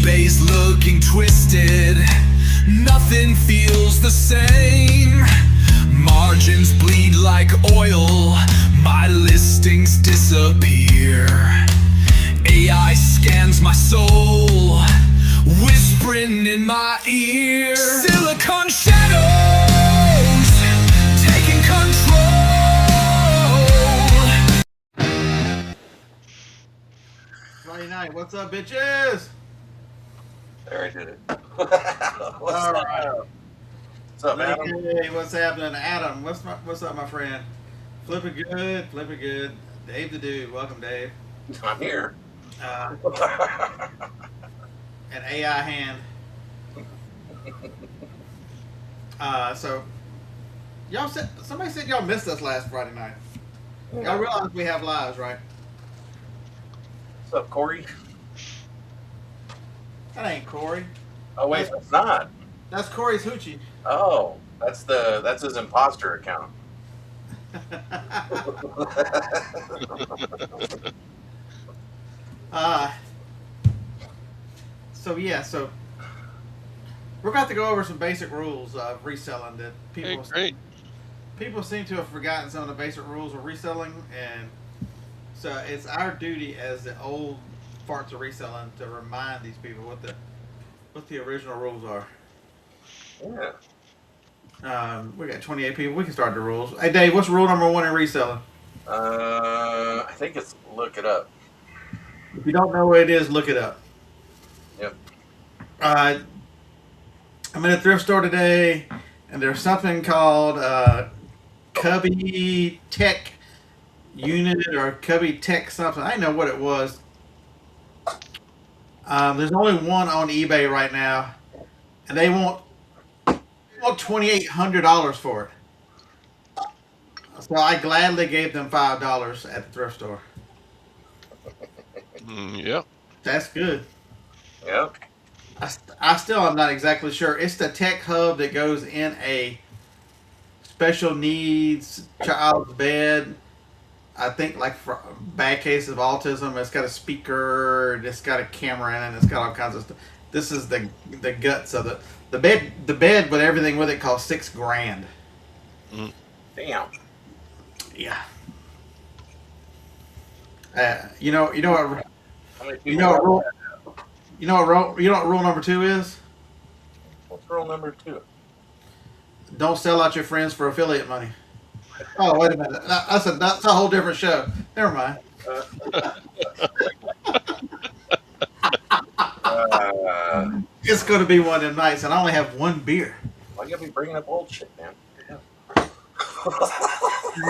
eBay's looking twisted. Nothing feels the same. Margins bleed like oil. My listings disappear. AI scans my soul, whispering in my ear. Silicon shadows taking control. Friday night, what's up, bitches? There, I did it. All right. What's up, Adam? Hey, what's happening, Adam? What's up, my friend? Flipping good, flipping good. Dave the dude, welcome, Dave. I'm here. An AI hand. So y'all said somebody said y'all missed us last Friday night. Y'all realize we have lives, right? What's up, Corey? That ain't Corey. Oh wait, that's not. That's Corey's hoochie. Oh, that's his imposter account. So we're about to go over some basic rules of reselling that people seem to have forgotten some of the basic rules of reselling, and so it's our duty as the old farts of reselling to remind these people what the original rules are. Yeah. We got 28 people. We can start the rules. Hey, Dave, what's rule number 1 in reselling? I think it's look it up. If you don't know what it is, look it up. Yep. I'm in a thrift store today, and there's something called Cubby Tech Unit or Cubby Tech something. I didn't know what it was. There's only one on eBay right now, and they want $2,800 for it. So I gladly gave them $5 at the thrift store. Yep. That's good. Yep. I still am not exactly sure. It's the tech hub that goes in a special needs child's bed. I think like for bad case of autism, it's got a speaker, it's got a camera in it, it's got all kinds of stuff. This is the guts of the bed. The bed with everything with it costs $6,000. Damn. Yeah. You know what rule number 2 is? What's rule number 2? Don't sell out your friends for affiliate money. Oh, wait a minute. That's a whole different show. Never mind. It's going to be one of them nights, and I only have one beer. Why you gotta be bringing up old shit, man?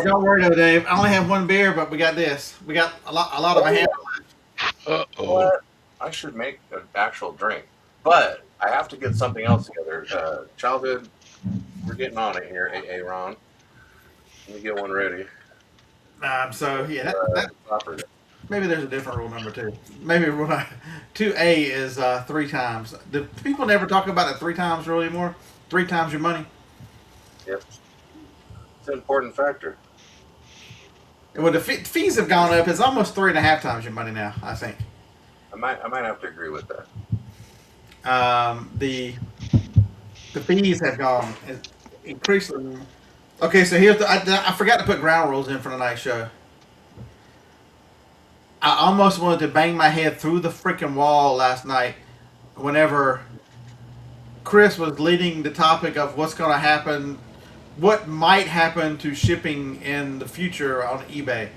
Don't worry, though, Dave. I only have one beer, but we got this. We got a lot of a hand. What? I should make an actual drink, but I have to get something else together. Childhood, we're getting on it here, Ron. Let me get one ready. So yeah, maybe there's a different rule number 2. Maybe rule 2A is 3 times. Do people never talk about the 3 times rule anymore? 3 times your money. Yep, it's an important factor. Well, the fees have gone up. It's almost 3.5 times your money now, I think. I might have to agree with that. The fees have gone increasing. Okay, so here's I forgot to put ground rules in for tonight's show. I almost wanted to bang my head through the freaking wall last night whenever Chris was leading the topic of what's going to happen, what might happen to shipping in the future on eBay.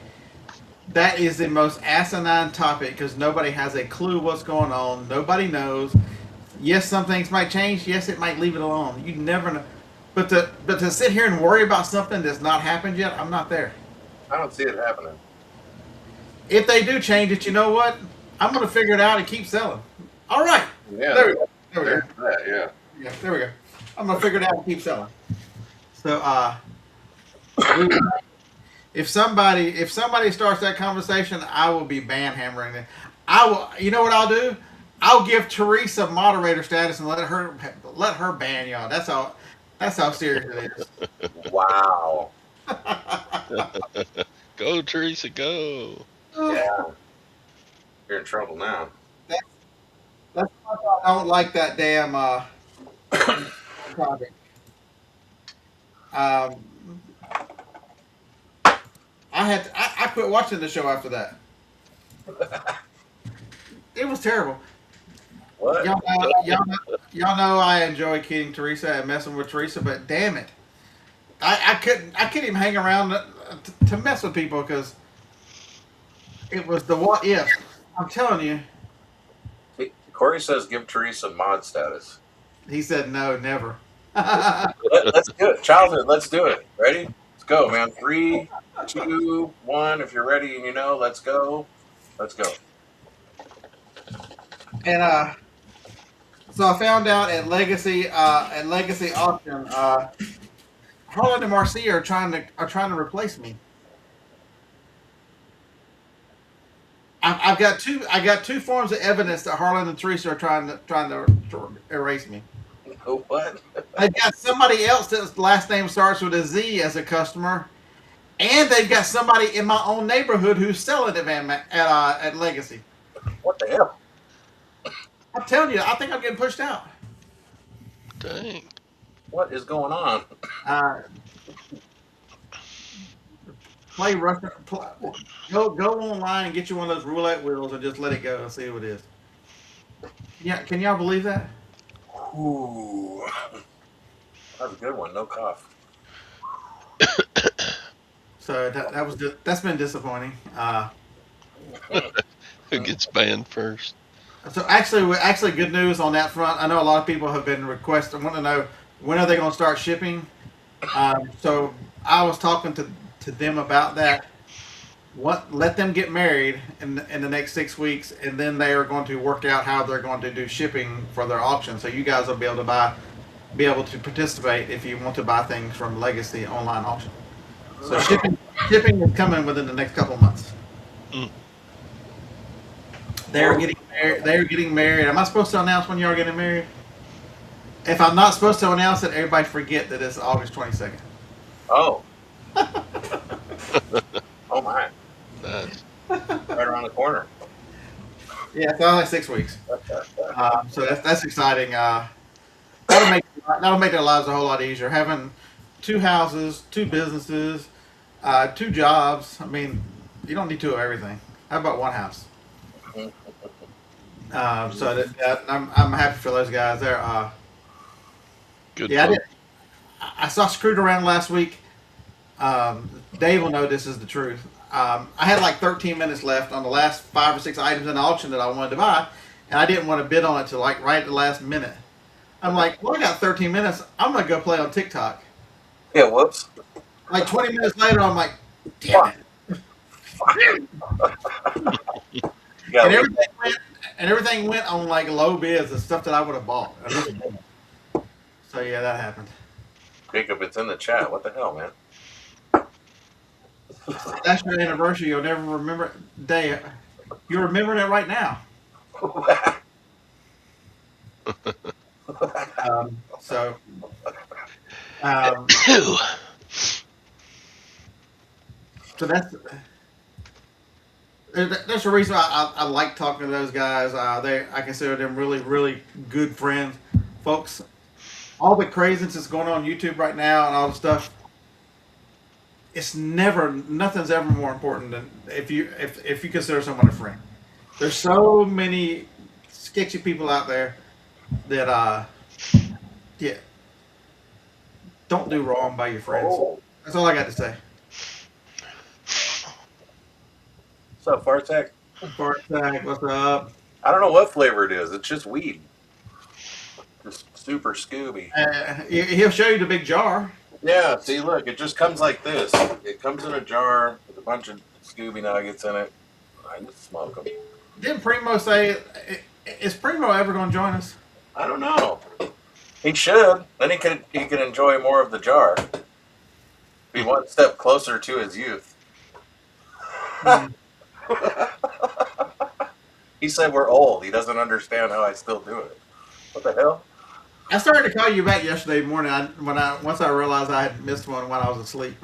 That is the most asinine topic because nobody has a clue what's going on. Nobody knows. Yes, some things might change. Yes, it might leave it alone. You never know. But to sit here and worry about something that's not happened yet, I'm not there. I don't see it happening. If they do change it, you know what? I'm going to figure it out and keep selling. All right. Yeah. There we go. Yeah. Yeah, there we go. I'm going to figure it out and keep selling. So, if somebody starts that conversation, I will be banhammering it. I will. You know what I'll do? I'll give Teresa moderator status and let her ban y'all. That's how serious it is. Wow. Go, Teresa, go. Yeah. You're in trouble now. That's I don't like that damn topic. Um, I quit watching the show after that. It was terrible. What? Y'all know I enjoy kidding Teresa and messing with Teresa, but damn it, I couldn't even hang around to mess with people because it was the what if. I'm telling you, Corey says give Teresa mod status. he said no, never. Let's do it. Childhood, let's do it. Ready? Let's go, man. 3, 2, 1. If you're ready and you know, let's go. Let's go. And so I found out at Legacy auction, Harlan and Marcia are trying to replace me. I've got two forms of evidence that Harlan and Teresa are trying to erase me. Oh, what? They've got somebody else that's last name starts with a Z as a customer, and they've got somebody in my own neighborhood who's selling it at Legacy. What the hell? I'm telling you, I think I'm getting pushed out. Dang. What is going on? Play Russian. Go online and get you one of those roulette wheels and just let it go and see what it is. Yeah, can y'all believe that? Ooh. That's a good one. No cough. So that's been disappointing. Who gets banned first? So actually, good news on that front. I know a lot of people have been requesting, want to know when are they going to start shipping. So I was talking to them about that. Let them get married in the next 6 weeks, and then they are going to work out how they're going to do shipping for their auction. So you guys will be able to participate if you want to buy things from Legacy online auction. So shipping is coming within the next couple of months. Mm. They're getting married. They're getting married. Am I supposed to announce when you are getting married? If I'm not supposed to announce it, everybody forget that it's August 22nd. Oh. Oh my. Nice. Right around the corner. Yeah, it's only 6 weeks. So that's exciting. That'll make their lives a whole lot easier. Having 2 houses, 2 businesses, 2 jobs. I mean, you don't need 2 of everything. How about 1 house? So I'm happy for those guys. They're Good. yeah. I saw Screwed Around last week. Dave will know this is the truth. I had like 13 minutes left on the last 5 or 6 items in the auction that I wanted to buy, and I didn't want to bid on it till like right at the last minute. I'm like, well, I got 13 minutes. I'm gonna go play on TikTok. Yeah, whoops. Like 20 minutes later, I'm like, damn it. And everything went on like low bids and stuff that I would have bought. So yeah, that happened. Jacob, it's in the chat. What the hell, man? That's your anniversary. You'll never remember it. Day. You're remembering it right now. So. So that's the reason I like talking to those guys. I consider them really, really good friends, folks. All the craziness that's going on YouTube right now and all the stuff. Nothing's ever more important than if you consider someone a friend. There's so many sketchy people out there that yeah, don't do wrong by your friends. That's all I got to say. What's up, Fartek? Fartek, what's up? I don't know what flavor it is. It's just weed. Just super Scooby. He'll show you the big jar. Yeah, see, look, it just comes like this. It comes in a jar with a bunch of Scooby nuggets in it. I just smoke them. Didn't Primo say, is Primo ever going to join us? I don't know. He should. Then he could enjoy more of the jar. Be one step closer to his youth. He said we're old. He doesn't understand how I still do it. What the hell? I started to call you back yesterday morning once I realized I had missed one when I was asleep.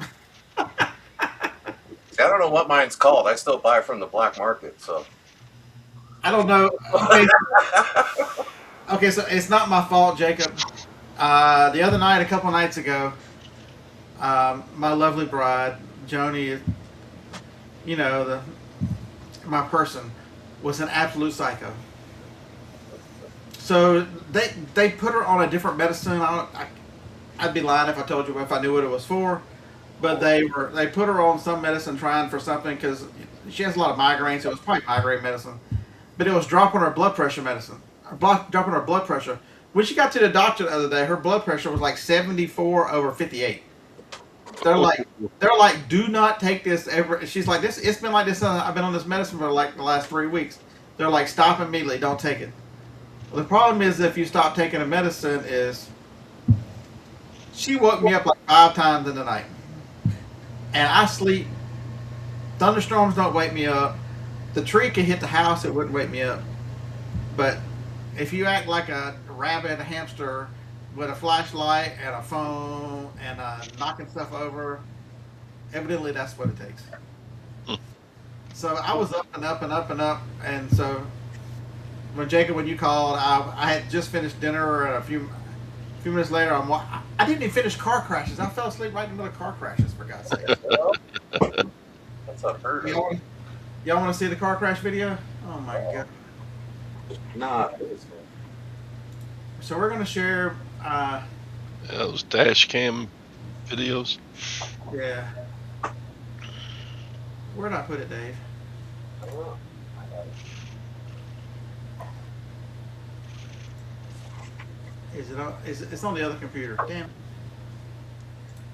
See, I don't know what mine's called. I still buy from the black market, so. I don't know. Okay, so it's not my fault, Jacob. The other night, a couple nights ago, my lovely bride, Joni, you know, my person, was an absolute psycho. So they put her on a different medicine. I'd be lying if I told you if I knew what it was for. But they put her on some medicine trying for something because she has a lot of migraines. So it was probably migraine medicine, but it was dropping her blood pressure medicine, dropping her blood pressure. When she got to the doctor the other day, her blood pressure was like 74/58. They're like, do not take this ever. She's like, this. It's been like this. I've been on this medicine for like the last 3 weeks. They're like, stop immediately. Don't take it. Well, the problem is if you stop taking the medicine is she woke me up like 5 times in the night. And I sleep. Thunderstorms don't wake me up. The tree can hit the house, it wouldn't wake me up. But if you act like a rabbit, a hamster, with a flashlight and a phone and knocking stuff over, evidently that's what it takes. So I was up and up and up and up. And so when you called, I had just finished dinner, and a few minutes later, I didn't even finish car crashes. I fell asleep right in the middle of car crashes, for God's sake. That's unheard of. Y'all want to see the car crash video? Oh my God. Nah. So we're going to share. Yeah, those dash cam videos. Yeah. Where did I put it, Dave? Is it on? It's on the other computer? Damn.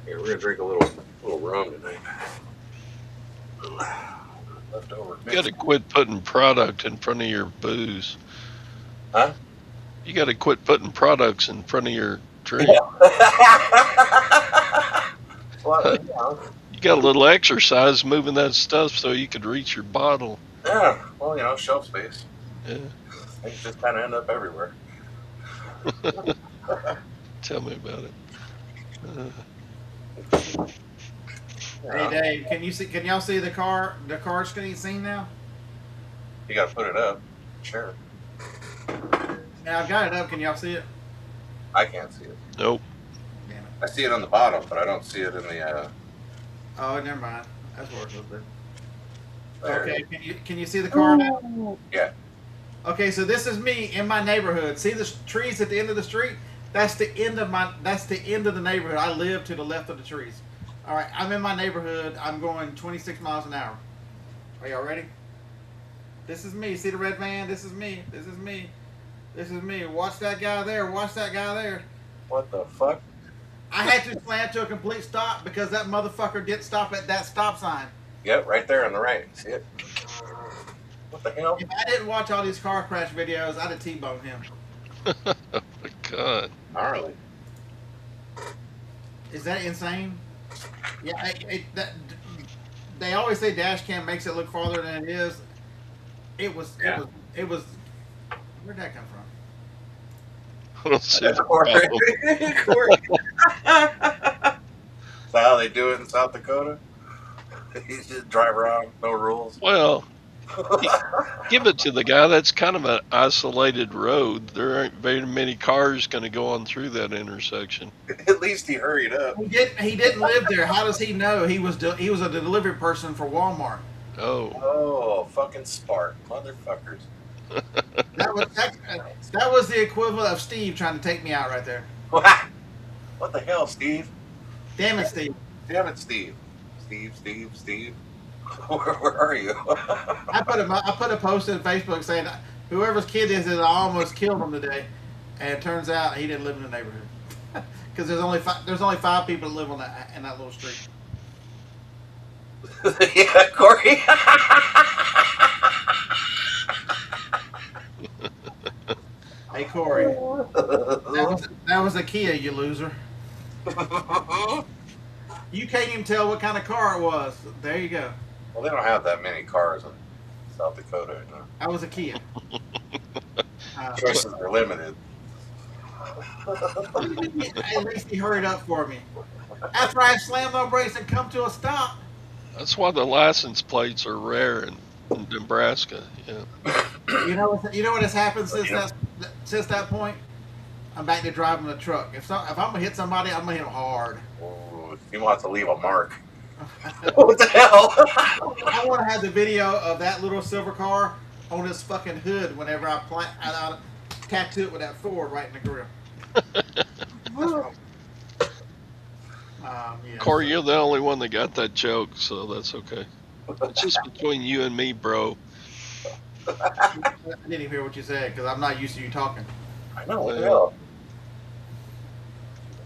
Here, we're gonna drink a little rum tonight. Leftover. You got to quit putting product in front of your booze. Huh? You got to quit putting products in front of your drink. Well, You got a little exercise moving that stuff so you could reach your bottle. yeah. Well, shelf space. Yeah. Things just kind of end up everywhere. Tell me about it. Hey Dave, can y'all see the car screen now? You got to put it up. Sure. Now I've got it up. Can y'all see it? I can't see it. Nope. Damn it. I see it on the bottom, but I don't see it in the. Oh, never mind. That's what it was. There. Okay, can you see the car now? Yeah. Okay, so this is me in my neighborhood. See the trees at the end of the street? That's the end of the neighborhood. I live to the left of the trees. All right, I'm in my neighborhood. I'm going 26 miles an hour. Are y'all ready? This is me. See the red van? This is me. This is me. This is me. Watch that guy there. Watch that guy there. What the fuck? I had to slam to a complete stop because that motherfucker didn't stop at that stop sign. Yep, right there on the right. See it? What the hell? If I didn't watch all these car crash videos, I'd have T-boned him. Oh my God. Gnarly. Is that insane? Yeah, they always say dash cam makes it look farther than it is. It was. Where'd that come from? I don't see That's the Corey. problem. Is that how they do it in South Dakota? You just drive around, no rules. Well, give it to the guy. That's kind of an isolated road. There aren't very many cars going to go on through that intersection. At least he hurried up. He didn't live there. How does he know? He was a delivery person for Walmart. Oh. Oh, fucking smart motherfuckers. That was the equivalent of Steve trying to take me out right there. What the hell, Steve? Damn it, Steve. Damn it, Steve. Steve. Where are you? I put a post on Facebook saying whoever's kid is it, I almost killed him today, and it turns out he didn't live in the neighborhood because there's only 5 people that live in that little street. Yeah, Corey. Hey Corey, that was a Kia, you loser. You can't even tell what kind of car it was. There you go. Well, they don't have that many cars in South Dakota. No. That was a Kia. Choices are limited. At least he hurried up for me. After I slammed on brakes and come to a stop. That's why the license plates are rare in Nebraska. Yeah. You know what has happened since that since that point, I'm back to driving the truck. If I'm gonna hit somebody, I'm gonna hit them hard. Ooh, he wants to leave a mark. What the hell? I want to have the video of that little silver car on this fucking hood whenever I tattoo it with that Ford right in the grill. Yeah, Corey, so. you're the only one that got that joke, so that's okay. It's just between you and me, bro. I didn't even hear what you said because I'm not used to you talking. I know. Well, Yeah.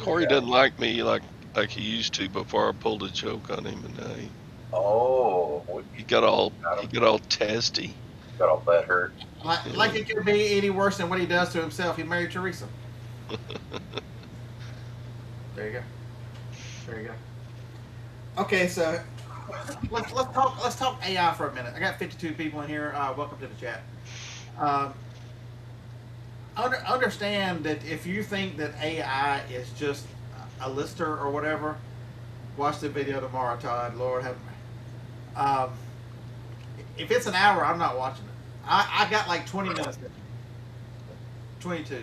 Corey Yeah. doesn't like me like he used to before I pulled a joke on him, and now Oh, he got all testy. got all that hurt. Like it could be any worse than what he does to himself. He married Teresa. There you go. There you go. Okay, so let's talk AI for a minute. I got 52 people in here. Welcome to the chat. Understand that if you think that AI is just a lister or whatever, watch the video tomorrow, Todd. Lord have mercy. If it's an hour, I'm not watching it. I got like 20 minutes. 22.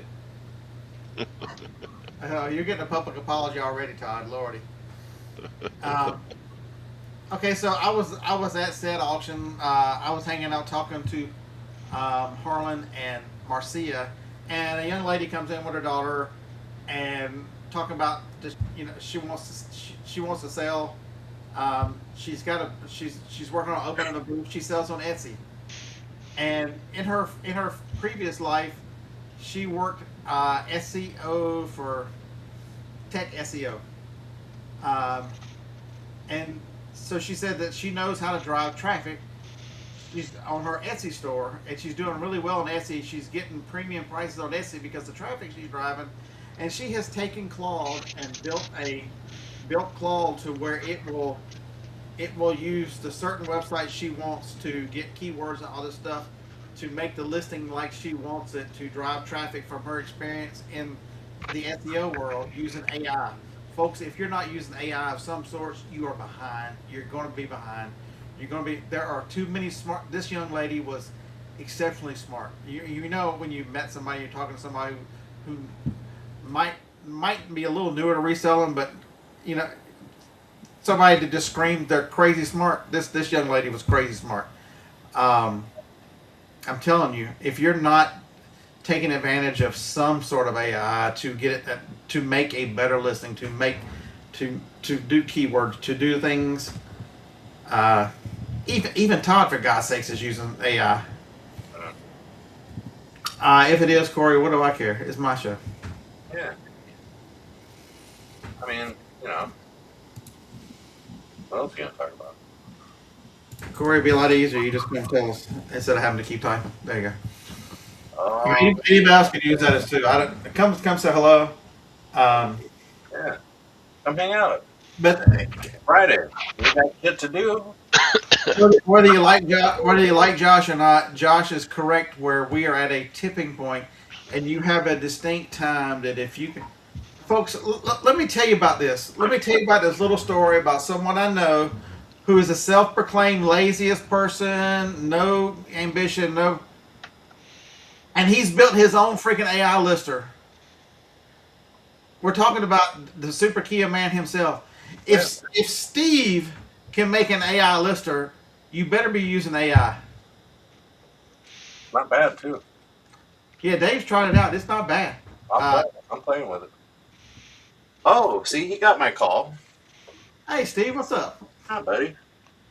You're getting a public apology already, Todd. Lordy. Okay, so I was at said auction. I was hanging out talking to Harlan and Marcia, and a young lady comes in with her daughter, and talking about this. You know, she wants to sell. She's working on opening a booth. She sells on Etsy, and in her previous life, she worked SEO for tech SEO, and so she said that she knows how to drive traffic. She's on her Etsy store, and she's doing really well on Etsy. She's getting premium prices on Etsy because the traffic she's driving, and she has taken Claude and built Claude to where it will use the certain website she wants to get keywords and all this stuff to make the listing like she wants it to drive traffic from her experience in the SEO world using AI. Folks, if you're not using AI of some sort, you are behind. You're going to be behind. There are too many smart. This young lady was exceptionally smart. You know when you met somebody, you're talking to somebody who might be a little newer to reselling, but you know, somebody to just scream they're crazy smart. This young lady was crazy smart. I'm telling you, if you're not taking advantage of some sort of AI to get it to make a better listing, to do keywords, to do things. Even Todd, for God's sakes, is using AI. If it is, Corey, what do I care? It's my show. Yeah. I mean, you know, what else are you gonna talk about? Corey, it'd be a lot easier. You just couldn't tell us instead of having to keep typing. There you go. Anybody else can use that as too. Come say hello. Yeah. Come hang out. But Friday. We got shit to do. whether you like Josh or not, Josh is correct where we are at a tipping point, and you have a distinct time that if you can, folks, let me tell you about this. Let me tell you about this little story about someone I know who is a self-proclaimed laziest person, no ambition, and he's built his own freaking AI lister. We're talking about the super Kia man himself. If Steve can make an AI lister, you better be using AI. Not bad too. Yeah, Dave's tried it out. It's not bad. I'm playing with it. Oh, see, he got my call. Hey, Steve, what's up? Hi, buddy.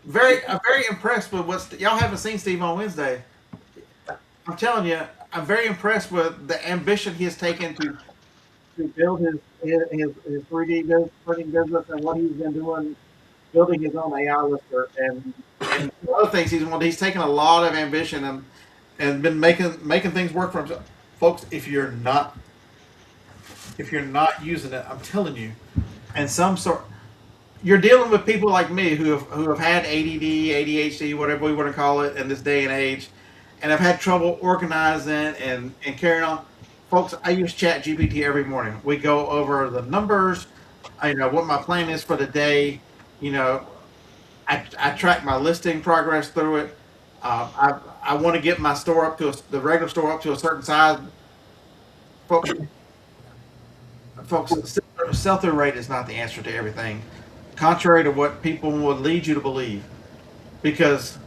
I'm very impressed with y'all haven't seen Steve on Wednesday. I'm telling you, I'm very impressed with the ambition he has taken to build his 3D printing business and what he's been doing, building his own AI lister and other things he's taken a lot of ambition and been making things work for himself. Folks, if you're not using it, I'm telling you, and you're dealing with people like me who have had ADD, ADHD, whatever we want to call it in this day and age, and have had trouble organizing and carrying on. Folks, I use ChatGPT every morning. We go over the numbers, what my plan is for the day. I track my listing progress through it. I want to get my store the regular store up to a certain size folks, sell-through rate is not the answer to everything, contrary to what people would lead you to believe. Because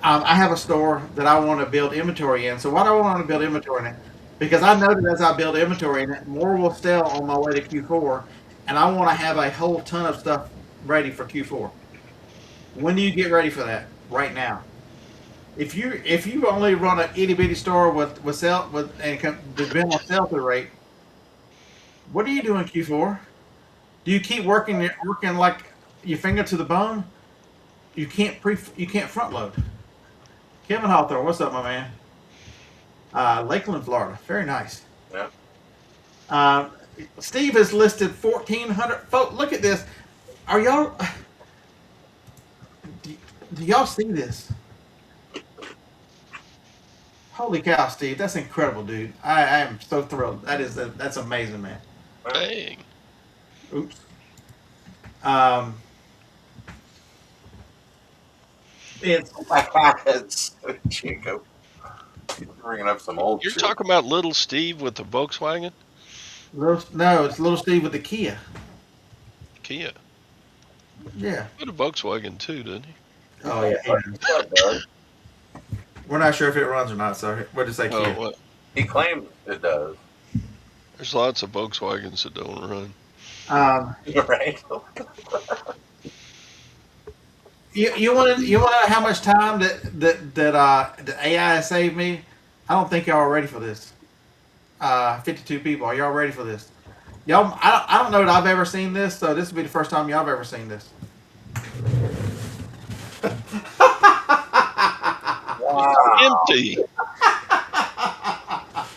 I have a store that I want to build inventory in. So why do I want to build inventory in it? Because I know that as I build inventory in it, more will sell on my way to Q4, and I want to have a whole ton of stuff ready for Q4. When do you get ready for that? Right now. If you only run an itty bitty store with sell with and depend on sell through rate, what do you do in Q4? Do you keep working like your finger to the bone? You can't front load. Kevin Hawthorne, what's up, my man? Lakeland, Florida. Very nice. Yeah. Steve has listed 1,400. Folks, look at this. Are y'all? Do y'all see this? Holy cow, Steve! That's incredible, dude. I am so thrilled. That's amazing, man. Dang. Oops. It's Jacob. He's bringing up some old You're shit. talking about little Steve with the Volkswagen? No, it's little Steve with the Kia. Kia. Yeah. He had a Volkswagen too, didn't he? Oh yeah. We're not sure if it runs or not, so what did it say, Kia? Oh, what? He claims it does. There's lots of Volkswagens that don't run. Right? You want to know how much time that AI has saved me? I don't think y'all are ready for this. 52 people. Are y'all ready for this? Y'all, I don't know that I've ever seen this, so this will be the first time y'all have ever seen this. Wow. Empty.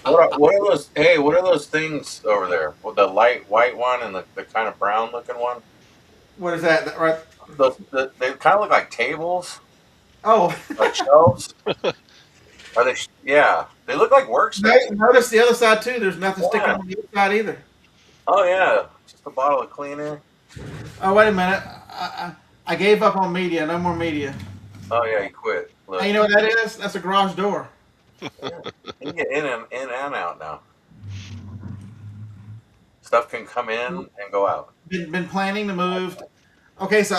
What are those? Hey, what are those things over there? With the light white one and the kind of brown looking one? What is that? Right? They kind of look like tables, Oh, like shelves. Are they? Yeah, they look like workstations. notice the other side too. There's nothing sticking on the other side either. Oh yeah, just a bottle of clean air. Oh wait a minute. I gave up on media. No more media. Oh yeah, he quit. Look. Hey, you know what that is? That's a garage door. Yeah. You can get in and out now. Stuff can come in and go out. Been planning to move. Okay, so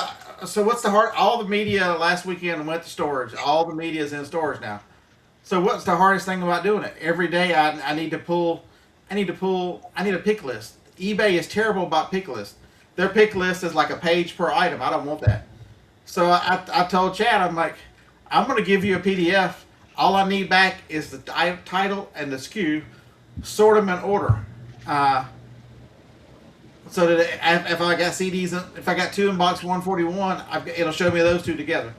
what's the hard? All the media last weekend went to storage. All the media is in storage now. So what's the hardest thing about doing it? Every day I need to pull. I need a pick list. eBay is terrible about pick lists. Their pick list is like a page per item. I don't want that. So I told Chad, I'm like, I'm going to give you a PDF. All I need back is the title and the SKU. Sort them in order. So that if I got CDs, if I got two in box 141, it'll show me those two together.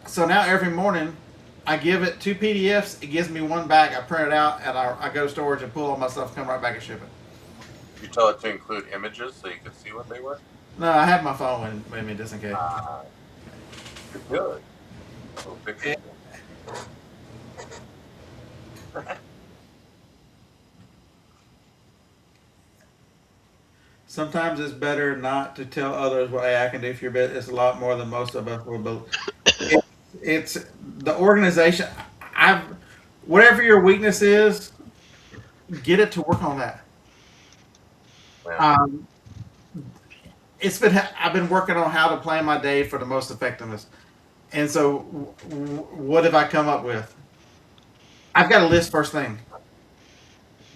So now every morning, I give it two PDFs. It gives me one back. I print it out, and I go to storage and pull all my stuff, come right back and ship it. You tell it to include images so you can see what they were? No, I have my phone with me just in case. Good. Little picture. Sometimes it's better not to tell others what I can do for your business. It's a lot more than most of us will believe. It's the organization. Whatever your weakness is, get it to work on that. Yeah. I've been working on how to plan my day for the most effectiveness. And so what have I come up with? I've got a list first thing.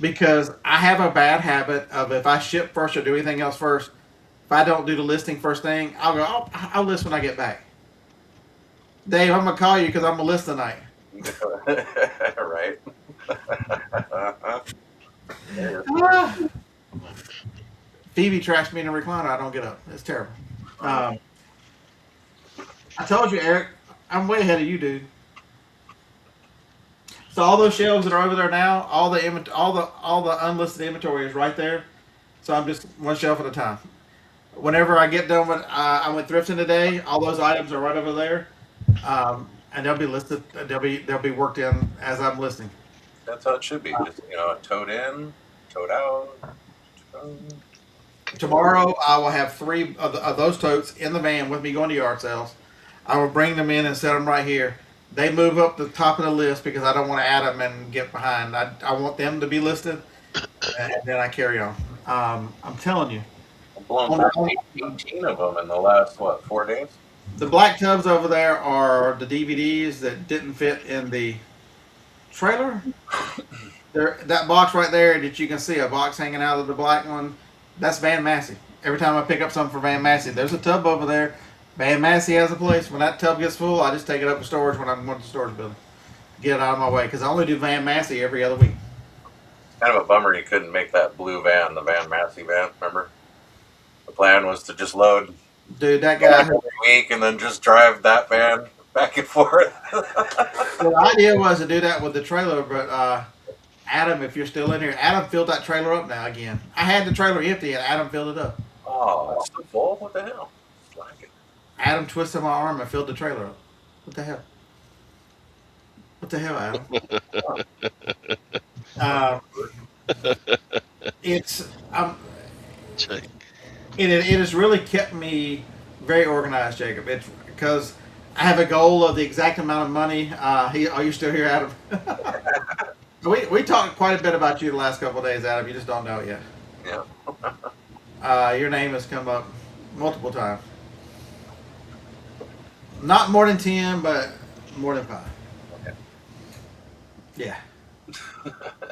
Because I have a bad habit of if I ship first or do anything else first, if I don't do the listing first thing, I'll list when I get back. Dave, I'm going to call you because I'm going to list tonight. Right. Phoebe trashed me in a recliner. I don't get up. It's terrible. I told you, Eric, I'm way ahead of you, dude. So all those shelves that are over there now, all the unlisted inventory is right there. So I'm just one shelf at a time. Whenever I get done with, I went thrifting today. All those items are right over there, and they'll be listed. They'll be worked in as I'm listing. That's how it should be. Just tote in, tote out. Tomorrow I will have 3 of those totes in the van with me going to yard sales. I will bring them in and set them right here. They move up the top of the list because I don't want to add them and get behind. I want them to be listed, and then I carry on. I'm telling you, I've blown on, past on, 18 of them in the last, what, 4 days? the black tubs over there are the DVDs that didn't fit in the trailer. That box right there that you can see, a box hanging out of the black one, that's Van Massey. Every time I pick up something for Van Massey, there's a tub over there. Van Massey has a place. When that tub gets full, I just take it up to storage when I'm going to the storage building. Get it out of my way because I only do Van Massey every other week. Kind of a bummer you couldn't make that blue van, the Van Massey van, remember? The plan was to just load Dude, that guy. every week and then just drive that van back and forth. The idea was to do that with the trailer, but Adam, if you're still in here, Adam filled that trailer up now again. I had the trailer empty and Adam filled it up. Oh, it's still full? What the hell? Like it. Adam twisted my arm and filled the trailer up. What the hell? What the hell, Adam? It's it has really kept me very organized, Jacob. It's because I have a goal of the exact amount of money. Are you still here, Adam? we talked quite a bit about you the last couple of days, Adam. You just don't know it yet. Yeah. Your name has come up multiple times. Not more than 10, but more than 5. Okay. Yeah.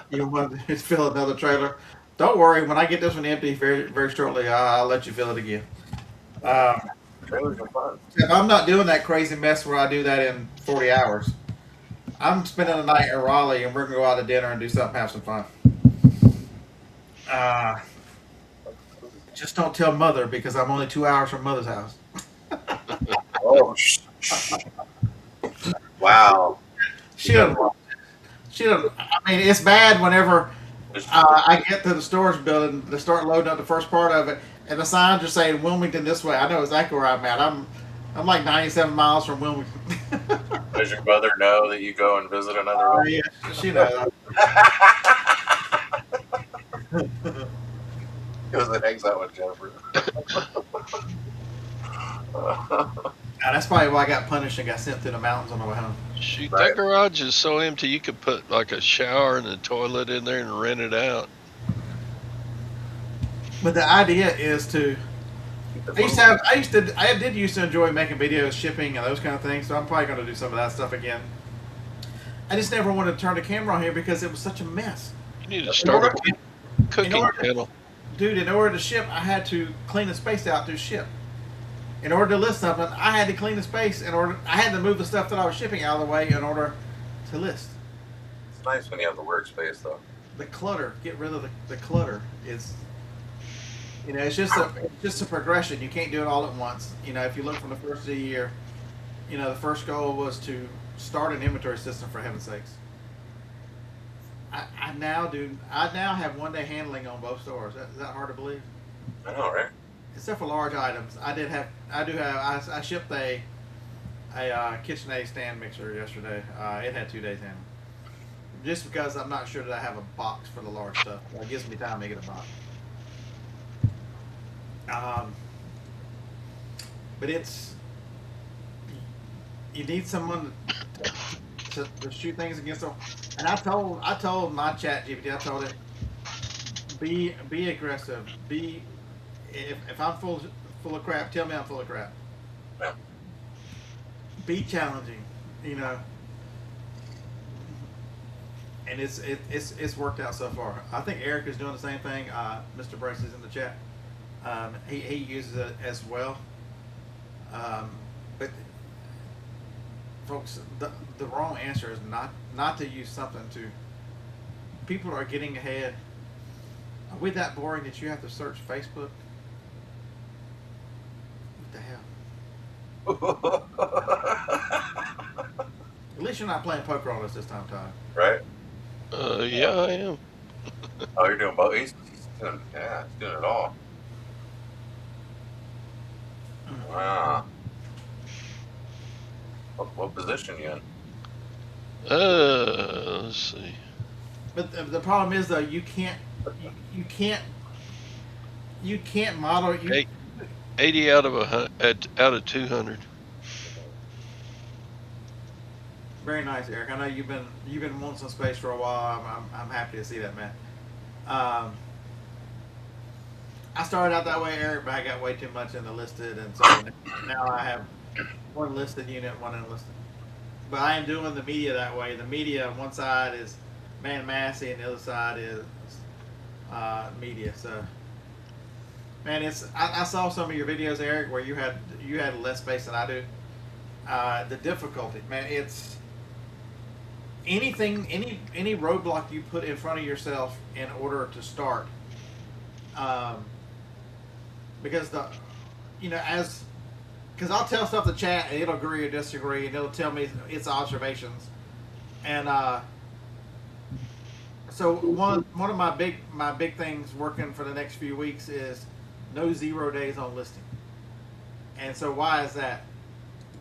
You want to fill another trailer? Don't worry. When I get this one empty very, very shortly, I'll let you fill it again. Trailers are fun. If I'm not doing that crazy mess where I do that in 40 hours, I'm spending the night in Raleigh and we're going to go out to dinner and do something, have some fun. Just don't tell Mother because I'm only 2 hours from Mother's house. Oh, wow. She doesn't. I mean, it's bad whenever I get to the storage building to start loading up the first part of it, and the signs are saying Wilmington this way. I know exactly where I'm at. I'm like 97 miles from Wilmington. Does your mother know that you go and visit another one? Yeah, she knows. Because it hangs out with Jennifer. That's probably why I got punished and got sent to the mountains on the way home. Shoot, Right. that garage is so empty you could put like a shower and a toilet in there and rent it out. But the idea is to. I did used to enjoy making videos, shipping, and those kind of things. So I'm probably going to do some of that stuff again. I just never wanted to turn the camera on here because it was such a mess. You need to start a cooking channel. Dude, in order to ship, I had to clean the space out to ship. In order to list something, I had to clean the space. I had to move the stuff that I was shipping out of the way in order to list. It's nice when you have the workspace, though. The clutter, get rid of the clutter is. It's just a progression. You can't do it all at once. If you look from the first of the year, the first goal was to start an inventory system for heaven's sakes. I now have 1 day handling on both stores. Is that hard to believe? I know, right? Except for large items. I shipped a KitchenAid stand mixer yesterday. It had 2 days handling. Just because I'm not sure that I have a box for the large stuff. It gives me time to get a box. But you need someone to shoot things against them. And I told my chat GPT, I told it, be aggressive. If I'm full of crap, tell me I'm full of crap. Yeah. Be challenging, And it's worked out so far. I think Eric is doing the same thing. Mr. Brace is in the chat. He uses it as well. But folks, the wrong answer is not to use something to. People are getting ahead. Are we that boring that you have to search Facebook? What the hell? At least you're not playing poker on us this time, Todd. Right? Yeah, I am. Oh, you're doing both? He's doing it all. Wow. What position you in? Let's see. But the problem is though, you can't model. 80 out of 200. Very nice, Eric. I know you've been wanting some space for a while. I'm happy to see that, man. Um, I started out that way, Eric, but I got way too much in the listed, and so now I have one listed unit, one unlisted. But I am doing the media that way. The media, one side is Man Massey, and the other side is media. So, man, I saw some of your videos, Eric, where you had less space than I do. The difficulty, man, it's anything, any roadblock you put in front of yourself in order to start. Because because I'll tell stuff to chat and it'll agree or disagree and it'll tell me its observations, and so one of my big things working for the next few weeks is no 0 days on listing. And so why is that?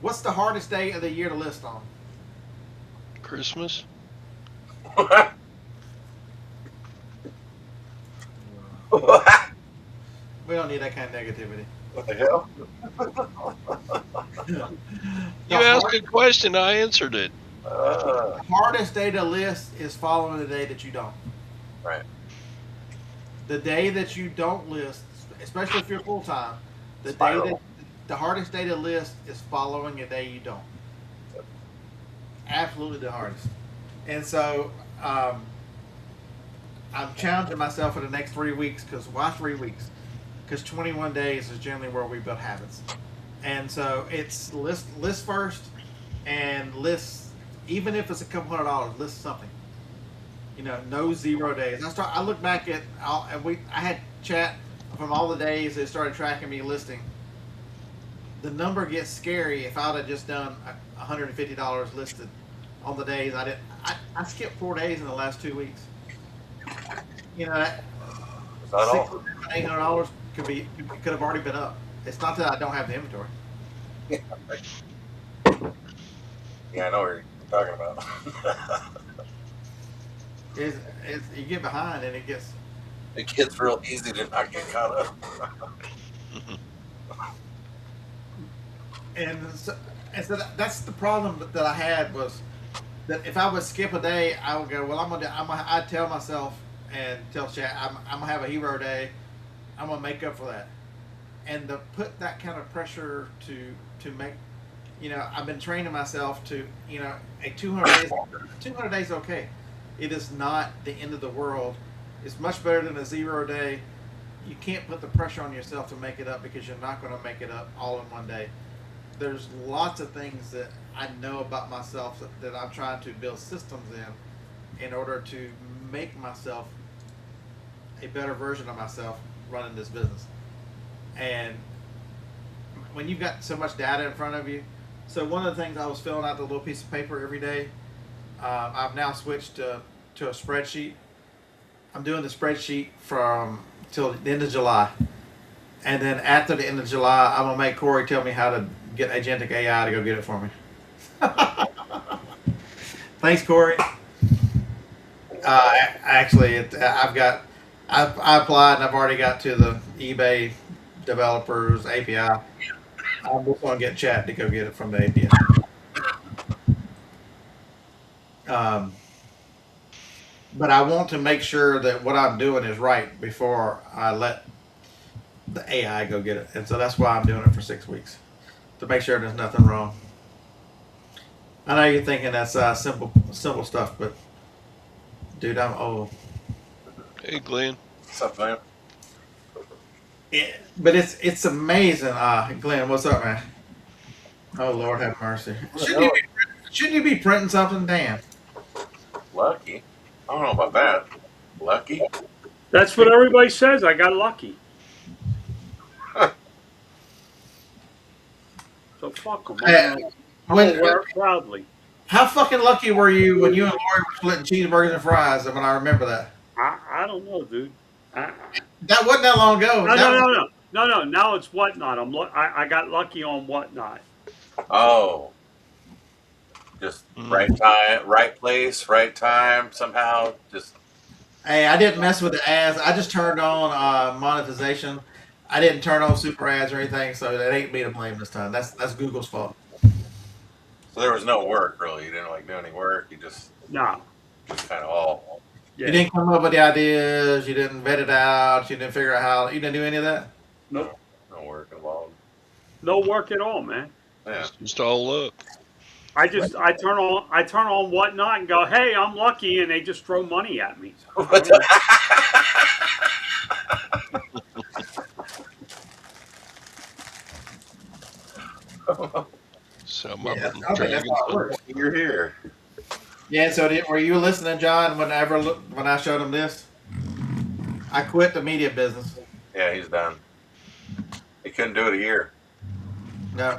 What's the hardest day of the year to list on? Christmas. We don't need that kind of negativity. What the hell? You asked a question, I answered it. The hardest day to list is following the day that you don't. Right. The day that you don't list, especially if you're full time, the hardest day to list is following a day you don't. Absolutely the hardest. And so I'm challenging myself for the next 3 weeks, because why 3 weeks? Because 21 days is generally where we build habits. And so it's list first, and list, even if it's a couple $100, list something. No 0 days. I look back at I had chat from all the days that started tracking me listing. The number gets scary if I would have just done $150 listed on the days I did. I skipped 4 days in the last 2 weeks. That $800 could have already been up. It's not that I don't have the inventory. Yeah, I know what you're talking about. You get behind and it gets real easy to not get caught up. and so that's the problem that I had, was that if I would skip a day, I would go, well, I'd tell myself and tell chat, I'm gonna have a hero day. I'm gonna make up for that, and to put that kind of pressure to make, I've been training myself to, a 200 days okay. It is not the end of the world. It's much better than a 0 day. You can't put the pressure on yourself to make it up, because you're not going to make it up all in one day. There's lots of things that I know about myself that I'm trying to build systems in order to make myself a better version of myself running this business. And when you've got so much data in front of you, so one of the things I was filling out the little piece of paper every day. I've now switched to a spreadsheet. I'm doing the spreadsheet from till the end of July, and then after the end of July, I'm gonna make Corey tell me how to get agentic AI to go get it for me. Thanks, Corey. Actually, I applied and I've already got to the eBay developers API. I'm just gonna get chat to go get it from the API. But I want to make sure that what I'm doing is right before I let the AI go get it. And so that's why I'm doing it for 6 weeks, to make sure there's nothing wrong. I know you're thinking that's simple stuff, but dude, I'm old. Hey, Glenn. What's up, man? But it's amazing. Glenn, what's up, man? Oh, Lord have mercy. Shouldn't you be printing something? Damn. Lucky? I don't know about that. Lucky? That's what everybody says. I got lucky. So fuck them. I'm gonna wear it proudly. How fucking lucky were you when you and Lori were splitting cheeseburgers and fries? When I remember that. I don't know, dude. That wasn't that long ago. No. Now it's Whatnot. I got lucky on Whatnot. Oh. Just right time, right place, right time, somehow. Just. Hey, I didn't mess with the ads. I just turned on monetization. I didn't turn on super ads or anything, so that ain't me to blame this time. That's Google's fault. So there was no work really. You didn't like do any work. You just No. kind of all. You didn't come up with the ideas. You didn't vet it out. You didn't figure out how. You didn't do any of that. Nope. No work involved. No work at all, man. Yeah. It's just all up. I turn on whatnot and go, hey, I'm lucky, and they just throw money at me. Some Yeah, of them I don't think that's how it works. You're here. Yeah. So were you listening, John? When I showed him this, I quit the media business. Yeah, he's done. He couldn't do it a year. No,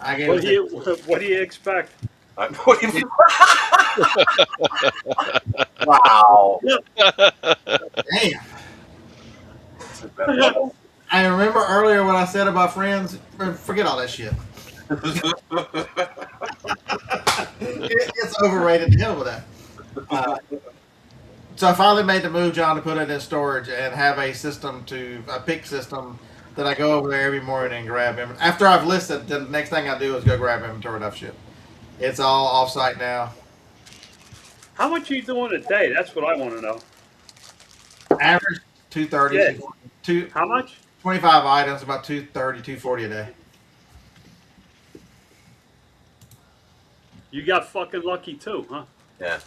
I gave What it. do you expect? Wow. Damn. I remember earlier what I said about friends. Forget all that shit. It's overrated to hell with that. So I finally made the move, John, to put it in storage and have a pick system that I go over there every morning and grab him. After I've listed, the next thing I do is go grab inventory of shit. It's all off-site now. How much are you doing a day? That's what I want to know. Average 230. Yeah. How much? 25 items, about 230, 240 a day. You got fucking lucky too, huh? Yeah.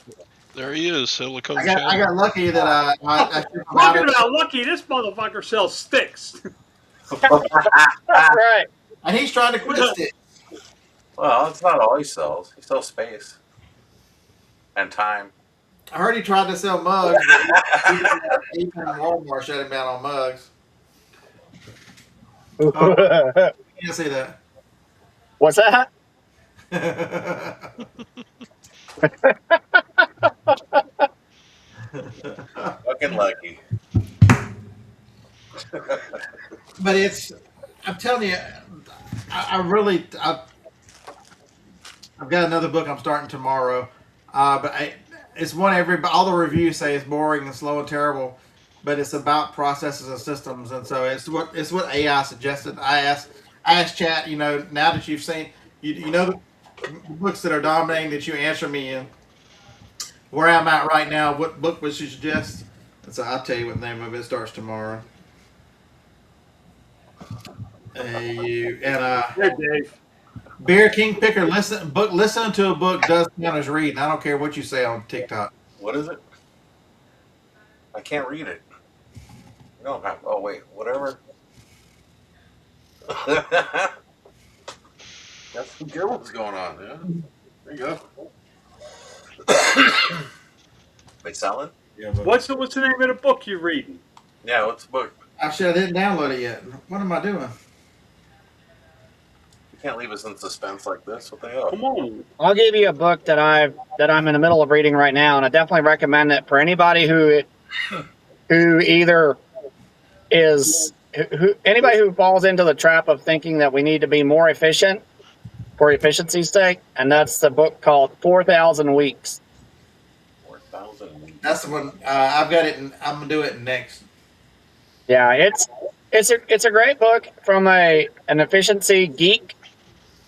There he is, Silicon I got lucky that I Talking about lucky, this motherfucker sells sticks. That's right. and he's trying to quit it. Well, it's not all he sells. He sells space and time. I heard he tried to sell mugs. Even Walmart shut him down on mugs. You can't see that. What's that? Fucking lucky. But I'm telling you, I've got another book I'm starting tomorrow. It's one all the reviews say it's boring and slow and terrible, but it's about processes and systems, and so it's what AI suggested. I asked chat, now that you've seen, the books that are dominating, that you answer me in where I'm at right now, what book would you suggest? And so I'll tell you what the name of it. Starts tomorrow. Hey, Dave. Beer King Picker, listening to a book does count as reading. I don't care what you say on TikTok. What is it? I can't read it. No. Oh wait. Whatever. That's some good ones going on. Yeah. There you go. They selling? Yeah, What's the name of the book you're reading? Yeah. What's the book? Actually, I didn't download it yet. What am I doing? You can't leave us in suspense like this. What the hell? Come on. I'll give you a book that I'm in the middle of reading right now, and I definitely recommend it for anybody who either anybody who falls into the trap of thinking that we need to be more efficient for efficiency's sake, and that's the book called 4,000 Weeks. 4,000 weeks. That's the one. I've got it, and I'm gonna do it next. Yeah, it's a great book from an efficiency geek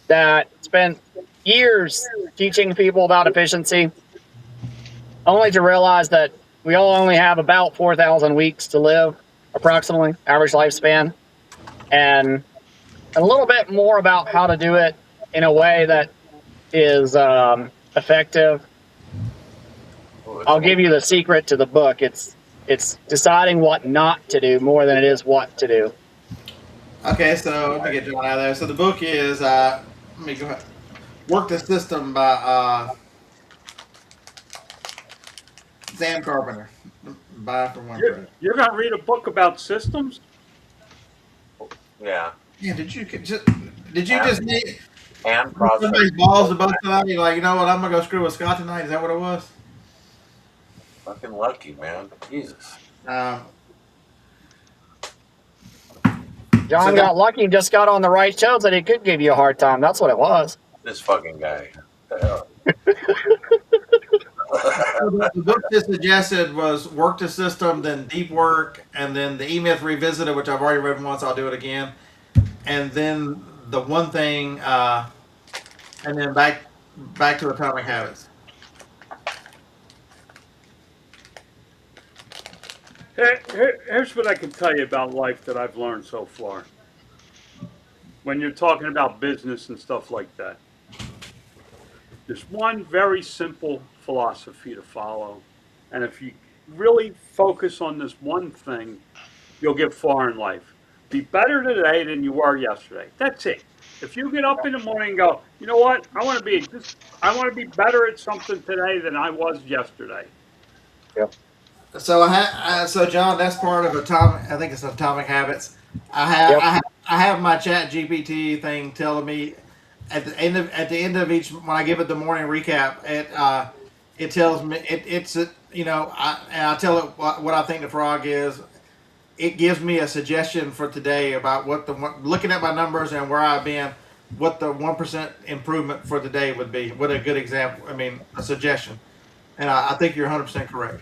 that spent years teaching people about efficiency, only to realize that we all only have about 4,000 weeks to live, approximately, average lifespan, and a little bit more about how to do it in a way that is effective. I'll give you the secret to the book. It's deciding what not to do more than it is what to do. Okay, so let me get John out of there. So the book is let me go ahead. Work the System by Sam Carpenter. Buy for one. You're gonna read a book about systems? Yeah. Yeah. Did you just need And process. somebody's balls to bust tonight? You're like, you know what? I'm gonna go screw with Scott tonight. Is that what it was? Fucking lucky, man. Jesus. John got lucky and just got on the right shows that he could give you a hard time. That's what it was. This fucking guy. What the hell? The book that suggested was Work the System, then Deep Work, and then the E-Myth Revisited, which I've already read once. I'll do it again. And then the one thing, and then back back to Atomic Habits. Here's what I can tell you about life that I've learned so far. When you're talking about business and stuff like that, there's one very simple philosophy to follow. And if you really focus on this one thing, you'll get far in life. Be better today than you were yesterday. That's it. If you get up in the morning and go, you know what, I want to be better at something today than I was yesterday. Yep. So John, that's part of Atomic. I think it's Atomic Habits. I have Yep. I have my Chat GPT thing telling me at the end of each when I give it the morning recap, it tells me it's I tell it what I think the frog is. It gives me a suggestion for today about looking at my numbers and where I've been, what the 1% improvement for the day would be. What a good example. I mean, a suggestion, and I think you're 100% correct.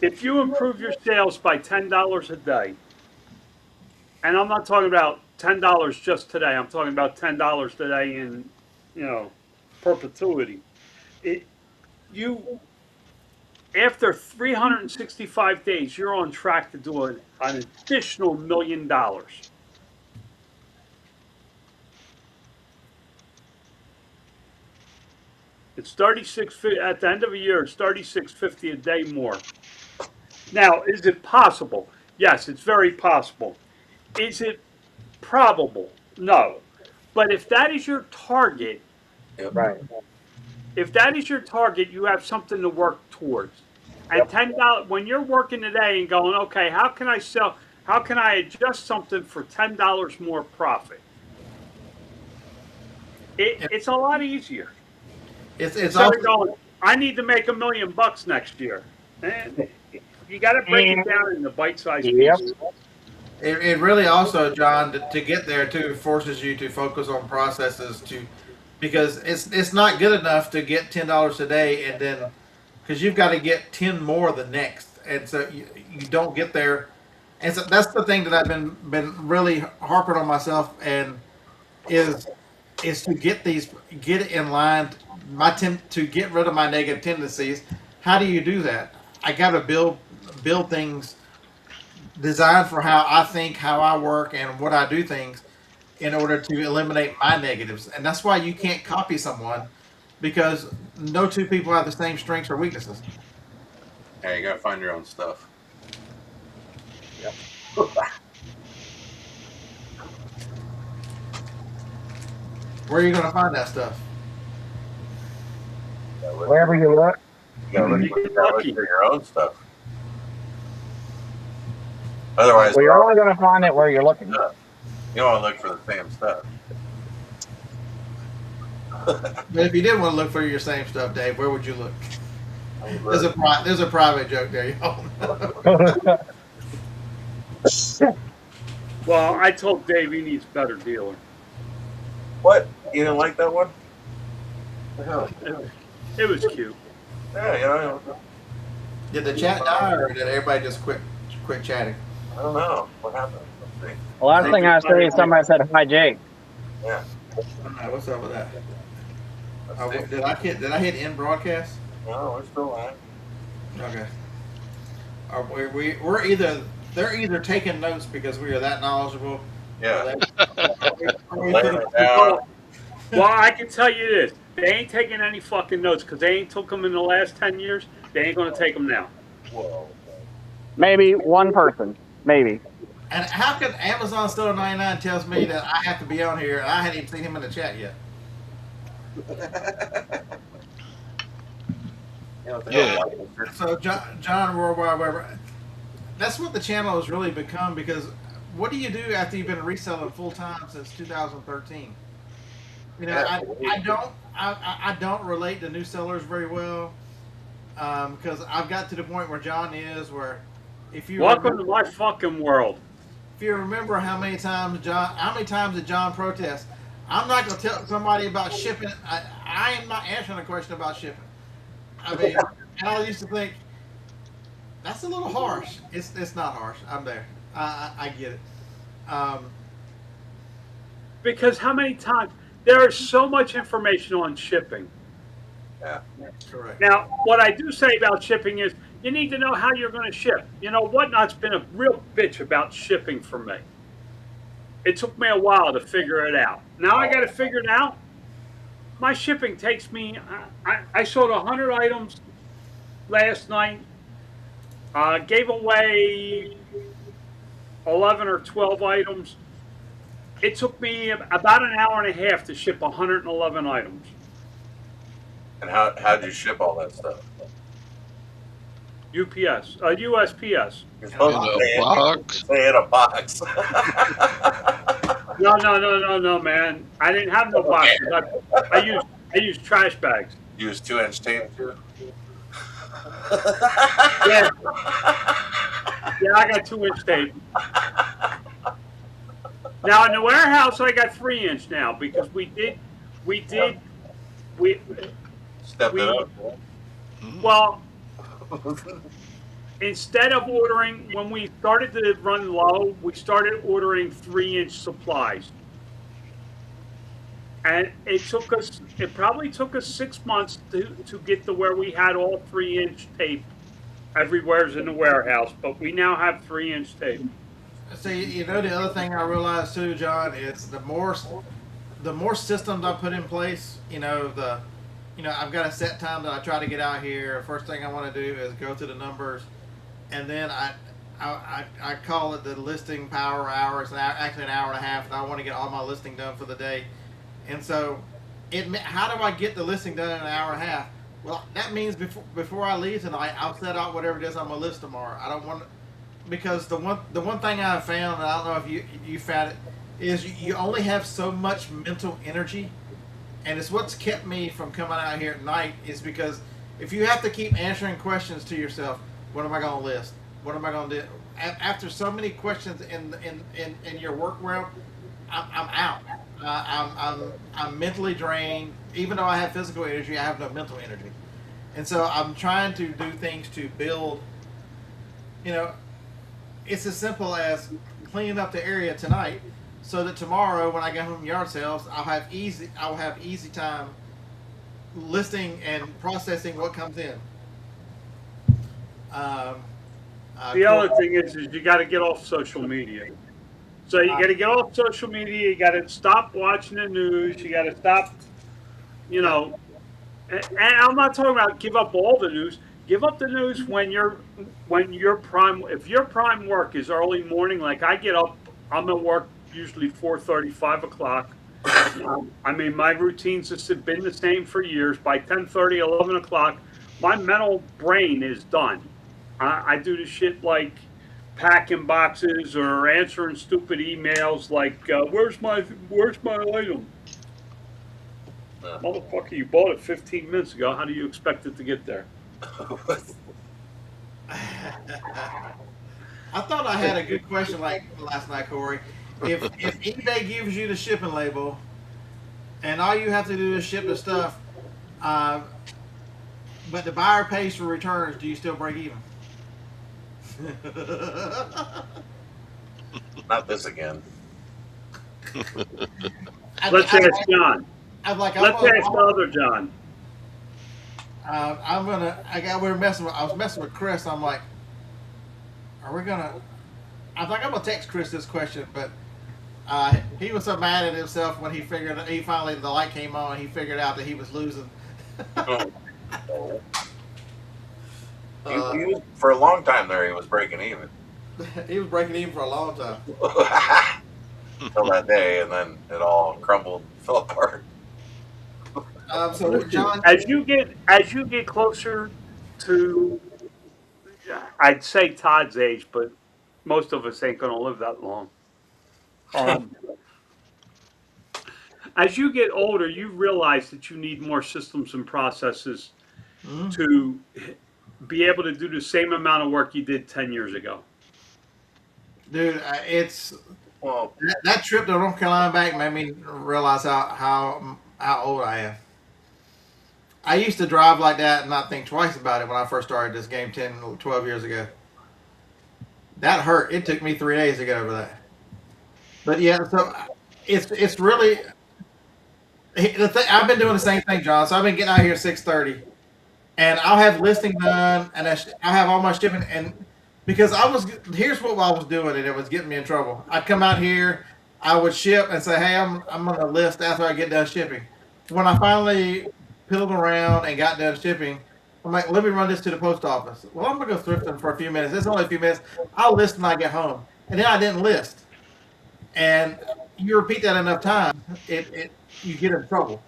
If you improve your sales by $10 a day, and I'm not talking about $10 just today, I'm talking about $10 today in, perpetuity. You after 365 days, you're on track to do an additional $1 million. It's 36 at the end of a year. It's 36.50 a day more. Now, is it possible? Yes, it's very possible. Is it probable? No. But if that is your target, Right. if that is your target, you have something to work towards. And $10 when you're working today and going, okay, how can I sell? How can I adjust something for $10 more profit? It's a lot easier. It's Instead also of going, I need to make $1 million next year. And you got to break it down into bite-sized Yep. pieces. it really also, John, to get there too forces you to focus on processes because it's not good enough to get $10 a day and then because you've got to get 10 more the next, and so you don't get there, and so that's the thing that I've been really harping on myself and is to get it in line. To get rid of my negative tendencies. How do you do that? I got to build things designed for how I think, how I work, and what I do things in order to eliminate my negatives. And that's why you can't copy someone because no two people have the same strengths or weaknesses. Yeah, you gotta find your own stuff. Yep. Where are you going to find that stuff? Wherever you look. You gotta look, You you get gotta look lucky. for your own stuff. Otherwise, Well, you're only going to find it where you're looking. you don't want to look for the same stuff. But if you did want to look for your same stuff, Dave, where would you look? There's a private joke there, y'all. Well, I told Dave he needs a better dealer. What? You didn't like that one? The hell? It was cute. Yeah, you know, Did the chat die, or did everybody just quit chatting? I don't know what happened. Let's see. The last thing I see is somebody said, "Hi, Jake." Yeah. What's up with that? Let's see. Did I hit end broadcast? No, we're still live. Okay. They're either taking notes because we are that knowledgeable. Yeah. Or we Laying put it down. Well, I can tell you this: they ain't taking any fucking notes because they ain't took them in the last 10 years. They ain't gonna take them now. Whoa. Maybe one person. Maybe. And how can Amazon Store 99 tells me that I have to be on here and I hadn't even seen him in the chat yet? Yeah. So John Worldwide Weber, that's what the channel has really become because what do you do after you've been reselling full time since 2013? You know, I don't relate to new sellers very well because I've got to the point where John is where if you Welcome to my fucking world. if you remember how many times did John protest? I'm not going to tell somebody about shipping. I am not answering a question about shipping. I mean, and I used to think that's a little harsh. It's not harsh. I'm there. I get it. Because how many times There is so much information on shipping. Yeah. Correct. Now, what I do say about shipping is you need to know how you're going to ship. You know, Whatnot's been a real bitch about shipping for me. It took me a while to figure it out. Now I got to figure it out. My shipping takes me, I sold 100 items last night, gave away 11 or 12 items. It took me about an hour and a half to ship 111 items. And how'd you ship all that stuff? UPS, USPS. You're In supposed a to box. say in a box. No, man. I didn't have no boxes. I used trash bags. Use 2-inch tape too. Yeah, yeah, I got 2-inch tape. Now in the warehouse, I got 3-inch now because we we Step we it up. well, instead of ordering when we started to run low, we started ordering 3-inch supplies. And it probably took us 6 months to get to where we had all 3-inch tape everywhere's in the warehouse, but we now have 3-inch tape. See, you know, the other thing I realized too, John, is the more systems I put in place, I've got a set time that I try to get out here. First thing I want to do is go to the numbers, and then I call it the listing power hour. It's actually an hour and a half, and I want to get all my listing done for the day. And so, how do I get the listing done in an hour and a half? Well, that means before I leave tonight, I'll set out whatever it is I'm gonna list tomorrow. I don't want, because the one thing I've found, and I don't know if you found it, is you only have so much mental energy, and it's what's kept me from coming out here at night. Is because if you have to keep answering questions to yourself, what am I gonna list? What am I gonna do? After so many questions in your work realm, I'm out. I'm mentally drained. Even though I have physical energy, I have no mental energy, and so I'm trying to do things to build. It's as simple as cleaning up the area tonight, so that tomorrow when I get home yard sales, I'll have easy time listing and processing what comes in. The other thing is you got to get off social media. So you got to get off social media. You got to stop watching the news. You got to stop, And I'm not talking about give up all the news. Give up the news when your prime. If your prime work is early morning, like I get up, I'm at work usually 4:30, 5 o'clock. I mean, my routines have been the same for years. By 10:30, 11 o'clock, my mental brain is done. I do the shit like packing boxes or answering stupid emails like, where's my item? Motherfucker, you bought it 15 minutes ago. How do you expect it to get there? I thought I had a good question like last night, Corey. If eBay gives you the shipping label, and all you have to do is ship the stuff, but the buyer pays for returns, do you still break even? Not this again. Let's ask John. Let's ask the other John. I was messing with Chris. I'm like, are we gonna? I'm gonna text Chris this question, but he was so mad at himself when he finally the light came on. He figured out that he was losing. For a long time there, he was breaking even. He was breaking even for a long time. Until that day, and then it all crumbled, fell apart. So John, as you get closer to, I'd say Todd's age, but most of us ain't gonna live that long. As you get older, you realize that you need more systems and processes to be able to do the same amount of work you did 10 years ago. Dude, it's that trip to North Carolina back made me realize how old I am. I used to drive like that and not think twice about it when I first started this game 10, 12 years ago. That hurt. It took me 3 days to get over that. But yeah, so it's really I've been doing the same thing, John. So I've been getting out here at 6:30, and I'll have listing done, and I'll have all my shipping. And because here's what I was doing, and it was getting me in trouble. I'd come out here, I would ship and say, "Hey, I'm going to list after I get done shipping." When I finally piddled around and got done shipping, I'm like, "Let me run this to the post office." Well, I'm going to go thrifting for a few minutes. It's only a few minutes. I'll list when I get home, and then I didn't list. And you repeat that enough times, you get in trouble.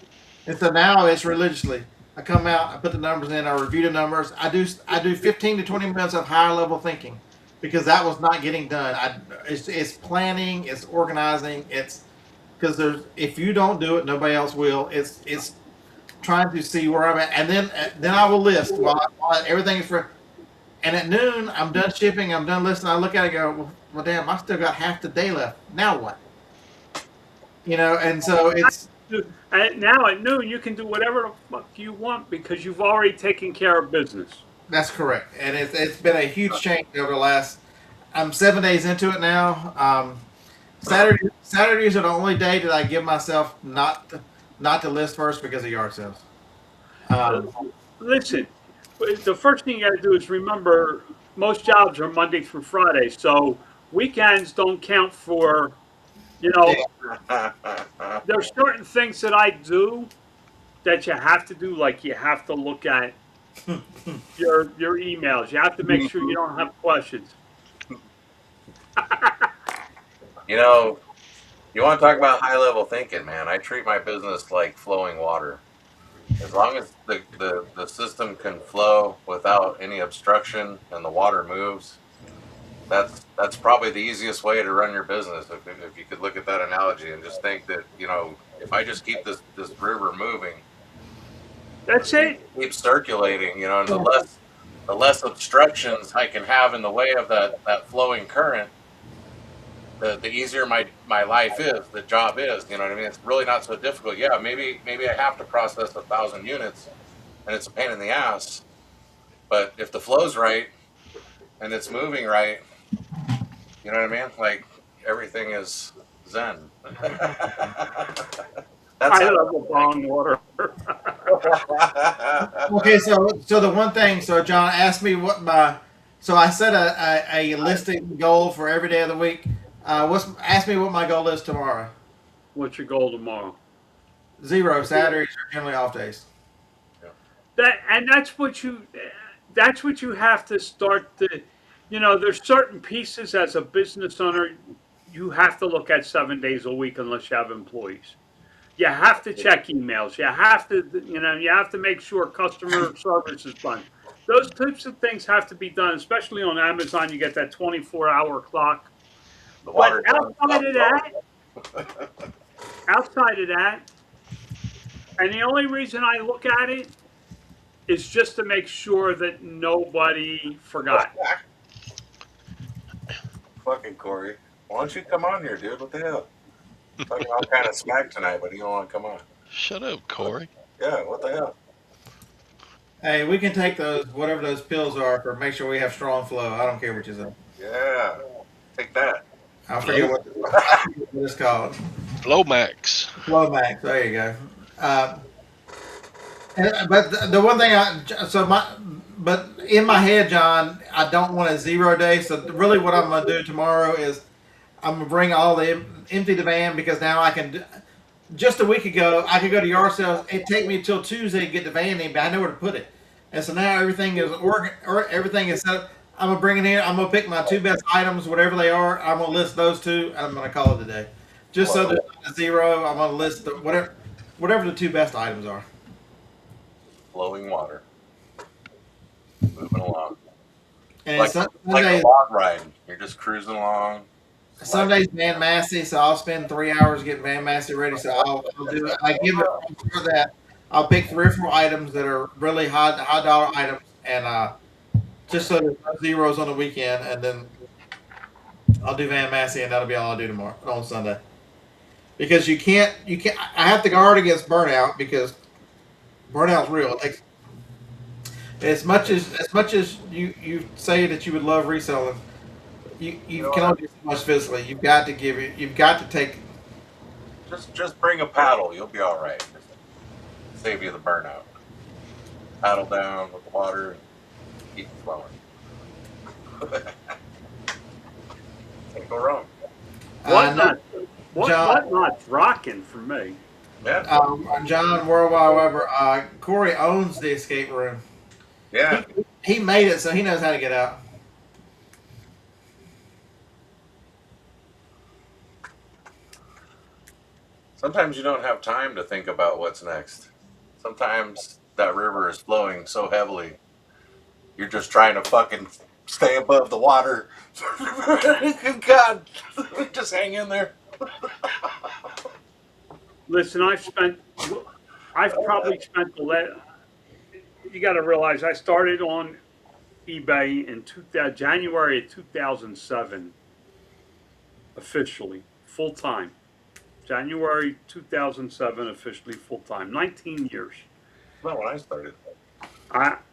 And so now it's religiously. I come out, I put the numbers in, I review the numbers. I do 15 to 20 minutes of higher level thinking because that was not getting done. It's planning, it's organizing, it's because if you don't do it, nobody else will. It's trying to see where I'm at, and then I will list while everything is for. And at noon, I'm done shipping, I'm done listing. I look at it and go, well, damn, I still got half the day left. Now what? And so it's. And now at noon, you can do whatever the fuck you want because you've already taken care of business. That's correct. And it's been a huge change over the last. I'm 7 days into it now. Saturdays are the only day that I give myself not to list first because of yard sales. Listen, the first thing you got to do is remember most jobs are Monday through Friday, so weekends don't count for. There's certain things that I do that you have to do, like you have to look at your emails. You have to make sure you don't have questions. You want to talk about high level thinking, man. I treat my business like flowing water. As long as the system can flow without any obstruction and the water moves, that's probably the easiest way to run your business. If you could look at that analogy and just think that, if I just keep this river moving, that's it. Keep circulating, and the less obstructions I can have in the way of that flowing current, the easier my life is, the job is. You know what I mean? It's really not so difficult. Yeah, maybe I have to process 1,000 units, and it's a pain in the ass. But if the flow's right and it's moving right, you know what I mean? Like everything is zen. I love the bong water. Okay, so the one thing, so John asked me so I set a listing goal for every day of the week. Ask me what my goal is tomorrow. What's your goal tomorrow? 0. Saturdays are generally off days. That's what you have to start to, there's certain pieces as a business owner you have to look at 7 days a week unless you have employees. You have to check emails. You have to make sure customer service is done. Those types of things have to be done, especially on Amazon. You get that 24-hour clock. But outside of that, and the only reason I look at it is just to make sure that nobody forgot. Fucking Corey. Why don't you come on here, dude? What the hell? Talking all kind of smack tonight, but you don't want to come on. Shut up, Corey. Yeah, what the hell? Hey, we can take whatever those pills are for make sure we have strong flow. I don't care what you say. Yeah, take that. I forget what it's called. Flomax. Flomax. There you go. But the one thing but in my head, John, I don't want a 0 day. So really, what I'm gonna do tomorrow is I'm gonna bring empty the van because now I can. Just a week ago, I could go to yard sales. It'd take me until Tuesday to get the van in, but I know where to put it. And so now everything is set up. I'm gonna bring it in. I'm gonna pick my 2 best items, whatever they are. I'm gonna list those 2, and I'm gonna call it a day. Just so there's not a 0, I'm gonna list whatever the 2 best items are. Flowing water, moving along, And like a log ride. You're just cruising along. Some days Van Massey, so I'll spend 3 hours getting Van Massey ready. So I'll do it. I give it for that. I'll pick 3 or 4 items that are really high dollar items, and just so there's no zeros on the weekend, and then I'll do Van Massey, and that'll be all I'll do tomorrow on Sunday. Because you can't. I have to guard against burnout because burnout's real. Like, as much as you say that you would love reselling. You can only do so much physically. You've got to take. Just bring a paddle. You'll be all right. Save you the burnout. Paddle down with the water and keep it flowing. Can't go wrong. Whatnot, John, whatnot's rocking for me. Yeah. John Worldwide Weber, Corey owns the escape room. Yeah. He made it, so he knows how to get out. Sometimes you don't have time to think about what's next. Sometimes that river is flowing so heavily, you're just trying to fucking stay above the water. God, just hang in there. Listen, I've probably spent the last. You got to realize I started on eBay in January of 2007, officially full time. January 2007, officially full time. 19 years. Not when I started.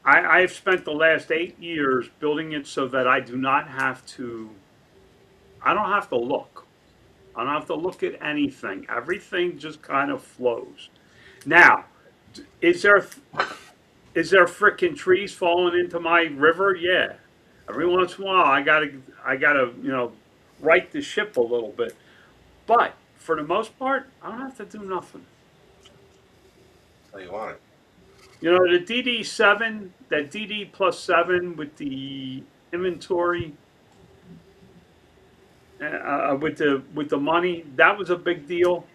I've spent the last 8 years building it so that I do not have to. I don't have to look. I don't have to look at anything. Everything just kind of flows. Now, is there frickin' trees falling into my river? Yeah. Every once in a while, I gotta right the ship a little bit. But for the most part, I don't have to do nothing. That's how you want it. You know, the DD7, that DD plus 7 with the inventory, with the money, that was a big deal.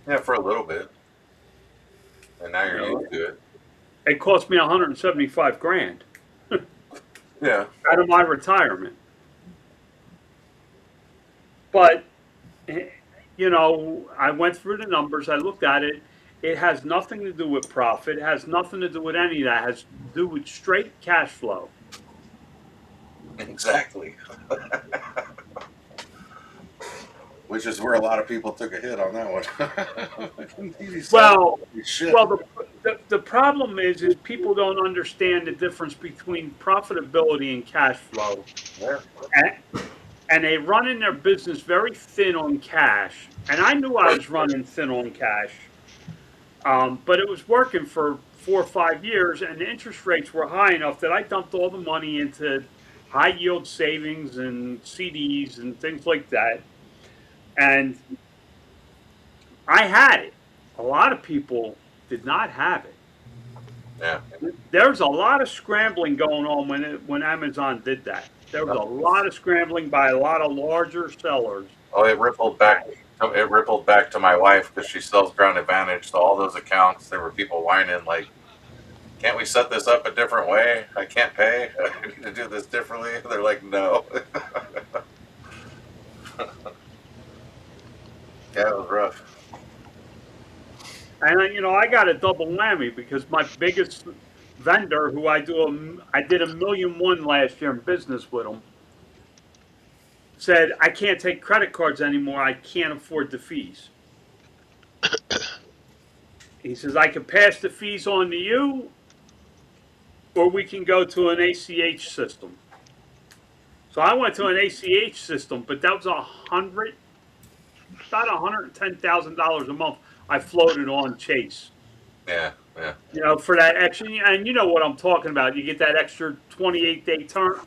Yeah, for a little bit. And now you're used to it. It cost me 175 grand Yeah. out of my retirement. But, I went through the numbers, I looked at it. It has nothing to do with profit. It has nothing to do with any of that. It has to do with straight cash flow. Exactly. Which is where a lot of people took a hit on that one. Well, the problem is people don't understand the difference between profitability and cash flow. Yeah. And they run in their business very thin on cash. And I knew I was running thin on cash. But it was working for 4 or 5 years, and the interest rates were high enough that I dumped all the money into high yield savings and CDs and things like that. And I had it. A lot of people did not have it. Yeah. There's a lot of scrambling going on when Amazon did that. There was a lot of scrambling by a lot of larger sellers. Oh, it rippled back. It rippled back to my wife because she sells Ground Advantage. So all those accounts, there were people whining like, "Can't we set this up a different way? I can't pay. I need to do this differently." They're like, "No." Yeah, it was rough. And I got a double whammy because my biggest vendor, who I did $1.1 million last year in business with him, said, "I can't take credit cards anymore. I can't afford the fees." He says, "I can pass the fees on to you, or we can go to an ACH system." So I went to an ACH system, but that was about $110,000 a month I floated on Chase. Yeah, yeah. For that extra, and you know what I'm talking about. You get that extra 28-day term.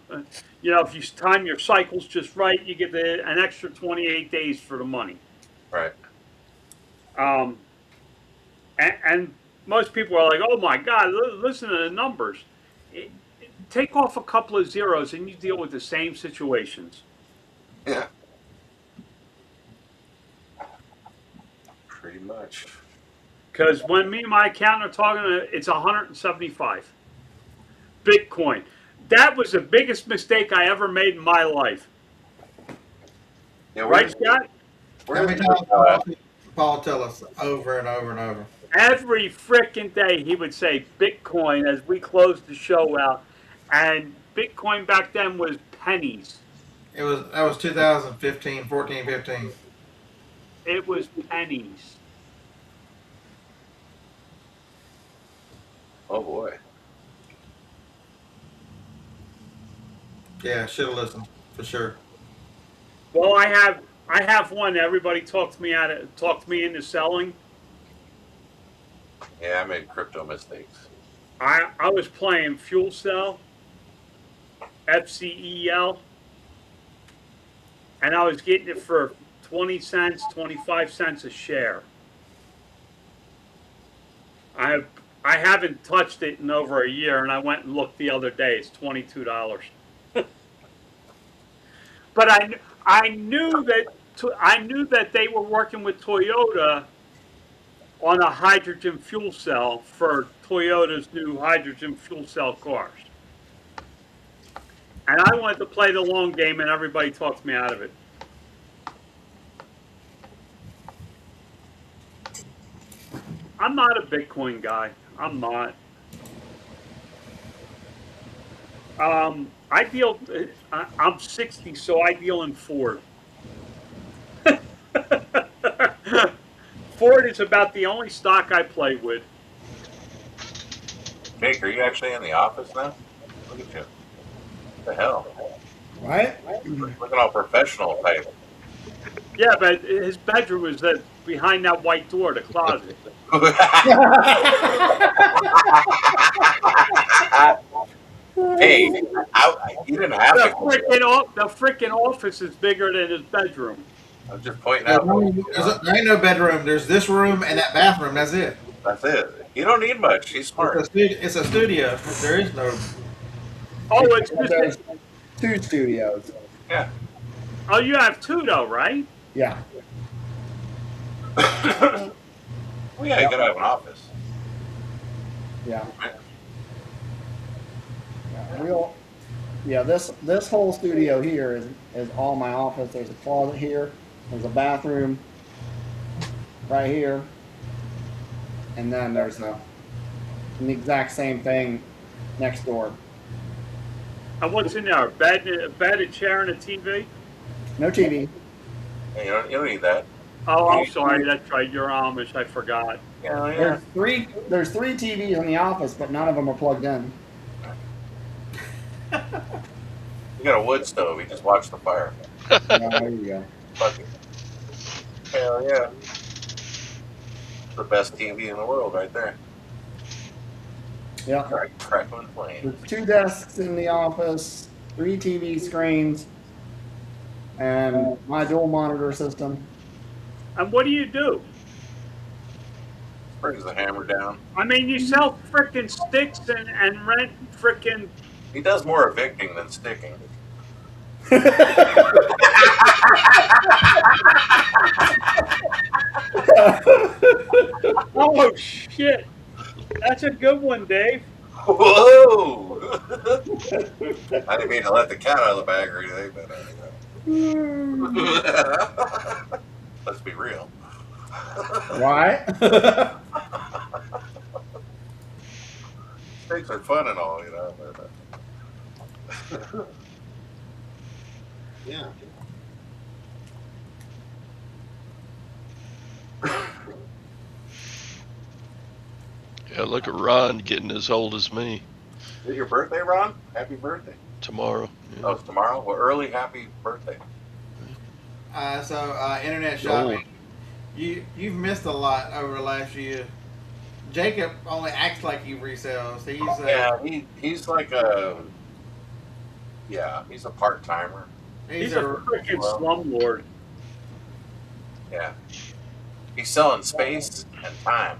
If you time your cycles just right, you get an extra 28 days for the money. Right. And most people are like, "Oh my God, listen to the numbers." Take off a couple of zeros and you deal with the same situations. Yeah. Pretty much. Because when me and my accountant are talking, it's 175. Bitcoin. That was the biggest mistake I ever made in my life. Yeah, right, Scott? How many times Paul tell us over and over and over? Every freaking day he would say Bitcoin as we closed the show out. And Bitcoin back then was pennies. That was 2015, 14, 15. It was pennies. Oh boy. Yeah, should have listened for sure. Well, I have one. Everybody talked me into selling. Yeah, I made crypto mistakes. I was playing Fuel Cell, FCEL, and I was getting it for 20 cents, 25 cents a share. I I haven't touched it in over a year, and I went and looked the other day. It's $22. But I knew that I knew that they were working with Toyota on a hydrogen fuel cell for Toyota's new hydrogen fuel cell cars. And I wanted to play the long game, and everybody talked me out of it. I'm not a Bitcoin guy. I'm not. I deal. I'm 60, so I deal in Ford. Ford is about the only stock I play with. Jake, are you actually in the office now? Look at you. What the hell? Right? Looking all professional type. Yeah, but his bedroom is behind that white door, the closet. Hey, you didn't have The to. freaking office is bigger than his bedroom. I'm just pointing out. There ain't no bedroom. There's this room and that bathroom. That's it. That's it. You don't need much. He's smart. It's a studio. There is no. Oh, it's There's just. 2 studios. Yeah. Oh, you have 2 though, right? Yeah. Well, yeah, you gotta have an office. Yeah. Yeah, this whole studio here is all my office. There's a closet here. There's a bathroom right here, and then there's the exact same thing next door. And what's in there? A bed, a chair, and a TV? No TV. Hey, you don't need that. Oh, I'm sorry. That's right. You're Amish. I forgot. Yeah. There's three TVs in the office, but none of them are plugged in. You got a wood stove. You just watch the fire. There you go. Fuck it. Hell yeah. The best TV in the world right there. Yeah. Crackling flames. There's 2 desks in the office, 3 TV screens, and my dual monitor system. And what do you do? Brings the hammer down. I mean, you sell frickin' sticks and rent frickin'. He does more evicting than sticking. Oh, shit. That's a good one, Dave. Whoa! I didn't mean to let the cat out of the bag or anything, but let's be real. Why? Stakes are fun and all, you know. But, yeah. Yeah, look at Ron getting as old as me. Is it your birthday, Ron? Happy birthday. Tomorrow. Yeah. Oh, it's tomorrow? Well, early happy birthday. Internet shopping. You've missed a lot over the last year. Jacob only acts like he resells. He's like he's a part timer. He's a freaking slumlord. Yeah, he's selling space and time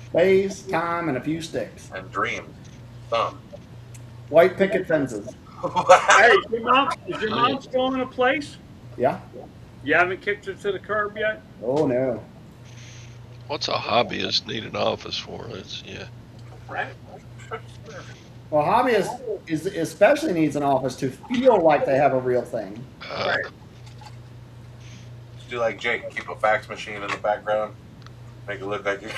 Space, time, and a few sticks. and dreams. Some. White picket fences. Hey, is your mom still in a place? Yeah. You haven't kicked her to the curb yet? Oh no. What's a hobbyist need an office for? Right. Well, hobbyist especially needs an office to feel like they have a real thing. Right. Just do like Jake. Keep a fax machine in the background. Make it look like you're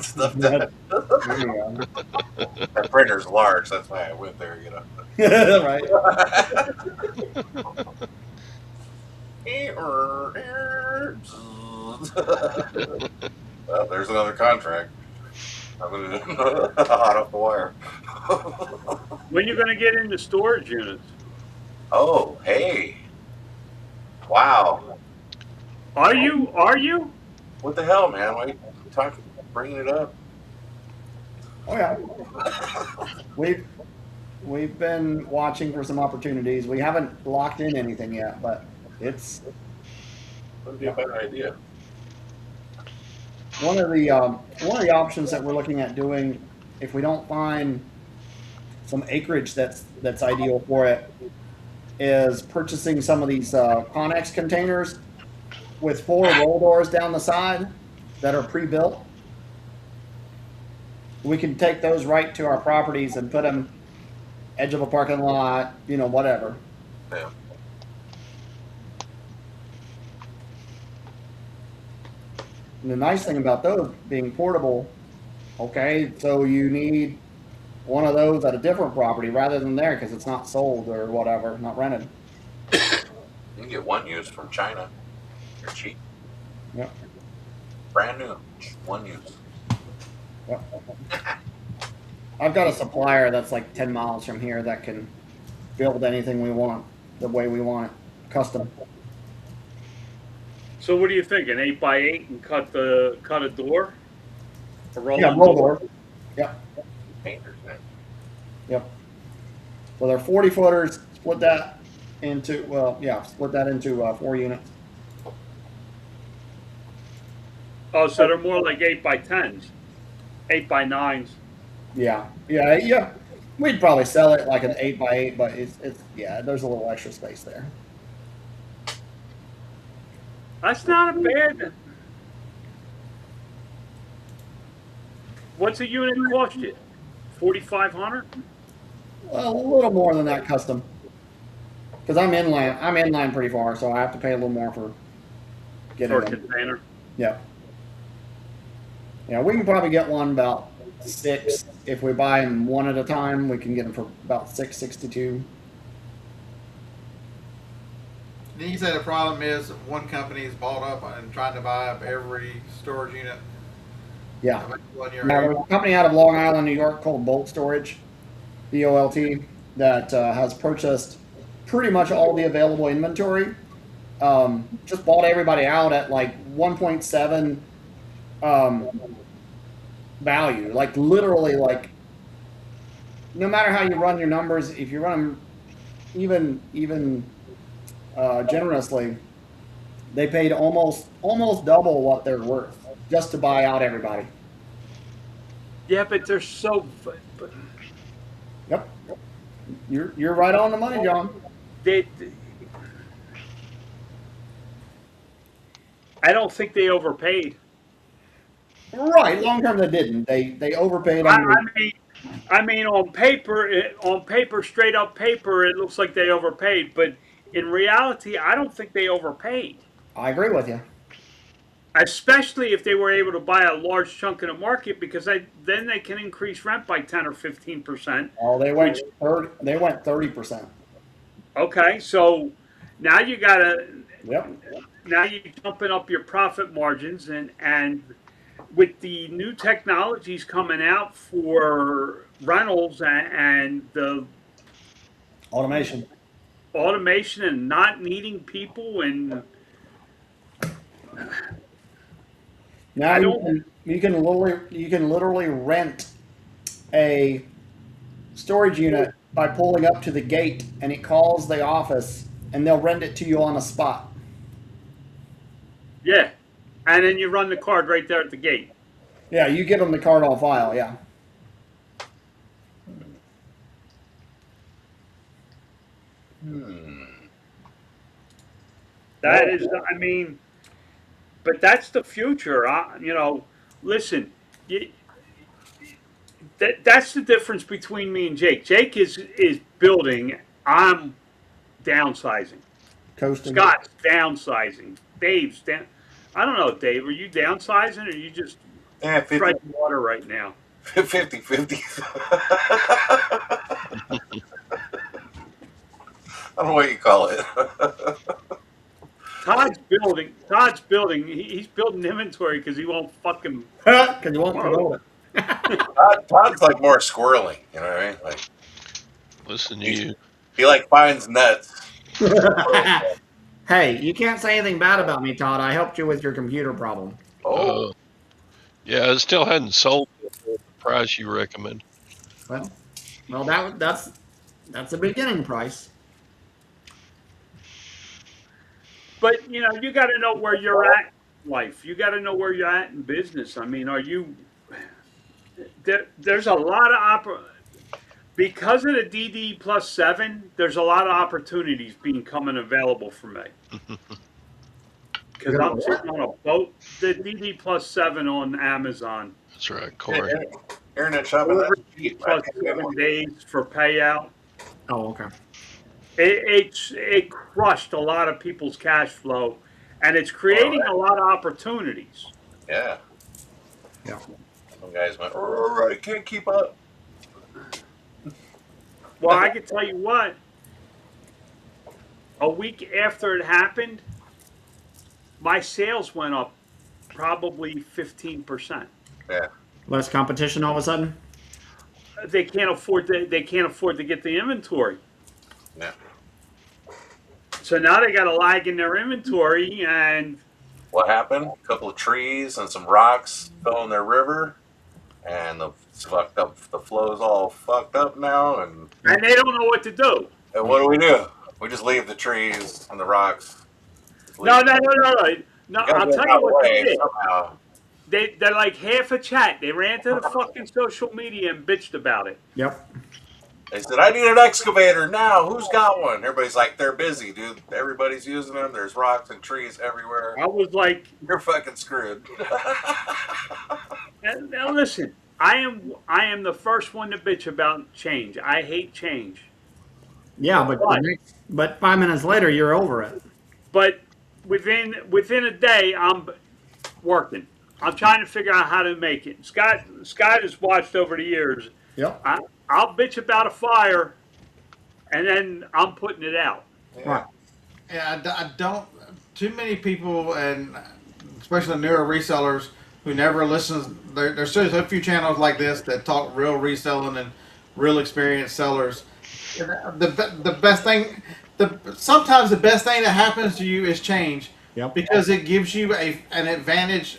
stuff done. There you go. That printer's large. That's why I went there. You know. Right. Well, there's another contract. I'm gonna hot off the wire. When you gonna get into storage units? Oh, hey! Wow! Are you? What the hell, man? Why are you bringing it up? Oh yeah. We've been watching for some opportunities. We haven't locked in anything yet, but it's Wouldn't be a bad idea. one of the options that we're looking at doing if we don't find some acreage that's ideal for it is purchasing some of these Connex containers with 4 roll doors down the side that are pre-built. We can take those right to our properties and put them edge of a parking lot, whatever. Yeah. And the nice thing about those being portable, okay, so you need one of those at a different property rather than there because it's not sold or whatever, not rented. You can get one used from China. They're cheap. Yep. Brand new. One use. Yep. I've got a supplier that's like 10 miles from here that can build anything we want the way we want it, custom. So what do you think? An 8x8 and cut a door? A rolling Yeah, roll door. Yep. Painters, man. Yep. So they're 40 footers. Split that into 4 units. Oh, so they're more like 8x10s, 8x9s. Yeah. We'd probably sell it like an 8x8, but it's there's a little extra space there. That's not a bad. What's a unit cost you? 4,500. Well, a little more than that custom. Because I'm inland pretty far, so I have to pay a little more for getting For a them. container. Yeah. Yeah, we can probably get one about 6. If we buy them one at a time, we can get them for about 662. Then you say the problem is one company is bought up and trying to buy up every storage unit. Yeah. One year Now, there's a company out of Long Island, New York called Bolt Storage, BOLT, that has purchased pretty much all the available inventory. Just bought everybody out at like 1.7 value. Like literally, like no matter how you run your numbers, if you run them even generously, they paid almost double what they're worth just to buy out everybody. Yeah, but they're so. But Yep. You're right on the money, John. they, I don't think they overpaid. Right. Long term, they didn't. They overpaid. I mean, on paper, straight up paper, it looks like they overpaid. But in reality, I don't think they overpaid. I agree with you. Especially if they were able to buy a large chunk of the market, because then they can increase rent by 10 or 15%. Oh, they went 30%. Okay, so now you gotta Yep. now you're jumping up your profit margins, and with the new technologies coming out for rentals and the Automation. automation and not needing people, and Now I you don't. can literally rent a storage unit by pulling up to the gate, and it calls the office, and they'll rent it to you on the spot. Yeah, and then you run the card right there at the gate. Yeah, you give them the card on file. Yeah. That is, I mean, but that's the future. Listen, that's the difference between me and Jake. Jake is building. I'm downsizing. Coasting. Scott's downsizing. Dave's down. I don't know, Dave. Are you downsizing, or are you just Yeah, 50 treading water right now? 50. I don't know what you call it. Todd's building. He's building inventory because he won't fucking. Because you won't promote it. Todd's like more squirrely, you know what I mean? Like Listen to you. he like finds nuts. Hey, you can't say anything bad about me, Todd. I helped you with your computer problem. Oh, Yeah, I still hadn't sold. price you recommend? Well, that's the beginning price. But you know, you got to know where you're at in life. You got to know where you're at in business. I mean, are you? There's a lot of because of the DD plus 7. There's a lot of opportunities coming available for me. Because I'm sitting on a boat. The DD plus 7 on Amazon. That's right, Corey. Internet shopping. That's cheap. Plus 7 days for payout. Oh, okay. It crushed a lot of people's cash flow, and it's creating a lot of opportunities. Yeah. Yeah. Some guys went, oh, I can't keep up. Well, I can tell you what. A week after it happened, my sales went up probably 15%. Yeah. Less competition all of a sudden. They can't afford to get the inventory. Yeah. So now they got a lag in their inventory, and What happened? A couple of trees and some rocks fell in their river, and it's fucked up. The flow's all fucked up now, and they don't know what to do. what do? We just leave the trees and the rocks. No. I'll tell you what they did. Somehow. They're like half a chat. They ran to the fucking social media and bitched about it. Yep. They said, I need an excavator now. Who's got one? Everybody's like, they're busy, dude. Everybody's using them. There's rocks and trees everywhere. I was like, You're fucking screwed. now listen, I am the first one to bitch about change. I hate change. Yeah, but 5 minutes later you're over it. But within a day, I'm working. I'm trying to figure out how to make it. Scott has watched over the years. Yep. I'll bitch about a fire, and then I'm putting it out. Right. Yeah, I don't. Too many people, and especially newer resellers who never listen. There's a few channels like this that talk real reselling and real experienced sellers. The best thing, sometimes the best thing that happens to you is change. Yep. Because it gives you an advantage.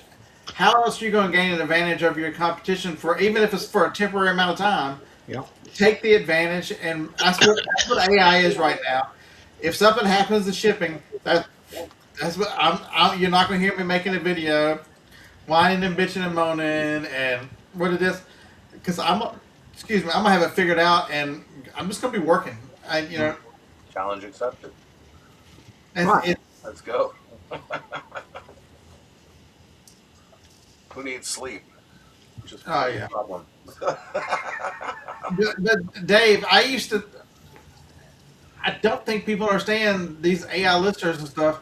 How else are you going to gain an advantage over your competition even if it's for a temporary amount of time? Yep. Take the advantage, and that's what AI is right now. If something happens to shipping, that's what you're not going to hear me making a video, whining and bitching and moaning and what it is, because I'm gonna have it figured out, and I'm just gonna be working. Challenge accepted. And Let's go. Who needs sleep? Just yeah. Problem. But Dave, I don't think people understand these AI listers and stuff.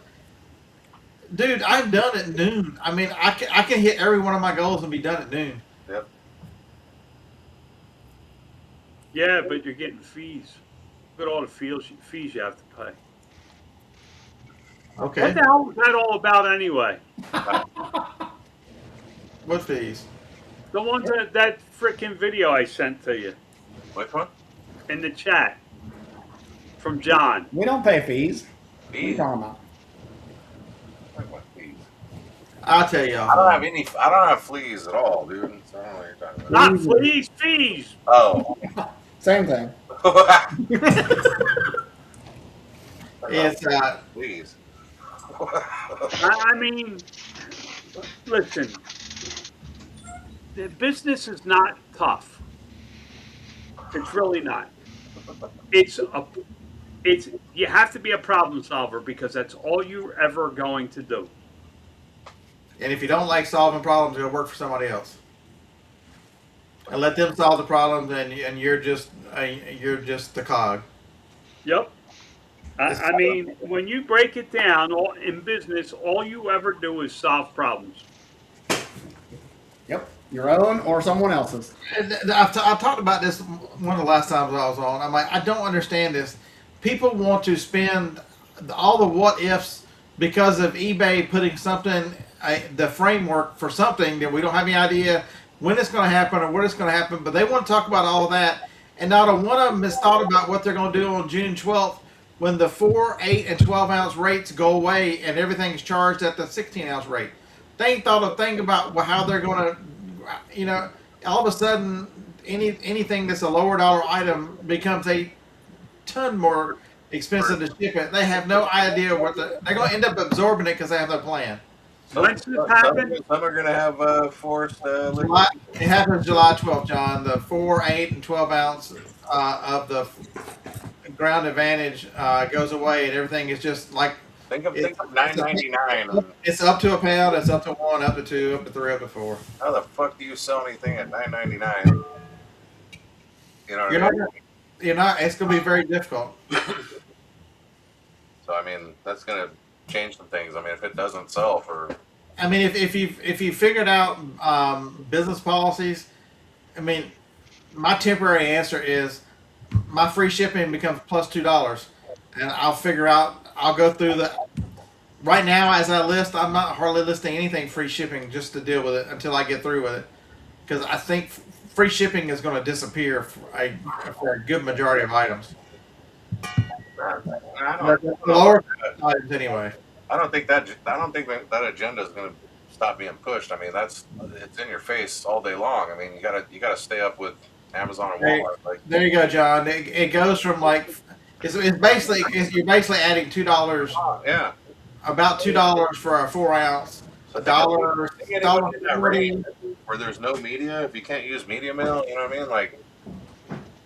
Dude, I'm done at noon. I mean, I can hit every one of my goals and be done at noon. Yep. Yeah, but you're getting fees. Look at all the fees you have to pay. Okay. What the hell was that all about anyway? What fees? The ones that freaking video I sent to you Which one? in the chat from John. We don't pay fees. What are you Fees. talking about? Fees. I'll tell y'all. I don't have fleas at all, dude. So I don't know what you're talking about. Not fleas, fees. Oh. Same thing. It's Please. I mean, listen, the business is not tough. It's really not. It's you have to be a problem solver because that's all you're ever going to do. and if you don't like solving problems, go work for somebody else, and let them solve the problems, and you're just the cog. Yep. I mean, when you break it down, in business, all you ever do is solve problems. Yep. Your own or someone else's. I've talked about this one of the last times I was on. I'm like, I don't understand this. People want to spend all the what ifs because of eBay putting something, the framework for something that we don't have any idea when it's going to happen or what it's going to happen. But they want to talk about all of that, and not a one of them has thought about what they're going to do on June 12th when the 4, 8, and 12 ounce rates go away and everything is charged at the 16 ounce rate. They ain't thought a thing about how they're going to. all of a sudden, anything that's a lower dollar item becomes a ton more expensive to ship it. They have no idea they're going to end up absorbing it because they have no plan. When's this happen? Some are going to have forced July, liquidation. it happens July 12th, John. The 4, 8, and 12 ounce of the ground advantage goes away, and everything is just like Think of $9.99. it's up to a pound, it's up to 1, up to 2, up to 3, up to 4. How the fuck do you sell anything at $9.99? You know what I mean? You're not. It's going to be very difficult. So I mean, that's going to change some things. I mean, if it doesn't sell for, I mean, if you figured out business policies, I mean, my temporary answer is my free shipping becomes plus $2, and I'll figure out. I'll go through the. Right now, as I list, I'm not hardly listing anything free shipping just to deal with it until I get through with it, because I think free shipping is going to disappear for a good majority of items. I don't, Lower items anyway. I don't think that agenda is going to stop being pushed. I mean, it's in your face all day long. I mean, you gotta stay up with Amazon and Walmart. Like, there you go, John. It goes from like you're basically adding $2. yeah, About $2 for a 4 ounce. $1.40. where there's no media. If you can't use media mail, you know what I mean? Like,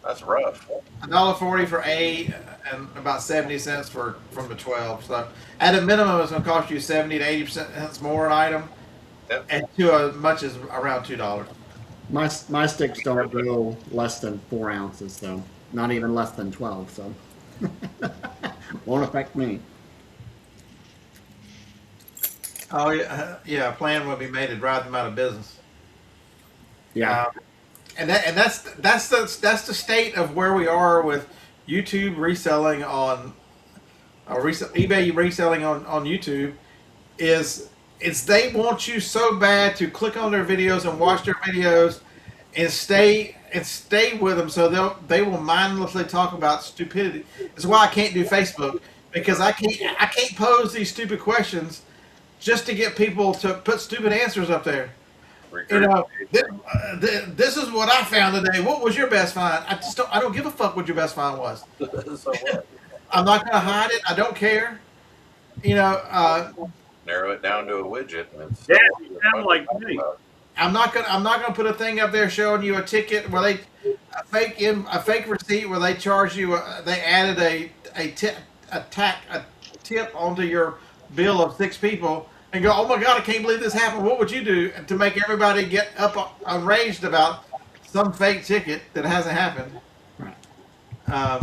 that's rough. $1.40 for 8, and about 70 cents from the 12. So at a minimum, it's going to cost you 70 to 80% more an item, Yep. and to as much as around $2. My sticks don't go less than 4 ounces, though. Not even less than 12, so won't affect me. Oh yeah, a plan will be made to drive them out of business. Yeah. And that's the state of where we are with YouTube reselling on eBay reselling on YouTube is they want you so bad to click on their videos and watch their videos and stay with them, so they will mindlessly talk about stupidity. That's why I can't do Facebook, because I can't pose these stupid questions just to get people to put stupid answers up there. You know, this is what I found today. What was your best find? I don't give a fuck what your best find was. So what? I'm not going to hide it. I don't care. You know, Narrow it down to a widget, and it's Yeah, you sound like me. I'm not gonna put a thing up there showing you a ticket where a fake receipt where they charge you. They added a tip onto your bill of 6 people and go, oh my god, I can't believe this happened. What would you do to make everybody get up enraged about some fake ticket that hasn't happened? Right. Yeah.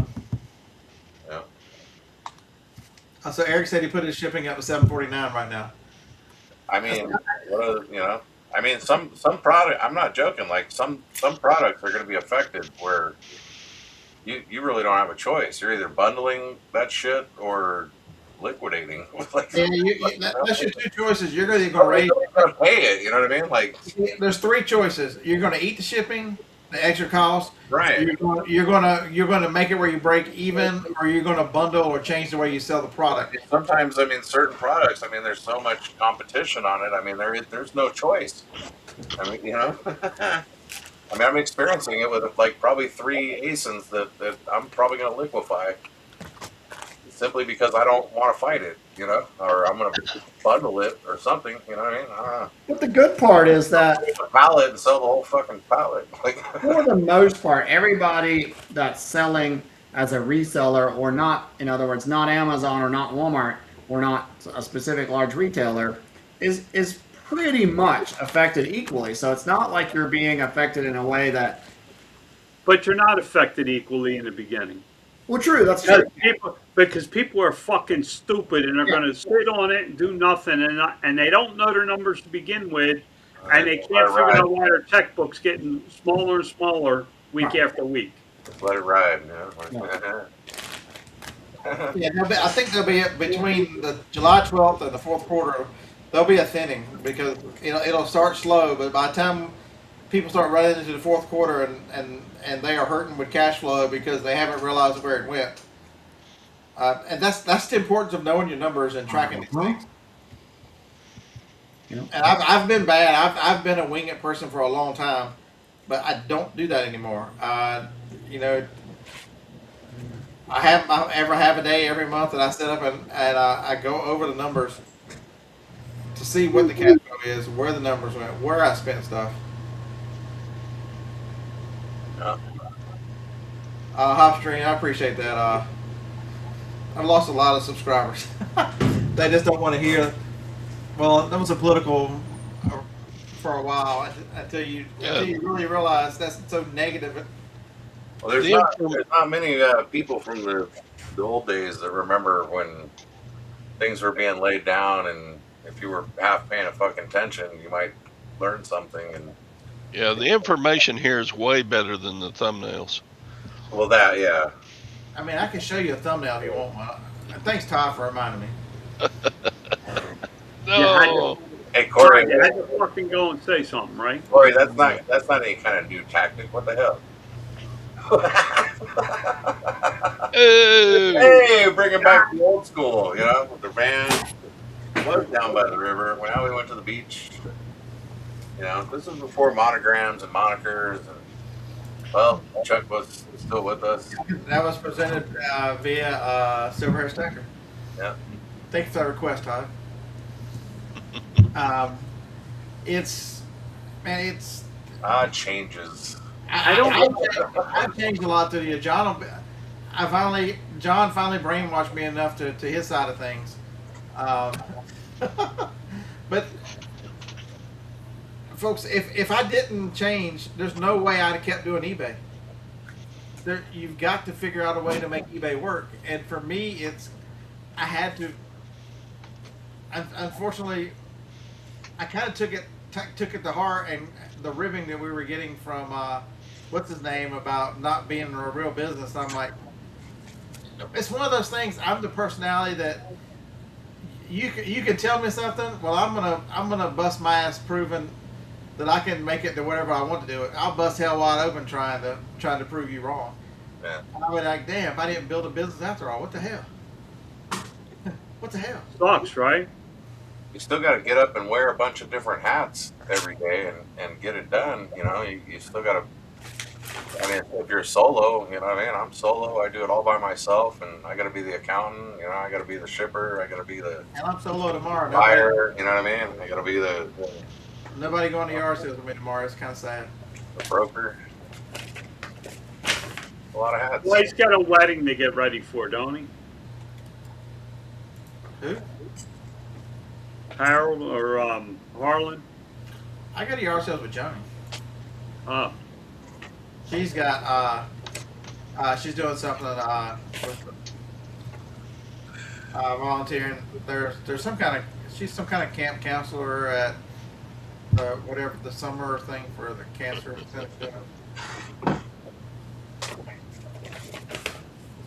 So Eric said he put his shipping up to $7.49 right now. I mean, I mean, some product. I'm not joking. Like some products are going to be affected where you really don't have a choice. You're either bundling that shit or liquidating. Like, That's your 2 choices. You're either going to raise. pay it. You know what I mean? Like, There's 3 choices. You're going to eat the shipping, the extra cost. right. You're going to make it where you break even, or you're going to bundle or change the way you sell the product. Sometimes, I mean, certain products. I mean, there's so much competition on it. I mean, there's no choice. I mean, I mean, I'm experiencing it with like probably 3 ASINs that I'm probably going to liquefy simply because I don't want to fight it, or I'm going to bundle it or something. You know what I mean? I don't know. But the good part is that Take a pallet and sell the whole fucking pallet. Like, for the most part, everybody that's selling as a reseller or not, in other words, not Amazon or not Walmart or not a specific large retailer, is pretty much affected equally. So it's not like you're being affected in a way that. But you're not affected equally in the beginning. Well, true, that's true. Because people are fucking stupid and they're going to sit on it and do nothing, and they don't know their numbers to begin with, and they can't figure out why their checkbook's getting smaller and smaller week after week. just let it ride. Yeah, I think there'll be between the July 12th and the 4th quarter, there'll be a thinning because it'll start slow, but by the time people start running into the 4th quarter and they are hurting with cash flow because they haven't realized where it went. And that's the importance of knowing your numbers and tracking these things. Yep. And I've been bad. I've been a wing it person for a long time. but I don't do that anymore. You know, I have a day every month that I set up and I go over the numbers to see what the cash flow is, where the numbers went, where I spent stuff. Yeah. Hopstream, I appreciate that. I've lost a lot of subscribers. They just don't want to hear. Well, that was a political for a while until you really realize that's so negative. Well, there's not many people from the old days that remember when things were being laid down, and if you were half paying a fucking attention, you might learn something. And Yeah, the information here is way better than the thumbnails. well, that yeah. I mean, I can show you a thumbnail if you want one. Thanks, Todd, for reminding me. No. Hey Corey, You had to fucking go and say something, right? Corey, that's not any kind of new tactic. What the hell? Hey, bringing back the old school, you know, with the van. Was down by the river. Now we went to the beach. You know, this was before monograms and monikers, and well, Chuck was still with us. That was presented via Silver Hair Stacker. Yeah. Thank you for that request, Todd. It's Changes. I've changed a lot through the year. John finally brainwashed me enough to his side of things. But folks, if I didn't change, there's no way I'd have kept doing eBay. You've got to figure out a way to make eBay work, and for me, I had to. Unfortunately, I kind of took it to heart, and the ribbing that we were getting from what's his name about not being a real business. I'm like, it's one of those things. I'm the personality that you can tell me something. Well, I'm gonna bust my ass proving that I can make it to whatever I want to do it. I'll bust hell wide open trying to prove you wrong. Yeah. I was like, damn, if I didn't build a business after all, what the hell? What the hell? Sucks, right? You still got to get up and wear a bunch of different hats every day and get it done. You know, you still got to. I mean, if you're solo, you know what I mean? I'm solo. I do it all by myself, and I got to be the accountant. You know, I got to be the shipper. I got to be the And I'm solo tomorrow. buyer. You know what I mean? I got to be the Nobody going to yard sales with me tomorrow. It's kind of sad. broker. A lot of hats. Well, he's got a wedding to get ready for, don't he? Who? Harold or Harlan? I got a yard sales with Johnny. Oh. She's got she's doing something with volunteering. There's some kind of she's some kind of camp counselor at whatever the summer thing for the cancer center.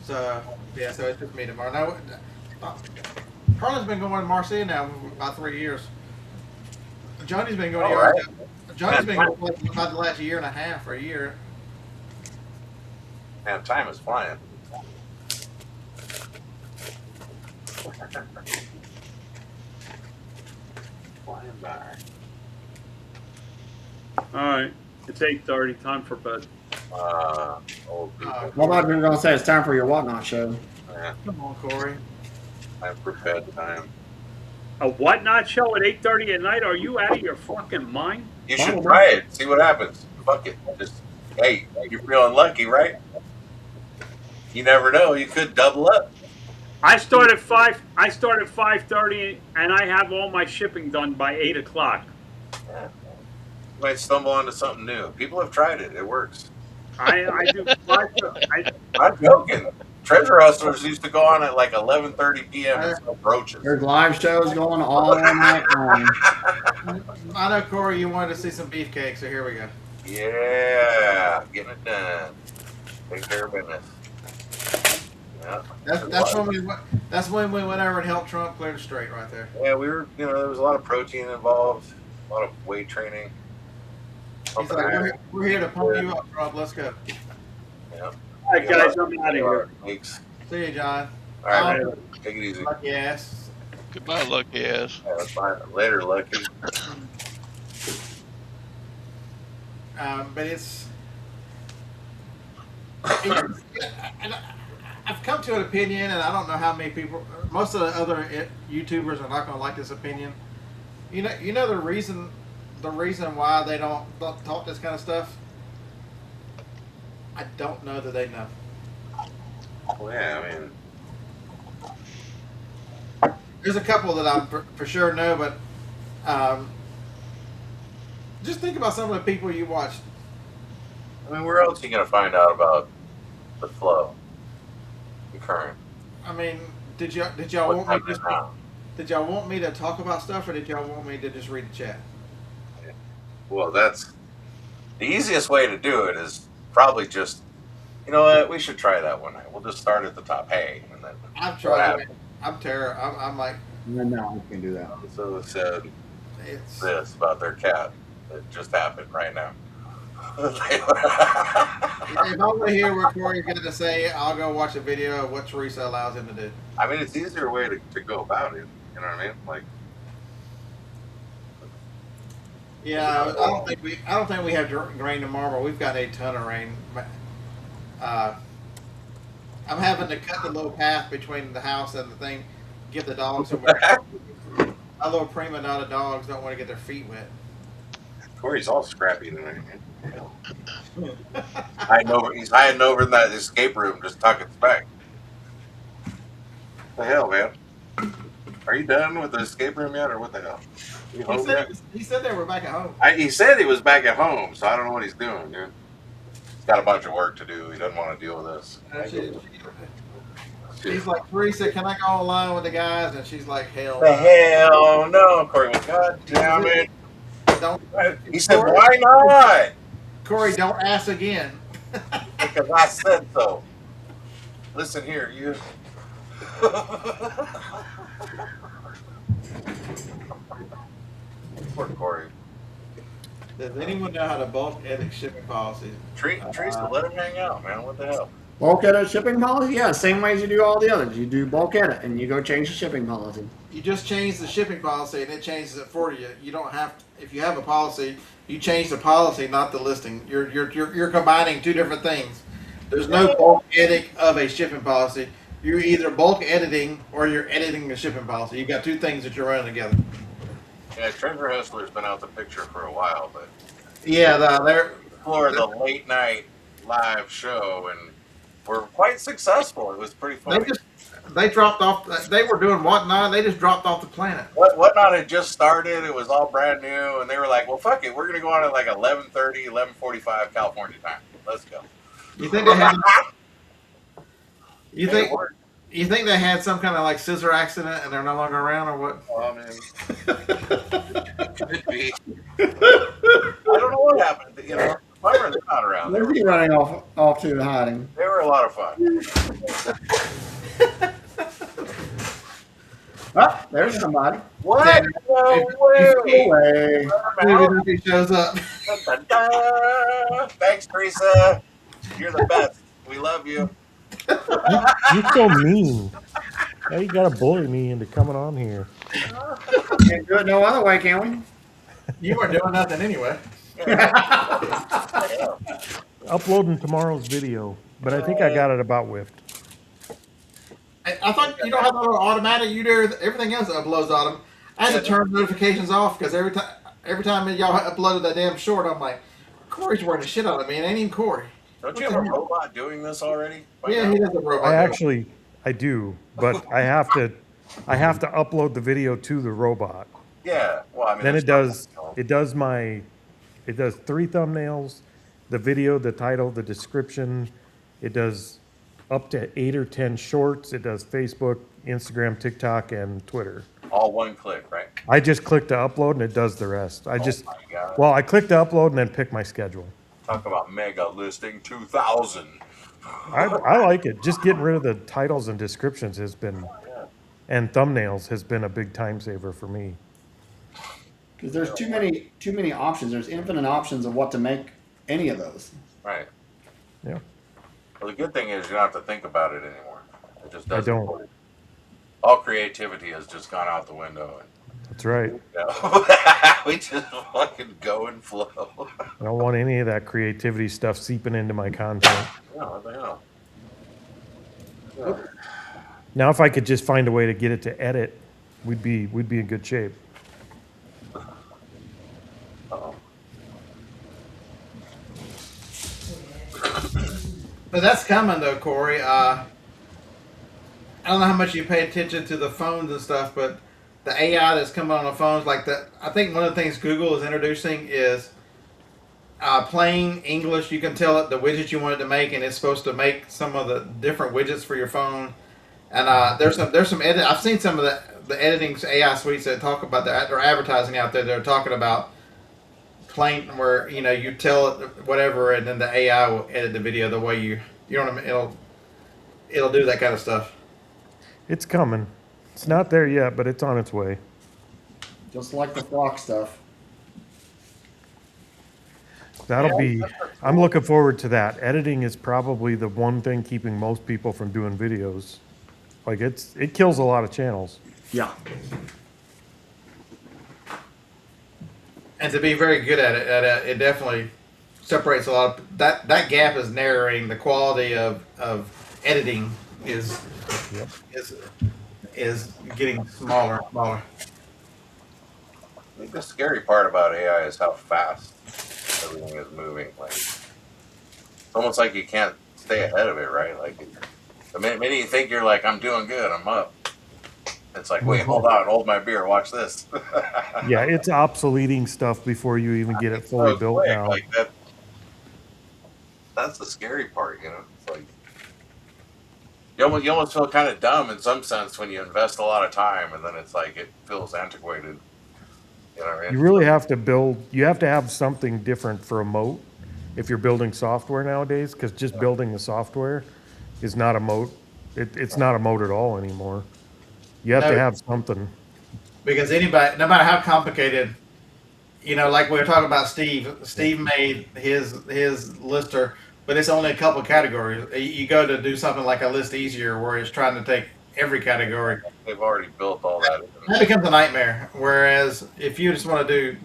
So yeah, so it's just me tomorrow. Now, Harlan's been going to Marcia now for about 3 years. Johnny's been going to yard sales. Johnny's been going for about the last year and a half or a year. Man, time is flying. Flying by. All right. It's 8:30. Time for bed. Old people. What about you were going to say it's time for your whatnot show? Yeah, Come on, Corey. time for bedtime. A whatnot show at 8:30 at night? Are you out of your fucking mind? You should try it. See what happens. Fuck it. Just hey, you're feeling lucky, right? You never know. You could double up. I start at 5:30, and I have all my shipping done by 8 o'clock. Yeah. You might stumble onto something new. People have tried it. It works. I do. I'm joking. Treasure Hustlers used to go on at like 11:30 p.m. and sell brooches. There's live shows going all night long. I know, Corey, you wanted to see some beefcake, so here we go. Yeah, getting it done. Take care of business. Yeah. That's when we went over and helped Trump clear the strait right there. Yeah, we were. You know, there was a lot of protein involved, a lot of weight training. He's like, we're here to pump you up, Trump. Let's go. Yeah. All right, guys, I'm out of here. Weeks. See you, John. All right, man. Take it easy. Lucky ass. Goodbye, lucky ass. Yeah, that's fine. Later, Lucky. But and I've come to an opinion, and I don't know how many people. Most of the other YouTubers are not going to like this opinion. You know the reason why they don't talk this kind of stuff. I don't know that they know. Well, yeah, I mean, There's a couple that I for sure know, but just think about some of the people you watch. where else are you gonna find out about the flow, the current? I mean, did y'all What's want me happening now? did y'all want me to talk about stuff, or did y'all want me to just read the chat? Well, that's the easiest way to do it is probably just, you know what, we should try that one night. We'll just start at the top. Hey, and then I've what tried. happened? I'm terrible. I'm like No, I can't do that. So it said it's. this about their cat. It just happened right now. If I want to hear what Corey's got to say, I'll go watch a video of what Teresa allows him to do. I mean, it's easier way to go about it. You know what I mean? Like, Yeah, I don't think we have rain tomorrow. We've got a ton of rain. I'm having to cut the little path between the house and the thing. Give the dogs somewhere. Our little prima donna dogs don't want to get their feet wet. Corey's all scrappy tonight. He's hiding over in that escape room, just tucking his back. What the hell, man? Are you done with the escape room yet, or what the hell? You home yet? He said they were back at home. He said he was back at home, so I don't know what he's doing, dude. He's got a bunch of work to do. He doesn't want to deal with this. She's like, Teresa, can I go alone with the guys? And she's like, hell. The hell no, Corey. Well, God damn it. Don't. He said, why not? Corey, don't ask again. Because I said so. Listen here, you. Poor Corey. Does anyone know how to bulk edit shipping policies? Teresa, let him hang out, man. What the hell? Bulk edit shipping policy? Yeah, same way as you do all the others. You do bulk edit and you go change the shipping policy. You just change the shipping policy and it changes it for you. You don't have to, if you have a policy, you change the policy, not the listing. You're combining two different things. There's no bulk edit of a shipping policy. You're either bulk editing or you're editing the shipping policy. You've got two things that you're running together. Yeah, Treasure Hustler's been out the picture for a while, but Yeah, they're for the late night live show, and we're quite successful. It was pretty funny. they dropped off. They were doing Whatnot. They just dropped off the planet. Whatnot had just started. It was all brand new, and they were like, "Well, fuck it, we're gonna go on at like 11:30, 11:45 California time. Let's go." You think they had? You think they had some kind of like scissor accident and they're no longer around, or what? Well, I mean, could be. I don't know what happened. You know, Bummer they're not around. Where's he running off to hiding? They were a lot of fun. Oh, there's somebody. What? Yeah. No No way. way. Maybe he shows up. Thanks, Teresa. You're the best. We love you. You're so mean. Now you gotta bully me into coming on here. Can't do it no other way, can we? You weren't doing nothing anyway. Uploading tomorrow's video, but I think I got it about whiffed. I thought you don't have a little automatic. You do everything else uploads autumn. I had to turn notifications off because every time y'all uploaded that damn short, I'm like, Corey's wearing the shit out of me, and it ain't even Corey. Don't you have a robot doing this already? Yeah, he does a robot. I do, but I have to upload the video to the robot. Yeah. Well, I mean, Then there's it does no- it does 3 thumbnails, the video, the title, the description. It does up to 8 or 10 shorts. It does Facebook, Instagram, TikTok, and Twitter. all one click, right? I just click to upload and it does the rest. My God. I click to upload and then pick my schedule. Talk about mega listing 2000. I like it. Just getting rid of the titles and descriptions has been, and thumbnails has been a big time saver for me. Because there's too many options. There's infinite options of what to make any of those. Right. Yeah. Well, the good thing is you don't have to think about it anymore. It just does. I don't. All creativity has just gone out the window. That's right. No. We just fucking go and flow. I don't want any of that creativity stuff seeping into my content. No, what the hell? Now, if I could just find a way to get it to edit, we'd be in good shape. Oh. But that's coming though, Corey. I don't know how much you pay attention to the phones and stuff, but the AI that's coming on the phones, like that, I think one of the things Google is introducing is plain English. You can tell it the widget you want it to make, and it's supposed to make some of the different widgets for your phone. And there's some edit. I've seen some of the editing AI suites that talk about that. They're advertising out there. They're talking about plain where you tell it whatever, and then the AI will edit the video the way you know what I mean. It'll do that kind of stuff. It's coming. It's not there yet, but it's on its way. Just like the flock stuff. That'll be. I'm looking forward to that. Editing is probably the one thing keeping most people from doing videos. Like it kills a lot of channels. Yeah. And to be very good at it, it definitely separates a lot. That gap is narrowing. The quality of editing is getting smaller and smaller. I think the scary part about AI is how fast everything is moving. Like, it's almost like you can't stay ahead of it, right? Like, the minute you think you're like, I'm doing good, I'm up. It's like, wait, hold on, hold my beer, watch this. Yeah, it's obsoleting stuff before you even get it fully built quick. now. Like that's the scary part, It's like you almost feel kind of dumb in some sense when you invest a lot of time, and then it's like it feels antiquated. You know what I mean? You really have to build. You have to have something different for a moat if you're building software nowadays, because just building the software is not a moat. It's not a moat at all anymore. You have to have something. Because anybody, no matter how complicated, like we were talking about Steve made his lister, but it's only a couple of categories. You go to do something like a list easier where it's trying to take every category. They've already built all that. That becomes a nightmare. Whereas if you just want to do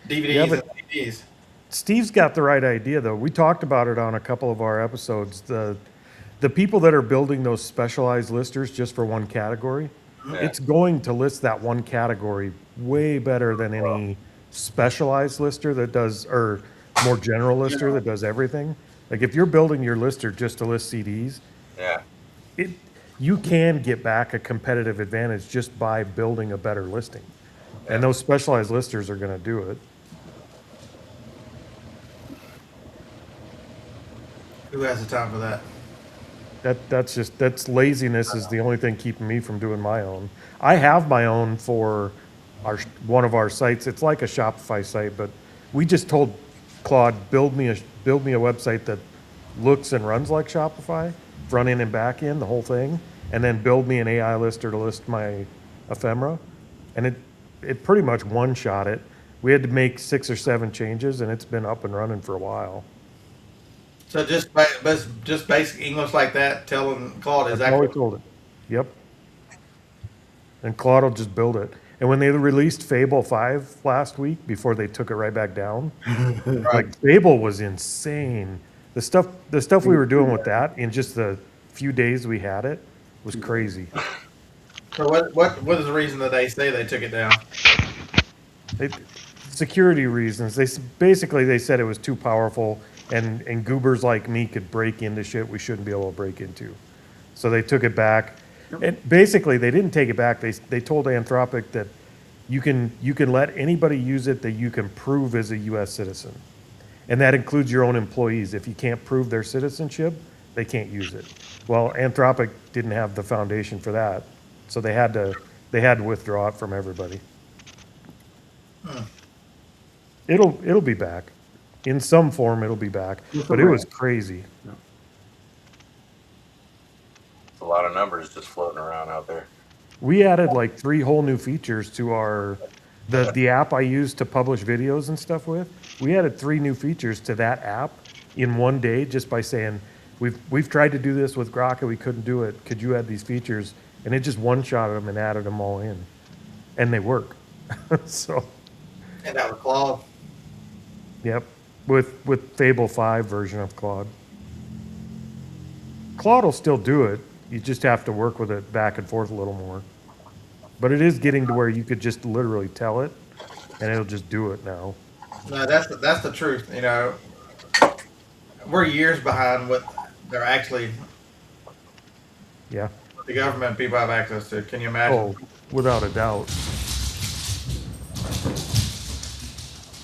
DVDs and CDs. Steve's got the right idea, though. We talked about it on a couple of our episodes. The people that are building those specialized listers just for one category, it's going to list that one category way better than any specialized lister that does, or more general lister that does everything. Like if you're building your lister just to list CDs, you can get back a competitive advantage just by building a better listing. And those specialized listers are going to do it. Who has the time for that? That's laziness is the only thing keeping me from doing my own. I have my own for one of our sites. It's like a Shopify site, but we just told Claude build me a website that looks and runs like Shopify, front end and back end, the whole thing, and then build me an AI lister to list my ephemera, and it pretty much one shot it. We had to make 6 or 7 changes, and it's been up and running for a while. So just basic English like that, telling Claude That's all we told it. Yep. And Claude will just build it. And when they released Fable 5 last week, before they took it right back down, like Fable was insane. The stuff we were doing with that in just the few days we had it was crazy. So what is the reason that they say they took it down? Security reasons. They said it was too powerful, and goobers like me could break into shit we shouldn't be able to break into. So they took it back. And basically, they didn't take it back. They told Anthropic that you can let anybody use it that you can prove is a U.S. citizen, and that includes your own employees. If you can't prove their citizenship, they can't use it. Well, Anthropic didn't have the foundation for that, so they had to withdraw it from everybody. It'll be back in some form. It'll be back, but it was crazy. A lot of numbers just floating around out there. We added like 3 whole new features to the app I use to publish videos and stuff with. We added 3 new features to that app in one day just by saying we've tried to do this with Grok and we couldn't do it. Could you add these features? And it just one-shotted them and added them all in. and they work. So, And that was Claude. yep, with Fable 5 version of Claude. Claude will still do it. You just have to work with it back and forth a little more. But it is getting to where you could just literally tell it, and it'll just do it now. No, that's the truth. You know, we're years behind what they're actually Yeah. the government people have access to. Can you imagine? Oh, without a doubt.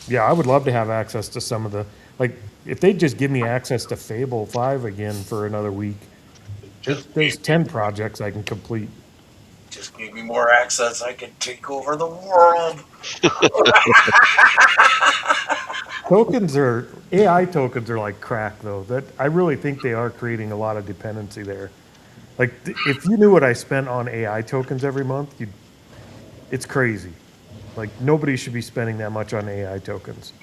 Yeah, I would love to have access to some of the, like, if they just give me access to Fable 5 again for another week, there's 10 projects I can complete. Just give me more access. I can take over the world. AI tokens are like crack though. That I really think they are creating a lot of dependency there. Like if you knew what I spent on AI tokens every month, it's crazy. Like nobody should be spending that much on AI tokens.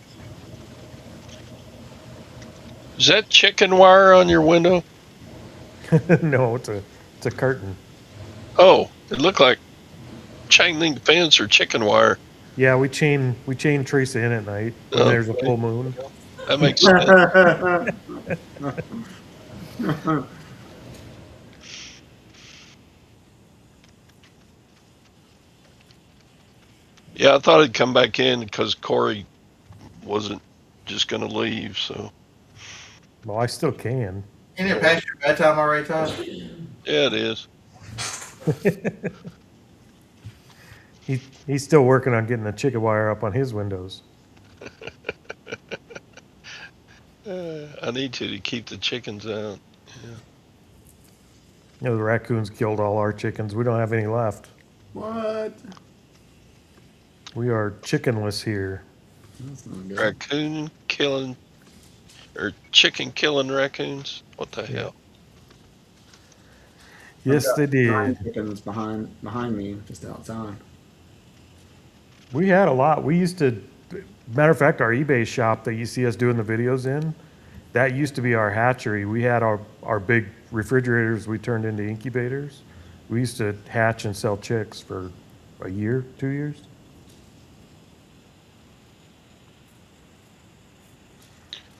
Is that chicken wire on your window? No, it's a curtain. Oh, it looked like chain link fence or chicken wire. Yeah, we chain Teresa in at night when there's a full moon. That makes sense. Yeah, I thought I'd come back in because Corey wasn't just going to leave. So Well, I still can. Isn't it past your bedtime already, Todd? yeah, it is. He's still working on getting the chicken wire up on his windows. I need to keep the chickens out. You know, the raccoons killed all our chickens. We don't have any left. What? We are chickenless here. That's not good. Raccoon killing or chicken killing raccoons. What the hell? Yes, they Nine did. chickens behind me, just outside. We had a lot. We used to, matter of fact, our eBay shop that you see us doing the videos in, that used to be our hatchery. We had our big refrigerators we turned into incubators. We used to hatch and sell chicks for a year, 2 years.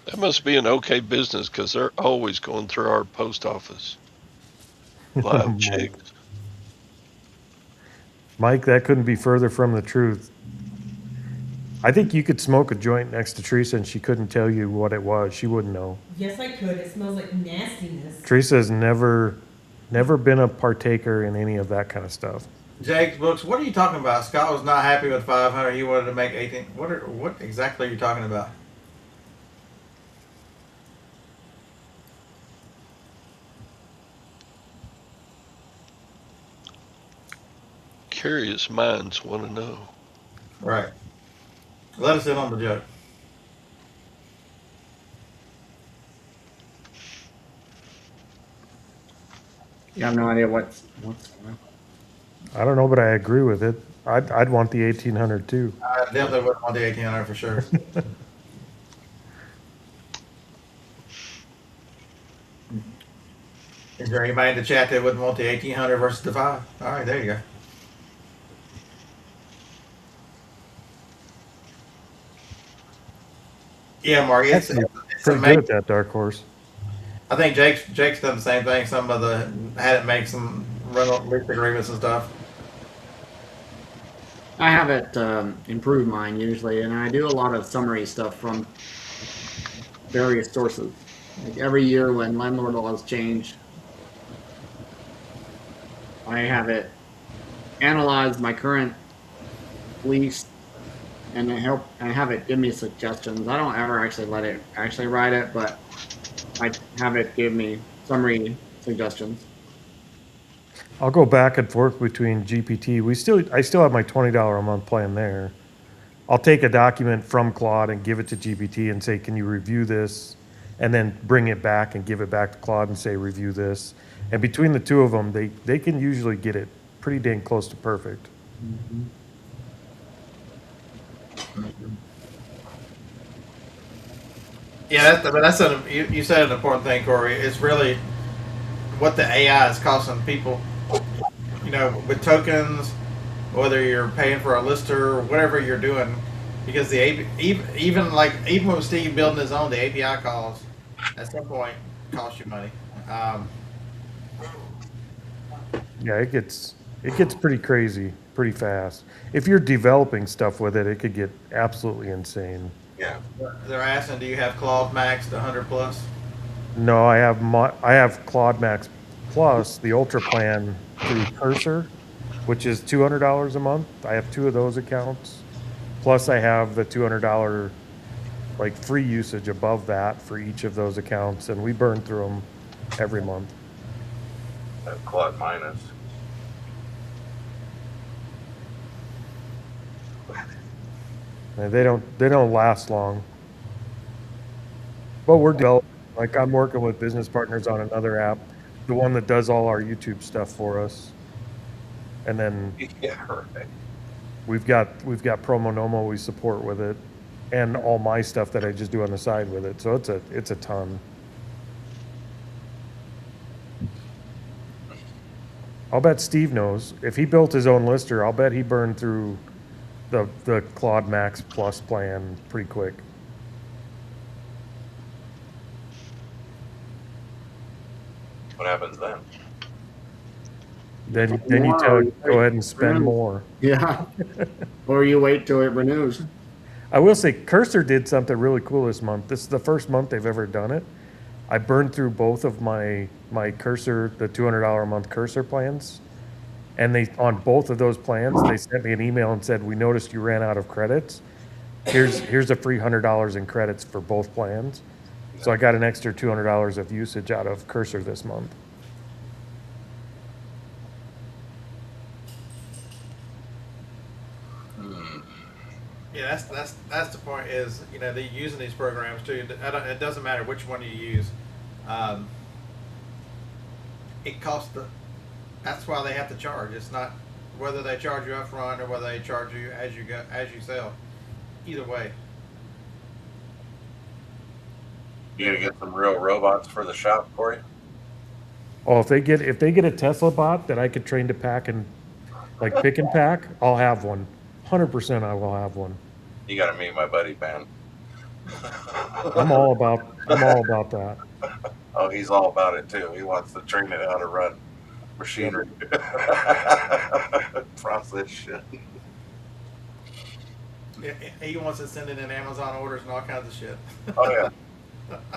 That must be an okay business because they're always going through our post office. Live chicks. Mike, that couldn't be further from the truth. I think you could smoke a joint next to Teresa and she couldn't tell you what it was. She wouldn't know. Yes, I could. It smells like nastiness. Teresa has never been a partaker in any of that kind of stuff. Jake's books. What are you talking about? Scott was not happy with 500. He wanted to make 18. What exactly are you talking about? Curious minds want to know. Right. Let us in on the joke. You have no idea what's. I don't know, but I agree with it. I'd want the 1800 too. I definitely wouldn't want the 1800 for sure. Is there anybody in the chat that wouldn't want the 1800 versus the 5? All right, there you go. Yeah, Mark, it's Pretty amazing. good at that dark horse. I think Jake's done the same thing. Some of the had it make some rental lease agreements and stuff. I have it improve mine usually, and I do a lot of summary stuff from various sources. Like every year when landlord laws change, I have it analyze my current lease and have it give me suggestions. I don't ever actually let it actually write it, but I have it give me summary suggestions. I'll go back and forth between GPT. I still have my $20 a month plan there. I'll take a document from Claude and give it to GPT and say, can you review this? And then bring it back and give it back to Claude and say, review this. And between the two of them, they can usually get it pretty dang close to perfect. Mm-hmm. Yeah, you said an important thing, Corey. It's really what the AI is costing people. You know, with tokens, whether you're paying for a lister or whatever you're doing, because even with Steve building his own, the API calls at some point cost you money. Yeah, it gets pretty crazy pretty fast. If you're developing stuff with it, it could get absolutely insane. Yeah. They're asking, do you have Claude Max the 100 plus? No, I have Claude Max Plus, the Ultra plan through Cursor, which is $200 a month. I have 2 of those accounts. Plus, I have the $200 like free usage above that for each of those accounts, and we burn through them every month. Quad minus. And they don't last long. But we're developing. Like, I'm working with business partners on another app, the one that does all our YouTube stuff for us. And then Yeah, right. we've got Promo Nomo we support with it, and all my stuff that I just do on the side with it. So it's a ton. I'll bet Steve knows. If he built his own lister, I'll bet he burned through the Claude Max Plus plan pretty quick. What happens then? Then you tell him, go ahead and spend more. Yeah. Or you wait till it renews. I will say Cursor did something really cool this month. This is the first month they've ever done it. I burned through both of my Cursor, the $200 a month Cursor plans. And they, on both of those plans, they sent me an email and said, we noticed you ran out of credits. Here's a free $100 in credits for both plans. So I got an extra $200 of usage out of Cursor this month. Yeah, that's the point. Is they're using these programs too. It doesn't matter which one you use. It costs that's why they have to charge. It's not whether they charge you up front or whether they charge you as you sell. Either way. You gonna get some real robots for the shop for you? Oh, if they get a Tesla bot that I could train to pack and like pick and pack, I'll have one. 100% I will have one. You gotta meet my buddy Ben. I'm all about that. Oh, he's all about it too. He wants to train it how to run machinery. Process shit. He wants to send it in Amazon orders and all kinds of shit. Oh yeah.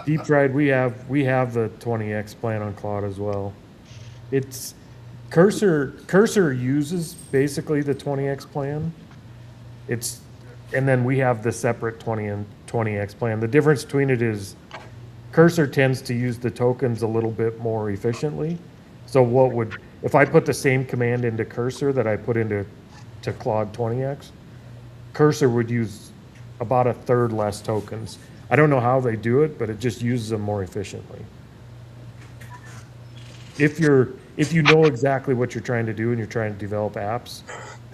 Deep fried, we have the 20X plan on Claude as well. It's Cursor uses basically the 20X plan. And then we have the separate 20 and 20X plan. The difference between it is Cursor tends to use the tokens a little bit more efficiently. So if I put the same command into Cursor that I put into Claude 20X, Cursor would use about a third less tokens. I don't know how they do it, but it just uses them more efficiently. If you know exactly what you're trying to do and you're trying to develop apps,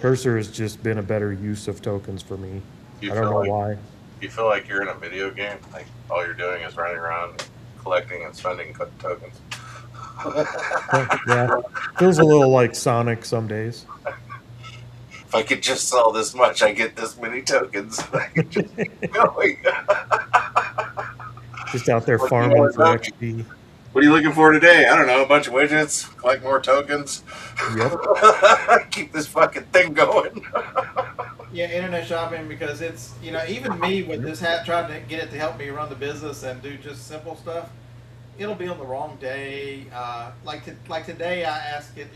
Cursor has just been a better use of tokens for me. I don't know why. You feel like you're in a video game? Like all you're doing is running around collecting and spending tokens? Yeah, feels a little like Sonic some days. If I could just sell this much, I get this many tokens. I could just keep going. Just out there farming for XP. What are you looking for today? I don't know. A bunch of widgets, collect more tokens. Yep. Keep this fucking thing going. Yeah, internet shopping, because it's even me with this hat trying to get it to help me run the business and do just simple stuff. It'll be on the wrong day. Like today, I asked it.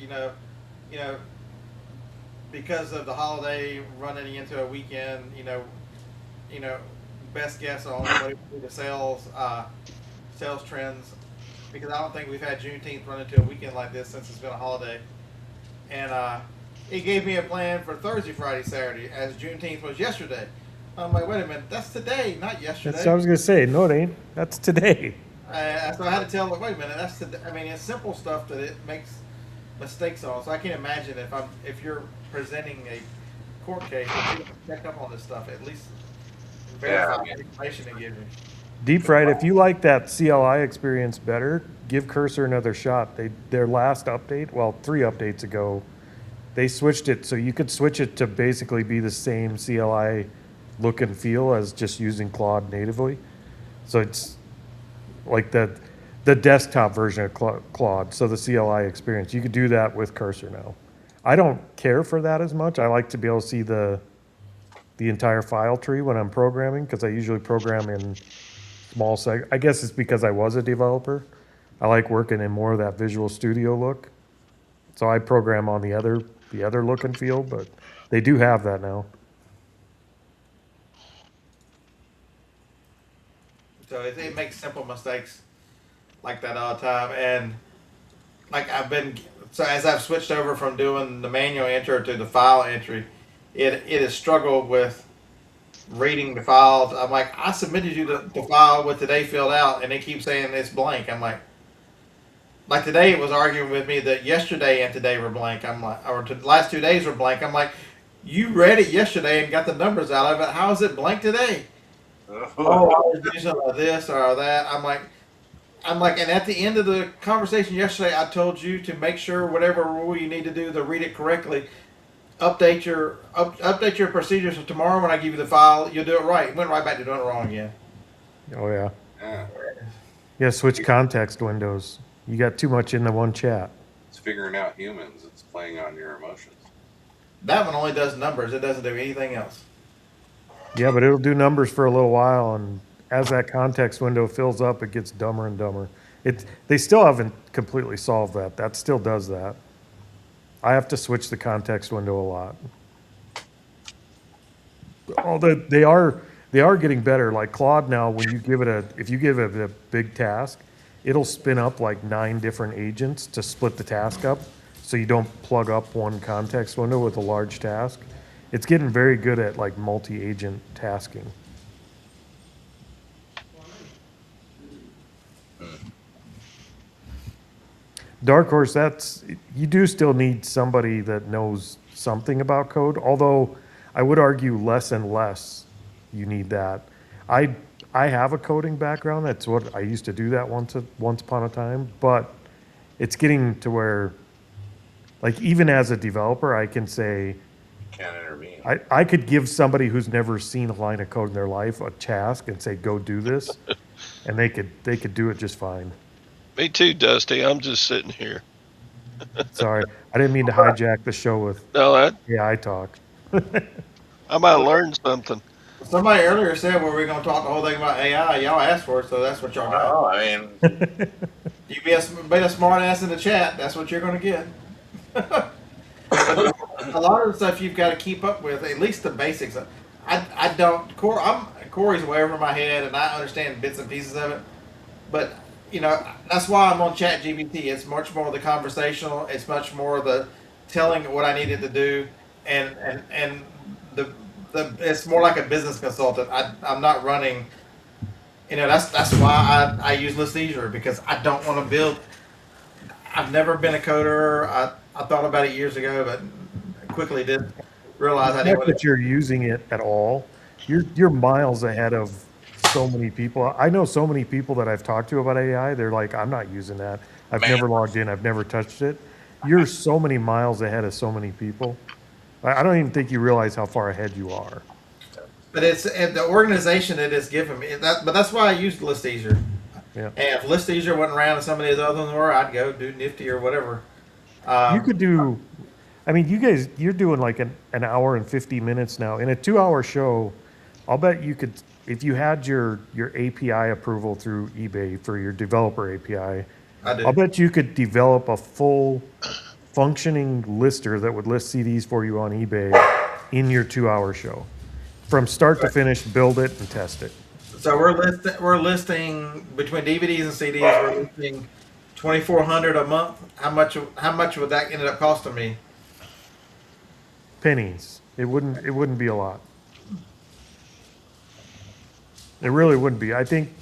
Because of the holiday running into a weekend, best guess on what the sales trends, because I don't think we've had Juneteenth run into a weekend like this since it's been a holiday. And it gave me a plan for Thursday, Friday, Saturday, as Juneteenth was yesterday. I'm like, wait a minute, that's today, not yesterday. That's what I was gonna say. No, it ain't. That's today. So I had to tell them, wait a minute, that's today. I mean, it's simple stuff that it makes mistakes on. So I can imagine if you're presenting a court case, you check up on this stuff, at least verify the information they give you. Deep fried, if you like that CLI experience better, give Cursor another shot. Their last update, well, 3 updates ago, They switched it so you could switch it to basically be the same CLI look and feel as just using Claude natively. So it's like the desktop version of Claude, so the CLI experience. You could do that with Cursor now. I don't care for that as much. I like to be able to see the entire file tree when I'm programming, because I usually program in small I guess it's because I was a developer. I like working in more of that Visual Studio look. So I program on the other look and feel, but they do have that now. So it makes simple mistakes like that all the time. And like so as I've switched over from doing the manual entry to the file entry, it has struggled with reading the files. I'm like, I submitted you the file with today filled out, and it keeps saying it's blank. I'm like today it was arguing with me that yesterday and today were blank. I'm like, or the last 2 days were blank. I'm like, you read it yesterday and got the numbers out of it. How is it blank today? Oh, I was using this or that. I'm like, and at the end of the conversation yesterday, I told you to make sure whatever rule you need to do to read it correctly, update your procedures for tomorrow when I give you the file. You'll do it right. It went right back to doing it wrong again. Oh yeah. Yeah. Yeah, switch context windows. You got too much in the one chat. It's figuring out humans. It's playing on your emotions. That one only does numbers. It doesn't do anything else. Yeah, but it'll do numbers for a little while, and as that context window fills up, it gets dumber and dumber. They still haven't completely solved that. That still does that. I have to switch the context window a lot. Although they are getting better. Like Claude now, when you give it if you give it a big task, it'll spin up like 9 different agents to split the task up, so you don't plug up one context window with a large task. It's getting very good at like multi-agent tasking. Dark Horse, you do still need somebody that knows something about code, although I would argue less and less you need that. I have a coding background. That's what I used to do that once upon a time, but it's getting to where, like, even as a developer, I can say, Can't intervene. I could give somebody who's never seen a line of code in their life a task and say, go do this, and they could do it just fine. Me too, Dusty. I'm just sitting here. Sorry, I didn't mean to hijack the show with No, AI talk. I might learn something. Somebody earlier said, "Well, we're going to talk the whole thing about AI." Y'all asked for it, so that's what y'all got. Oh, I mean, You be a smart ass in the chat. That's what you're going to get. A lot of the stuff you've got to keep up with, at least the basics. I don't. Corey's way over my head, and I understand bits and pieces of it. But that's why I'm on ChatGPT. It's much more the conversational. It's much more the telling what I needed to do, and it's more like a business consultant. I'm not running. That's why I use Listhesia, because I don't want to build. I've never been a coder. I thought about it years ago, but quickly did realize I didn't. Not that you're using it at all. You're miles ahead of so many people. I know so many people that I've talked to about AI. They're like, I'm not using that. I've never logged in. I've never touched it. You're so many miles ahead of so many people. I don't even think you realize how far ahead you are. But it's the organization that is giving me that. But that's why I used Listhesia. Yeah. And if Listhesia wasn't around and some of these other ones were, I'd go do Nifty or whatever. You could do. I mean, you guys, you're doing like an hour and 50 minutes now. In a 2-hour show, I'll bet you could, if you had your API approval through eBay for your developer API, I'll bet you could develop a full functioning lister that would list CDs for you on eBay in your 2-hour show. From start to finish, build it and test it. So we're listing between DVDs and CDs. We're listing 2,400 a month. How much would that end up costing me? Pennies. It wouldn't be a lot. It really wouldn't be. I think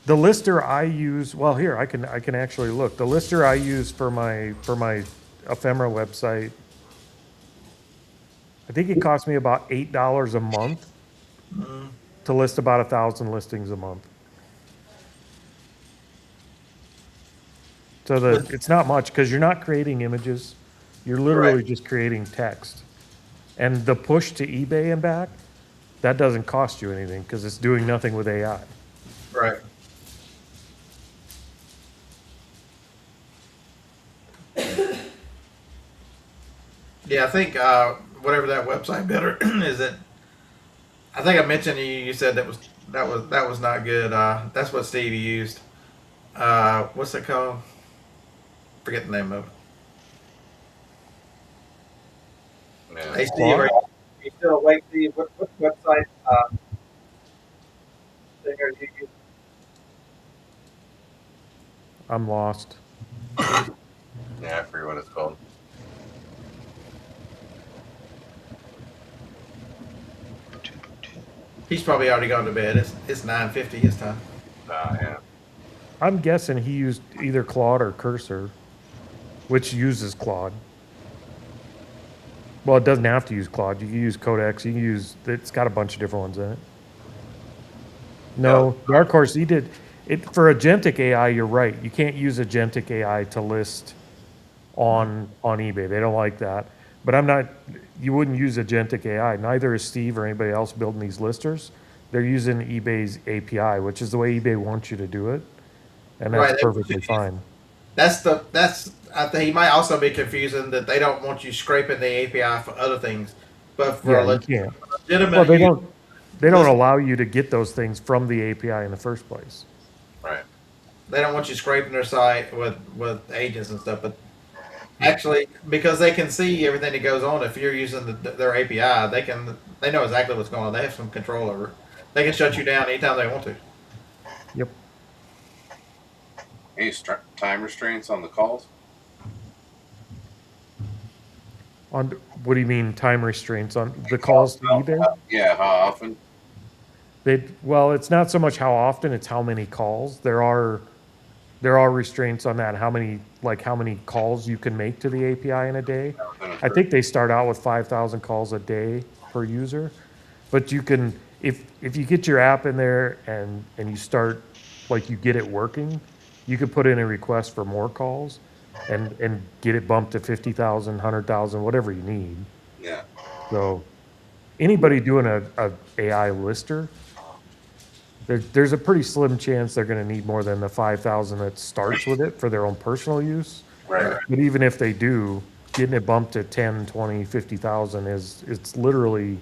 the lister I use. Well, here I can actually look. The lister I use for my ephemera website. I think it cost me about $8 a month to list about 1,000 listings a month. So it's not much because you're not creating images. You're literally Right. just creating text. And the push to eBay and back, that doesn't cost you anything because it's doing nothing with AI. Right. Yeah, I think whatever that website better is it. I think I mentioned you said that was not good. That's what Stevie used. What's it called? Forget the name of it. Yeah. Hey Steve, are you still awake? Steve, what website thing are you using? I'm lost. Yeah, I forget what it's called. He's probably already gone to bed. It's 9:50 his time. Yeah. I'm guessing he used either Claude or Cursor, which uses Claude. Well, it doesn't have to use Claude. You can use Codex. You can use. It's got a bunch of different ones in it. No, Dark Horse. He did it for agentic AI. You're right. You can't use agentic AI to list on eBay. They don't like that. But I'm not. You wouldn't use agentic AI. Neither is Steve or anybody else building these listers. They're using eBay's API, which is the way eBay wants you to do it, and that's Right. perfectly fine. That's I think he might also be confusing that they don't want you scraping the API for other things, but for Yeah, a you can't. legitimate Well, they use, don't. They don't list- allow you to get those things from the API in the first place. Right. they don't want you scraping their site with agents and stuff. But actually, because they can see everything that goes on, if you're using their API, they know exactly what's going on. They have some control over it. They can shut you down anytime they want to. Yep. Any time restraints on the calls? On what do you mean time restraints on the calls to eBay? Yeah, how often? Well, it's not so much how often; it's how many calls. There are restraints on that. How many calls you can make to the API in a day? I think they start out with 5,000 calls a day per user, but you can if you get your app in there and you start you get it working, you could put in a request for more calls and get it bumped to 50,000, 100,000, whatever you need. Yeah. So anybody doing a AI lister, there's a pretty slim chance they're going to need more than the 5,000 that starts with it for their own personal use. Right. But even if they do, getting it bumped to 10, 20, 50,000 it's literally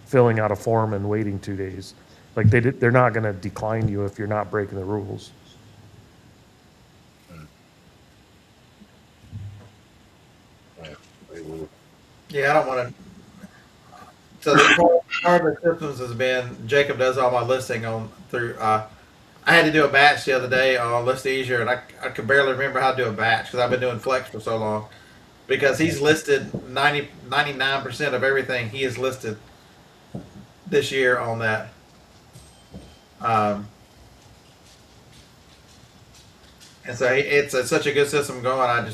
filling out a form and waiting 2 days. Like they're not going to decline you if you're not breaking the rules. Yeah, I don't want to. So part of the systems has been Jacob does all my listing on through. I had to do a batch the other day on List Easier, and I could barely remember how to do a batch because I've been doing Flex for so long. Because he's listed 99% of everything he has listed this year on that. And so it's such a good system going.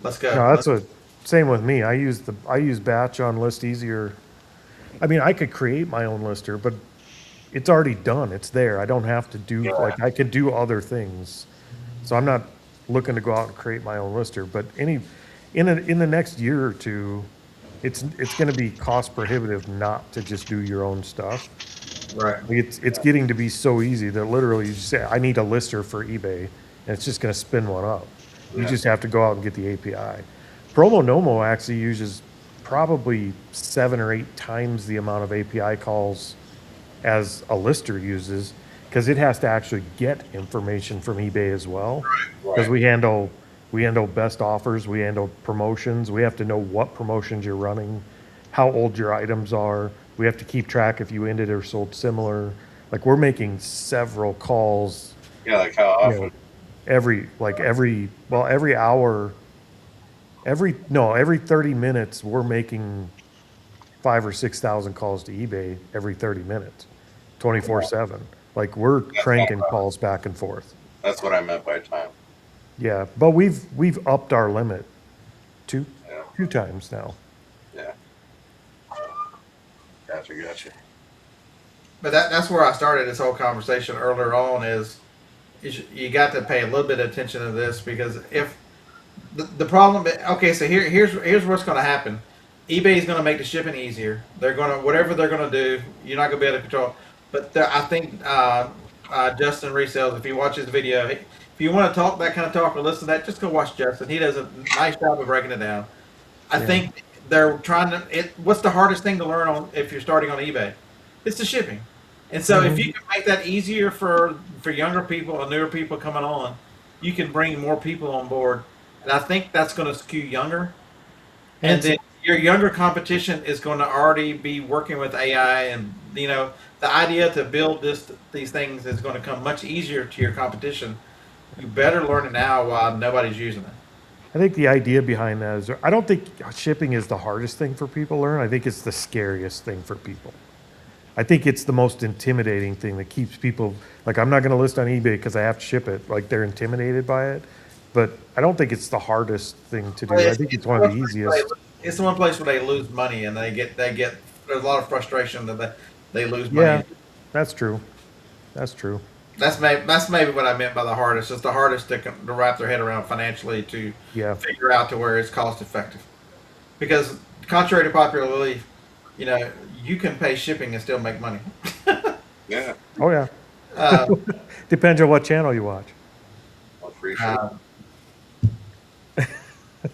Let's go. No, that's what. Same with me. I use batch on List Easier. I mean, I could create my own lister, but it's already done. It's there. I don't have to do I could do other things. So I'm not looking to go out and create my own lister. But in the next year or two, it's going to be cost prohibitive not to just do your own stuff. Right. It's getting to be so easy that literally you just say, I need a lister for eBay, and it's just going to spin one up. You just have to go out and get the API. Promo Nomo actually uses probably 7 or 8 times the amount of API calls as a lister uses because it has to actually get information from eBay as well. Because we handle best offers, we handle promotions, we have to know what promotions you're running, how old your items are. We have to keep track if you ended or sold similar. Like we're making several calls. Yeah, like how often? Every hour, every 30 minutes, we're making 5,000 or 6,000 calls to eBay every 30 minutes, 24/7. Like we're cranking calls back and forth. That's what I meant by time. Yeah, but we've upped our limit two times now. Yeah. Gotcha. But that's where I started this whole conversation earlier on is you got to pay a little bit of attention to this because if the problem. Okay, so here's what's going to happen. eBay is going to make the shipping easier. They're going to whatever they're going to do. You're not going to be able to control. But I think Justin Resells. If you watch his video, if you want to talk that kind of talk or listen to that, just go watch Justin. He does a nice job of breaking it down. I think they're trying to. What's the hardest thing to learn on if you're starting on eBay? It's the shipping. And so if you can make that easier for younger people or newer people coming on, you can bring more people on board. And I think that's going to skew younger. And then your younger competition is going to already be working with AI, and the idea to build these things is going to come much easier to your competition. You better learn it now while nobody's using it. I think the idea behind that is I don't think shipping is the hardest thing for people to learn. I think it's the scariest thing for people. I think it's the most intimidating thing that keeps people like, I'm not going to list on eBay because I have to ship it. Like, they're intimidated by it. But I don't think it's the hardest thing to do. I think it's one of the easiest. It's the one place where they lose money, and they get there's a lot of frustration that they lose money. Yeah, that's true. That's true. That's maybe what I meant by the hardest. It's the hardest to wrap their head around financially to figure out to where it's cost effective. Because contrary to popular belief, you can pay shipping and still make money. Yeah. Oh yeah. Depends on what channel you watch. Well, free shipping.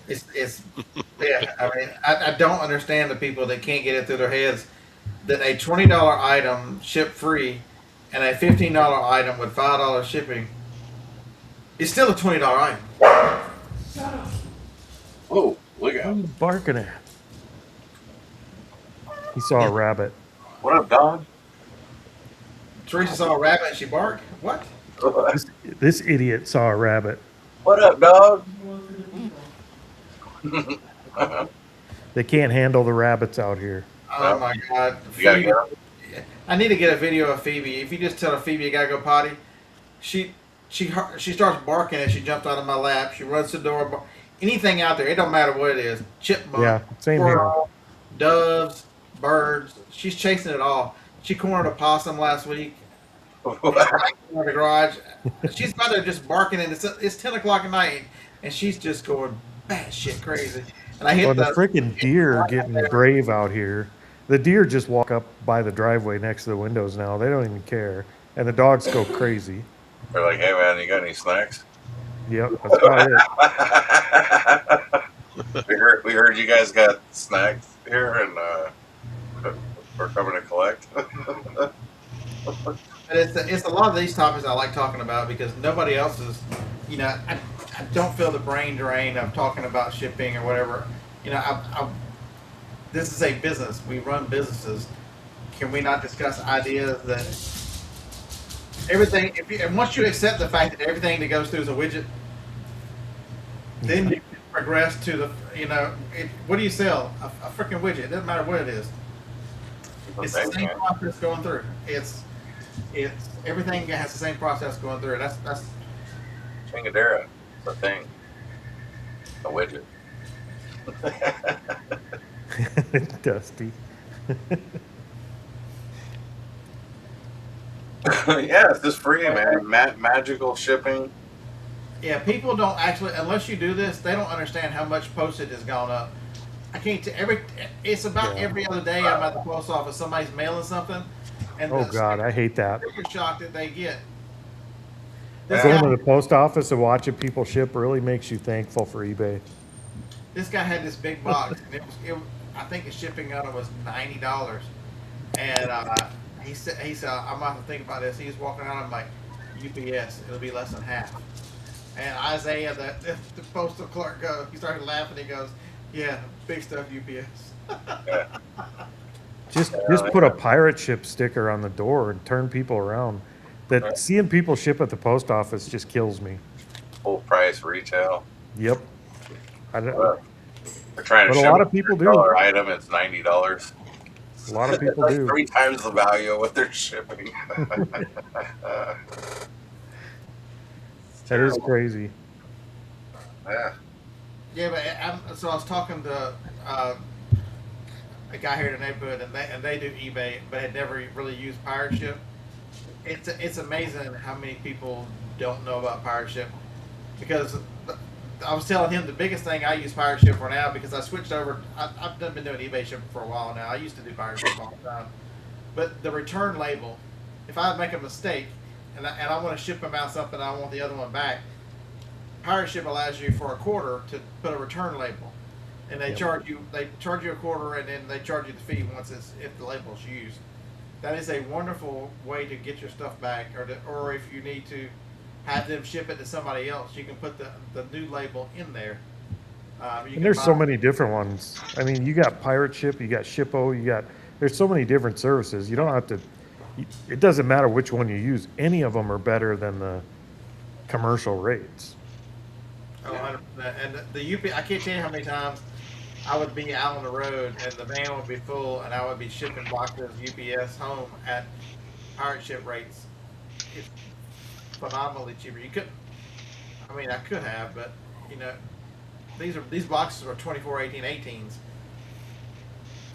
It's yeah. I mean, I don't understand the people that can't get it through their heads that a $20 item shipped free and a $15 item with $5 shipping is still a $20 item. Oh, look What are out! you barking at? He saw a rabbit. What up, dog? Teresa saw a rabbit and she barked. What? This idiot saw a rabbit. What up, dog? They can't handle the rabbits out here. Oh my God! You gotta Phoebe, get I need to get a video of Phoebe. If you just tell her Phoebe you gotta go potty, she starts barking as she jumps out of my lap. She runs to the door. Anything out there, it don't matter what it is. Chipmunk, Yeah, same here. squirrel, doves, birds. She's chasing it all. She cornered a possum last week. In the garage. She's about there just barking, and it's 10 o'clock at night, and she's just going batshit crazy. And I hit The freaking deer are getting brave out here. The deer just walk up by the driveway next to the windows now. They don't even care. And the dogs go crazy. They're like, "Hey man, you got any snacks?" Yep, that's about it. we heard you guys got snacks here, and we're coming to collect. And it's a lot of these topics I like talking about because nobody else is, I don't feel the brain drain of talking about shipping or whatever. This is a business. We run businesses. Can we not discuss ideas that everything, and once you accept the fact that everything that goes through is a widget, then you can progress to the, what do you sell? A freaking widget. It doesn't matter what it is. It's the same process going through. It's everything has the same process going through. That's Chingadera, it's a thing. A widget. Dusty. Yeah, it's just free, man. Magical shipping. yeah. People don't actually, unless you do this, they don't understand how much postage has gone up. I can't. It's about every other day I'm at the post office. Somebody's mailing something, and Oh God, I hate that. sticker shock that they get. Going to the post office and watching people ship really makes you thankful for eBay. This guy had this big box, and I think the shipping on it was $90, and he said I'm about to think about this. He was walking around. I'm like, UPS, it'll be less than half. And Isaiah, the postal clerk, he started laughing. He goes, yeah, big stuff, UPS. Just put a pirate ship sticker on the door and turn people around. That seeing people ship at the post office just kills me. Full price retail. Yep. They're trying to But a ship lot of people do. $100 item. It's $90. A lot of people That's do. 3 times the value of what they're shipping. That is crazy. Yeah. Yeah, but so I was talking to a guy here in the neighborhood, and they do eBay, but had never really used Pirate Ship. It's amazing how many people don't know about Pirate Ship because I was telling him the biggest thing I use Pirate Ship for now, because I switched over. I've been doing eBay shipping for a while now. I used to do Pirate Ship all the time. But the return label, if I make a mistake and I want to ship them out something, I want the other one back, Pirate Ship allows you for a quarter to put a return label. And they charge you a quarter, and then they charge you the fee if the label's used. That is a wonderful way to get your stuff back, or if you need to have them ship it to somebody else, you can put the new label in there. And there's so many different ones. I mean, you got Pirate Ship, you got Shippo, there's so many different services. You don't have to, it doesn't matter which one you use. Any of them are better than the commercial rates. Oh, 100%. And the UP, I can't tell you how many times I would be out on the road and the van would be full, and I would be shipping boxes UPS home at Pirate Ship rates. It's phenomenally cheaper. You couldn't. I mean, I could have, but these boxes are 24, 18s.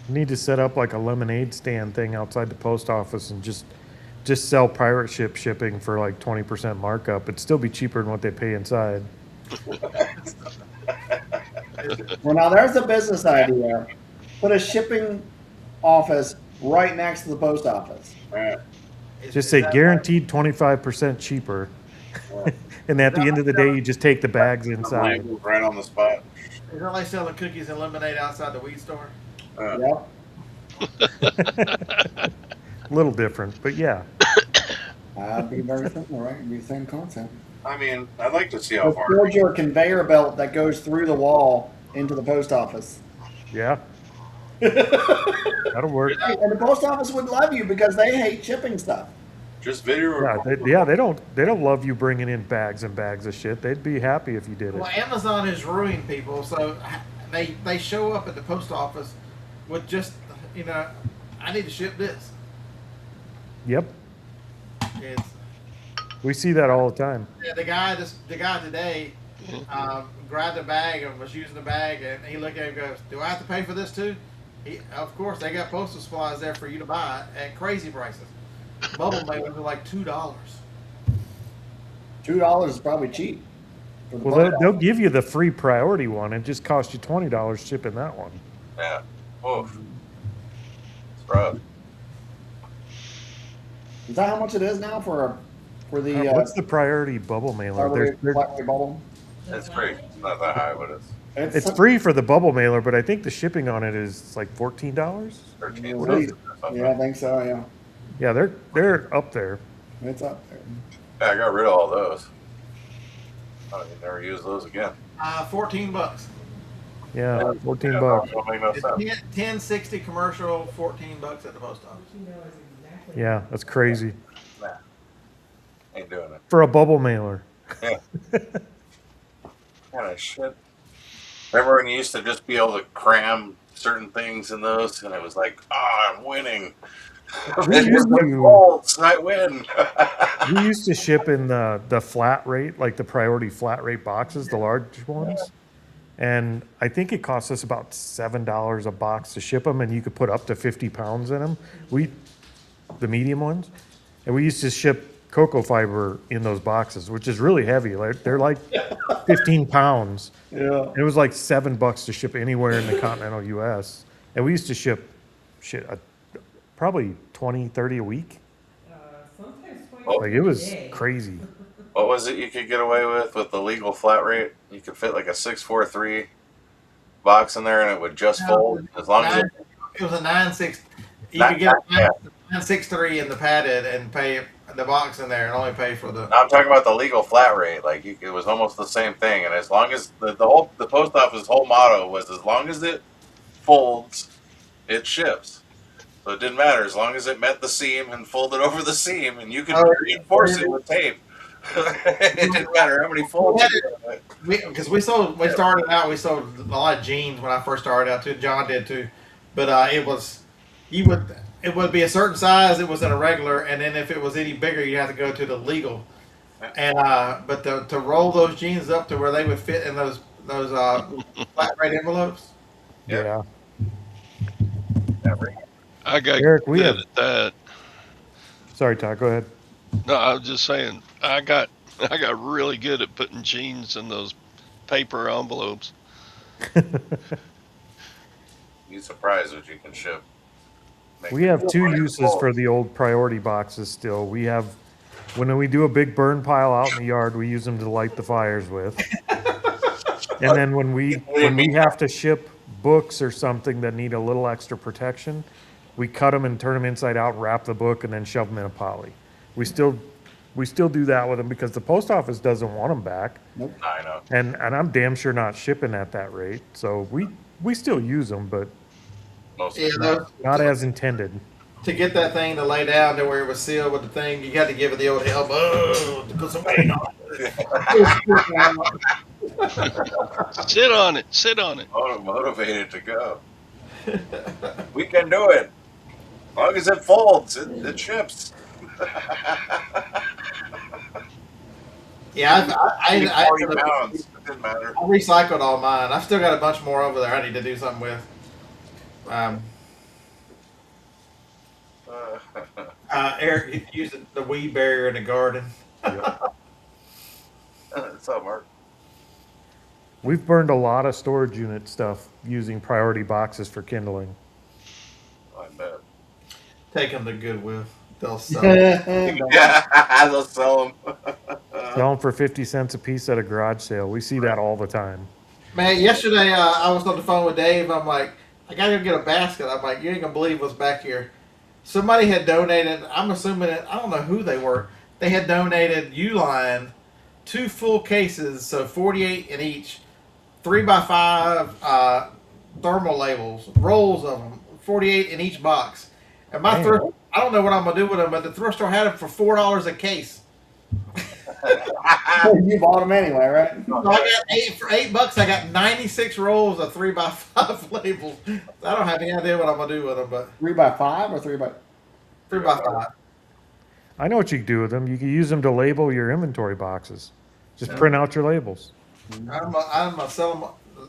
You need to set up like a lemonade stand thing outside the post office and just sell Pirate Ship shipping for like 20% markup. It'd still be cheaper than what they pay inside. Well, now there's a business idea. Put a shipping office right next to the post office. Just say guaranteed 25% cheaper. And at the end of the day, you just take the bags inside. Right on the spot. Is that like selling cookies and lemonade outside the weed store? Yep. A little different, but yeah. That'd be very similar, right? It'd be the same concept. I mean, I'd like to see how far. Build your conveyor belt that goes through the wall into the post office. Yeah. That'll work. And the post office would love you because they hate shipping stuff. Just video. They don't love you bringing in bags and bags of shit. They'd be happy if you did it. Well, Amazon is ruining people, so they show up at the post office with just I need to ship this. Yep. It's, We see that all the time. yeah, the guy today grabbed a bag and was using the bag, and he looked at it and goes, "Do I have to pay for this too?" Of course, they got postal supplies there for you to buy at crazy prices. Bubble mailers are like $2. $2 is probably cheap. For the Well, post they'll office. give you the free priority one. It just costs you $20 shipping that one. Yeah. Oof. It's rough. Is that how much it is now for the What's the priority bubble mailer? flat-rate bubble? It's free. It's not that high, but It's free for the bubble mailer, but I think the shipping on it is like $14. 13 What cents is- or something. Yeah, I think so. Yeah, Yeah, they're up there. it's up there. Yeah, I got rid of all those. I don't even never use those again. $14. Yeah, 14 Yeah, bucks. don't make no It's sense. 10.60 commercial, $14 at the post office. Yeah, that's crazy Nah. Ain't doing it. for a bubble mailer. Yeah. Kind of shit. Remember when you used to just be able to cram certain things in those, and it was like, I'm winning. I win. We used to ship in the flat rate, like the priority flat rate boxes, the large ones. And I think it cost us about $7 a box to ship them, and you could put up to 50 pounds in them. The medium ones. And we used to ship cocoa fiber in those boxes, which is really heavy. They're like 15 pounds. Yeah. It was like $7 to ship anywhere in the continental U.S. And we used to ship probably 20, 30 a week. Sometimes 20 Oh. Like it was a day. crazy. What was it you could get away with the legal flat rate? You could fit like a 643 box in there, and it would just fold as long as It was a 9.6. You Not- could get yeah. a 9.63 in the padded and pay the box in there and only pay for the. I'm talking about the legal flat rate. Like it was almost the same thing, and as long as the post office whole motto was, as long as it folds, it ships. So it didn't matter as long as it met the seam and folded over the seam, and you could reinforce it with tape. It didn't matter how many folds. Because we sold a lot of jeans when I first started out too. John did too, but it would be a certain size. It was in a regular, and then if it was any bigger, you had to go to the legal. And but to roll those jeans up to where they would fit in those flat rate envelopes. Yeah. I got Eric, we good have- at that. Sorry, Todd, go ahead. No, I was just saying I got really good at putting jeans in those paper envelopes. Be surprised what you can ship. We have two uses for the old priority boxes still. We have, when we do a big burn pile out in the yard, we use them to light the fires with. And then when we have to ship books or something that need a little extra protection, we cut them and turn them inside out, wrap the book, and then shove them in a poly. We still do that with them because the post office doesn't want them back. I know. And I'm damn sure not shipping at that rate. So we still use them, but not as intended. To get that thing to lay down to where it was sealed with the thing, you got to give it the old elbow to put some weight on it. Sit on it. Sit on it. Motivated to go. We can do it. As long as it folds, it ships. Yeah, I 40 pounds. It didn't matter. I recycled all mine. I've still got a bunch more over there I need to do something with. Eric used the weed barrier in the garden. It's up, Mark. We've burned a lot of storage unit stuff using priority boxes for kindling. I bet. Take them to Goodwill. They'll sell them. Yeah, they'll sell them. Sell them for 50 cents a piece at a garage sale. We see that all the time. Man, yesterday I was on the phone with Dave. I'm like, I gotta go get a basket. I'm like, you ain't gonna believe what's back here. Somebody had donated. I'm assuming I don't know who they were. They had donated Uline 2 full cases, so 48 in each, 3x5 thermal labels, rolls of them, 48 in each box. And my thrift, I don't know what I'm gonna do with them, but the thrift store had them for $4 a case. You bought them anyway, right? So I got for $8. I got 96 rolls of 3x5 labels. I don't have any idea what I'm gonna do with them, but 3x5 or 3x5? I know what you can do with them. You can use them to label your inventory boxes. Just print out your labels. I'm gonna sell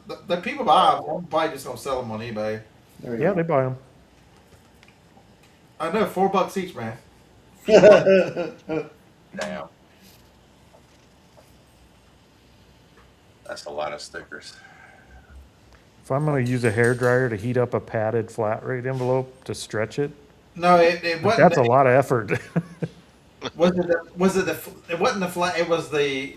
them. The people buy them. I'm probably just gonna sell them on eBay. There you Yeah, go. they buy them. I know, $4 each, man. Damn. That's a lot of stickers. If I'm going to use a hairdryer to heat up a padded flat rate envelope to stretch it, No, it wasn't. that's a lot of effort. It wasn't the flat. It was the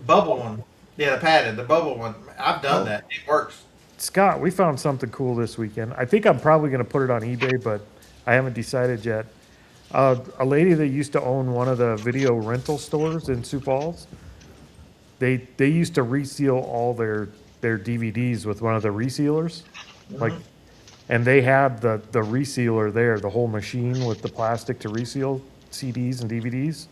bubble one. Yeah, the padded, the bubble one. I've done that. It works. Scott, we found something cool this weekend. I think I'm probably going to put it on eBay, but I haven't decided yet. A lady that used to own one of the video rental stores in Sioux Falls, they used to reseal all their DVDs with one of the resealers, like, and they had the resealer there, the whole machine with the plastic to reseal CDs and DVDs.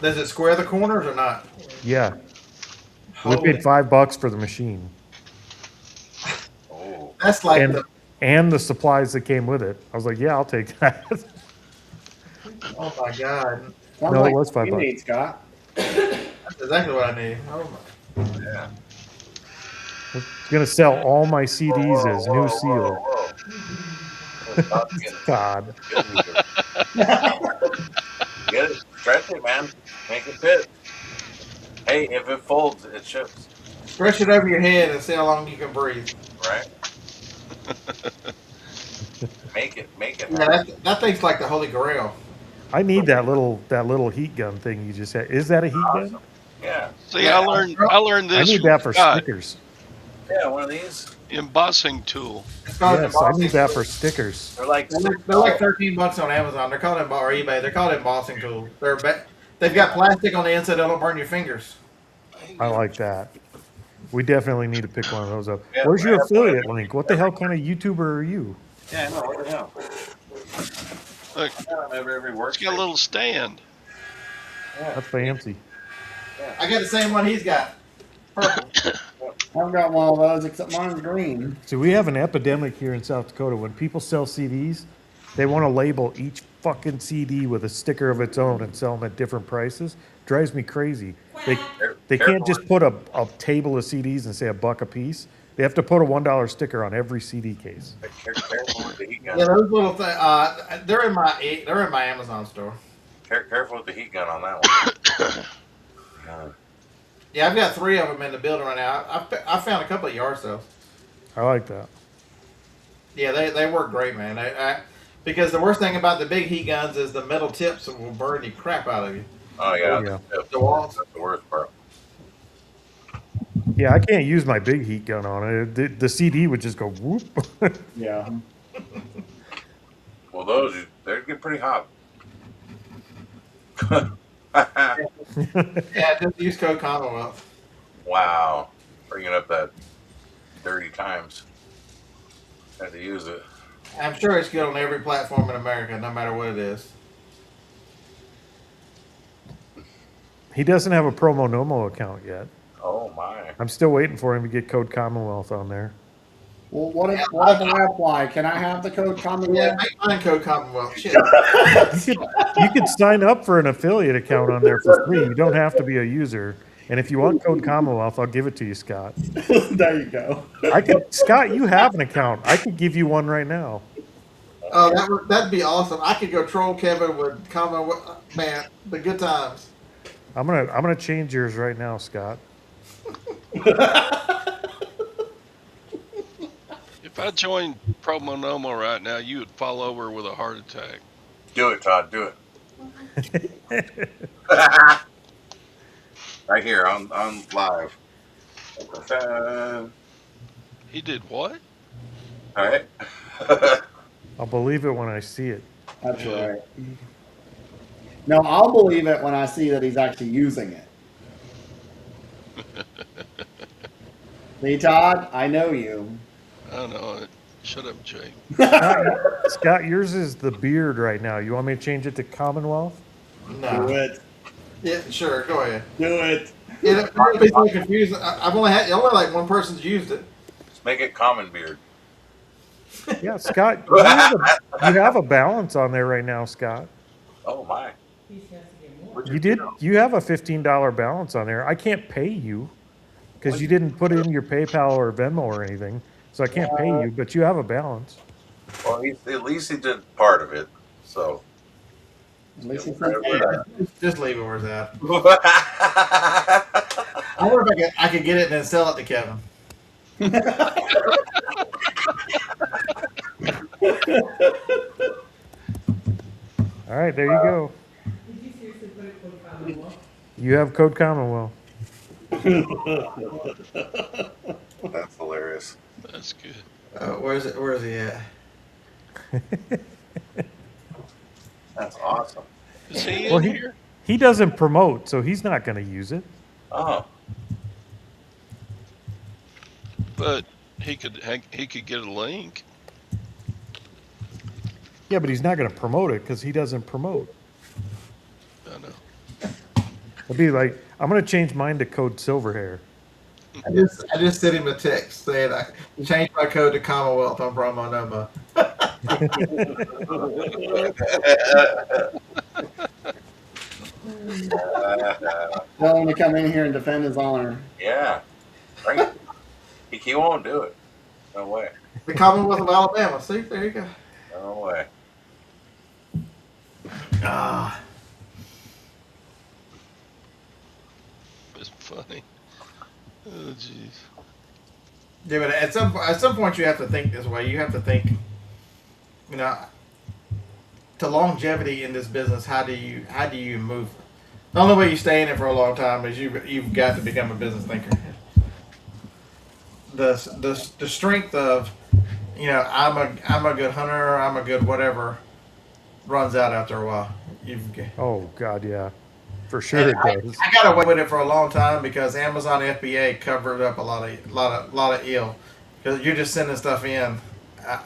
Does it square the corners or not? Yeah, we paid $5 for the machine. Oh. That's like and the supplies that came with it. I was like, yeah, I'll take that. oh my god, Sounds No, it like was $5. you need, Scott. that's exactly what I need. Oh my. Yeah. I'm gonna sell all my CDs as new seal. God. Get it, stretch it, man. Make it fit. Hey, if it folds, it ships, Stretch it over your head and see how long you can breathe. right? Make it. Yeah, that thing's like the Holy Grail. I need that little heat gun thing you just said. Is that a heat gun? Yeah. See, I learned I this. need that for Scott, stickers. Yeah, one of these. embossing tool. It's called Yes, I need embossing. that for stickers. They're like They're like $13 on Amazon. They're called or eBay. They're called embossing tools. They've got plastic on the inside that don't burn your fingers. I like that. We definitely need to pick one of those up. Yeah, Where's your yeah. affiliate link? What the hell kind of YouTuber are you? Yeah, no, what the hell? Look, Every work. it's got a little stand. That's fancy. I got the same one he's got. Purple. I've got one of those, except mine's green. So we have an epidemic here in South Dakota. When people sell CDs, they want to label each fucking CD with a sticker of its own and sell them at different prices. Drives me crazy. They can't just put a table of CDs and say $1 a piece. They have to put a $1 sticker on every CD case. Careful with the heat gun. Yeah, those little things. They're in my Amazon store. Careful with the heat gun on that one. Yeah, I've got 3 of them in the building right now. I found a couple of yard sales. I like that. Yeah, they work great, man. Because the worst thing about the big heat guns is the metal tips will burn the crap out of you. Oh yeah, Yeah. The walls. That's the worst part. Yeah, I can't use my big heat gun on it. The CD would just go whoop. Yeah. Well, those they get pretty hot. Yeah, just use code Commonwealth. Wow, bringing up that dirty times. Had to use it. I'm sure it's good on every platform in America, no matter what it is. He doesn't have a Promo Nomo account yet. Oh my! I'm still waiting for him to get Code Commonwealth on there. Well, what if I apply? Can I have the code Yeah, Commonwealth? make mine code Commonwealth. Shit. You could sign up for an affiliate account on there for free. You don't have to be a user. And if you want Code Commonwealth, I'll give it to you, Scott. There you go. Scott, you have an account. I could give you one right now. Oh, that'd be awesome. I could go troll Kevin with Commonwealth. Man, the good times. I'm gonna change yours right now, Scott. If I joined Promo Nomo right now, you would fall over with a heart attack. Do it, Todd. Do it. Right here on live. He did what? All right. I'll believe it when I see it. That's right. No, I'll believe it when I see that he's actually using it. See, Todd, I know you. I don't know. Shut up, Jake. Scott, yours is the beard right now. You want me to change it to Commonwealth? No. Do it. Yeah, sure. Go ahead. Do it. It'd be so confusing. I've only like one person's used it. Just make it common beard. Yeah, Scott, you have a balance on there right now, Scott. Oh my! He has to get more. You have a $15 balance on there. I can't pay you because you didn't put in your PayPal or Venmo or anything, so I can't pay you. But you have a balance. Well, at least he did part of it. So. At least it's Just leave it where it's at. I wonder if I could get it and then sell it to Kevin. All right, there you go. Did you seriously put it code Commonwealth? You have Code Commonwealth. That's hilarious. That's good. Where is he at? That's awesome. Is he Well, in here? he doesn't promote, so he's not going to use it. Oh, But he could get a link. Yeah, but he's not going to promote it because he doesn't promote. I know. It'd be like, I'm going to change mine to Code Silverhair. I just sent him a text saying I changed my code to Commonwealth on Promo Nomo. Tell him to come in here and defend his honor. yeah. Bring it. He won't do it. No way. The Commonwealth of Alabama. See, there you go. No way. Ah, It's funny. Oh, jeez. yeah, but at some point you have to think this way. You have to think, to longevity in this business. How do you move? The only way you stay in it for a long time is you've got to become a business thinker. The strength of, I'm a good hunter. I'm a good whatever. Runs out after a while. Oh, God, yeah. For sure it does. I got away with it for a long time because Amazon FBA covered up a lot of ill. Because you're just sending stuff in.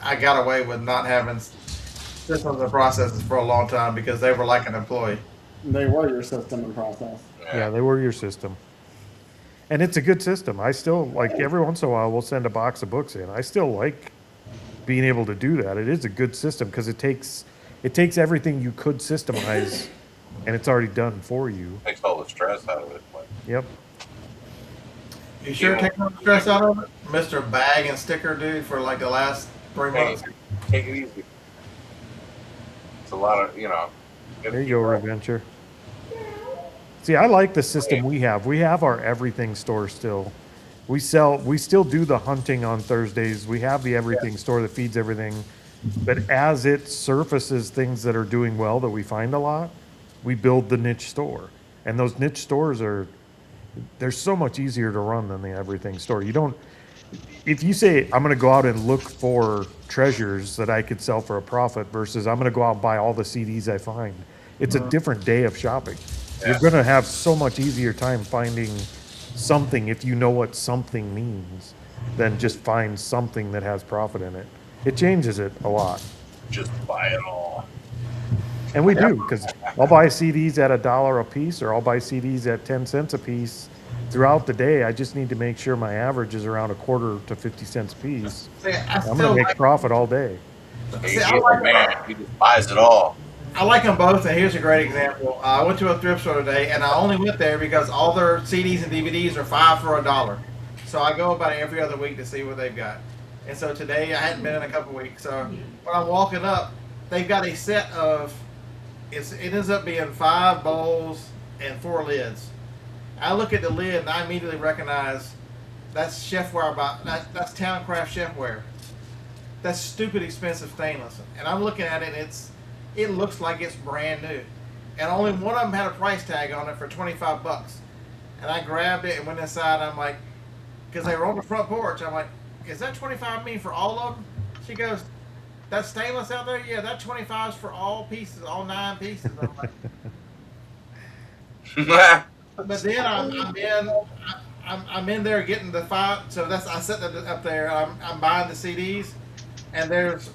I got away with not having systems and processes for a long time because they were like an employee. They were your system and process. Yeah, they were your system. And it's a good system. I still, like, every once in a while, we'll send a box of books in. I still like being able to do that. It is a good system because it takes everything you could systemize and it's already done for you. Takes all the stress out of it. Like, Yep. You sure take no stress out of it, Mr. Bag and Sticker dude, for like the last 3 months? take it easy. It's a lot of, There you go, Reventure. See, I like the system we have. We have our everything store still. We still do the hunting on Thursdays. We have the everything store that feeds everything. But as it surfaces things that are doing well that we find a lot, we build the niche store. And those niche stores they're so much easier to run than the everything store. You don't, if you say, I'm going to go out and look for treasures that I could sell for a profit versus I'm going to go out and buy all the CDs I find, it's a different day of shopping. You're going to have so much easier time finding something if you know what something means than just find something that has profit in it. It changes it a lot. Just buy it all. And we do, because I'll buy CDs at $1 a piece, or I'll buy CDs at 10 cents a piece throughout the day. I just need to make sure my average is around a quarter to 50 cents a piece. See, I'm going to make profit all day. He's a man. He just buys it all. I like them both, and here's a great example. I went to a thrift store today, and I only went there because all their CDs and DVDs are 5 for $1. So I go about every other week to see what they've got. And so today, I hadn't been in a couple weeks. So when I'm walking up, they've got a set of, it ends up being 5 bowls and 4 lids. I look at the lid, and I immediately recognize that's chefware, that's Towncraft chefware. That's stupid expensive stainless. And I'm looking at it, and it looks like it's brand new. And only one of them had a price tag on it for $25. And I grabbed it and went inside. I'm like, because they were on the front porch, I'm like, is that 25 mean for all of them? She goes, that stainless out there? Yeah, that 25 is for all pieces, all 9 pieces. I'm like, but then I'm in there getting the 5. So I set that up there. I'm buying the CDs, and there's,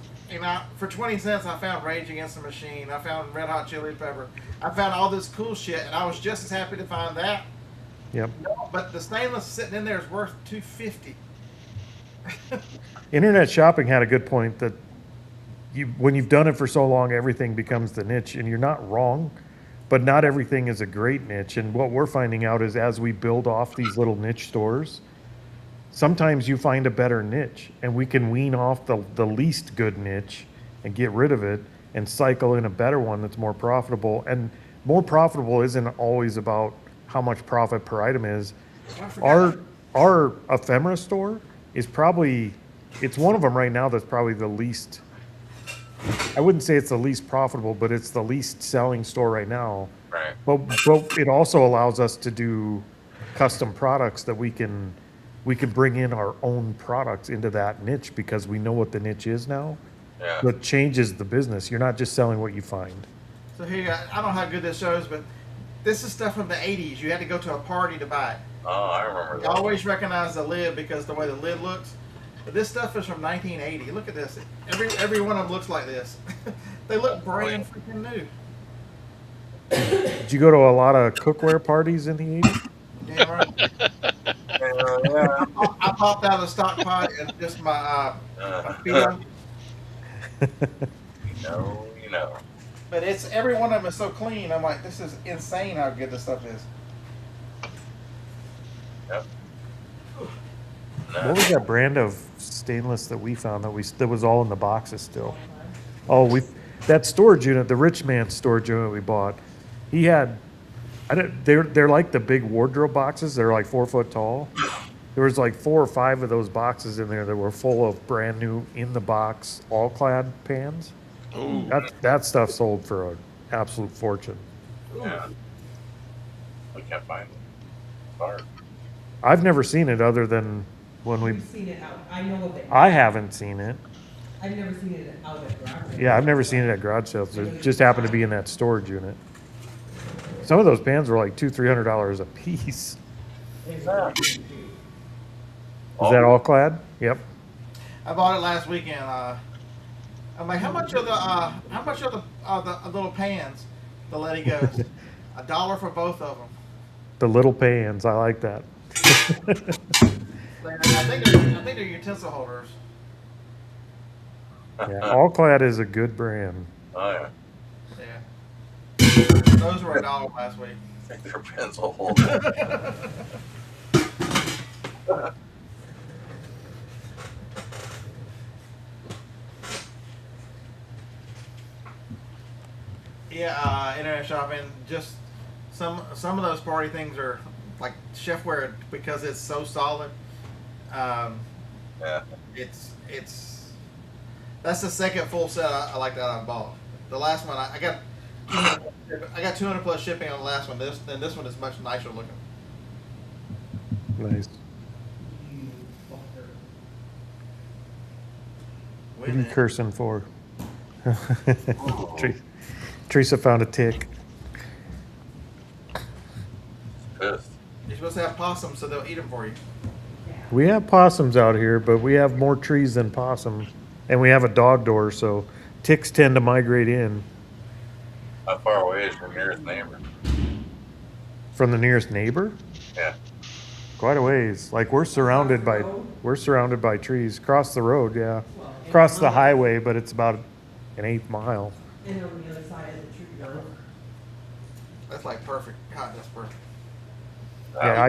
for 20 cents, I found Rage Against the Machine. I found Red Hot Chili Pepper. I found all this cool shit, and I was just as happy to find that. Yep. But the stainless sitting in there is worth $250. Internet shopping had a good point that when you've done it for so long, everything becomes the niche, and you're not wrong, but not everything is a great niche. And what we're finding out is as we build off these little niche stores, sometimes you find a better niche, and we can wean off the least good niche and get rid of it and cycle in a better one that's more profitable. And more profitable isn't always about how much profit per item is. Our ephemera store is probably, it's one of them right now that's probably the least, I wouldn't say it's the least profitable, but it's the least selling store right now. Right. But it also allows us to do custom products that we can bring in our own products into that niche because we know what the niche is now. Yeah. But changes the business. You're not just selling what you find. So here, I don't know how good this shows, but this is stuff from the 80s. You had to go to a party to buy it. Oh, I remember You that. always recognize the lid because the way the lid looks. But this stuff is from 1980. Look at this. Every one of them looks like this. They look brand freaking new. Did you go to a lot of cookware parties in the 80s? Damn right. Yeah. I popped out of the stock pot and just my feet on. You know. But every one of them is so clean. I'm like, this is insane how good this stuff is. Yep. What was that brand of stainless that we found that was all in the boxes still? Oh, that storage unit, the rich man storage unit we bought. He had, they're like the big wardrobe boxes. They're like 4 foot tall. There was like 4 or 5 of those boxes in there that were full of brand new in the box all clad pans. Ooh. That stuff sold for an absolute fortune. Yeah. We can't find it. Hard. I've never seen it other than when We've seen it out. I know of it. I haven't seen it. I've never seen it out at garage sales. Yeah, I've never seen it at garage sales. It just happened to be in that storage unit. Some of those pans were like $200-300 a piece. Is that all clad? Yep. I bought it last weekend. I'm like, how much are the little pans? The lady goes, $1 for both of them. The little pans, I like that. I think they're utensil holders. Yeah, all clad is a good brand. Oh, yeah. Yeah. Those were $1 last week. I think they're pencil holders. Yeah, internet shopping. Just some of those party things are like chefware because it's so solid. Um, Yeah. it's that's the second full set I like that I bought. The last one I got 200 plus shipping on the last one. This one is much nicer looking. Nice. You fucker. What are you cursing for? Teresa found a tick. Pissed. You're supposed to have possums so they'll eat them for you. We have possums out here, but we have more trees than possum. And we have a dog door, so ticks tend to migrate in. How far away is your nearest neighbor? From the nearest neighbor? Yeah. Quite a ways. Like we're surrounded by trees. Across the road, yeah. Across the highway, but it's about an 1/8 mile. And on the other side of the tree grove. That's like perfect. God, that's perfect. Yeah,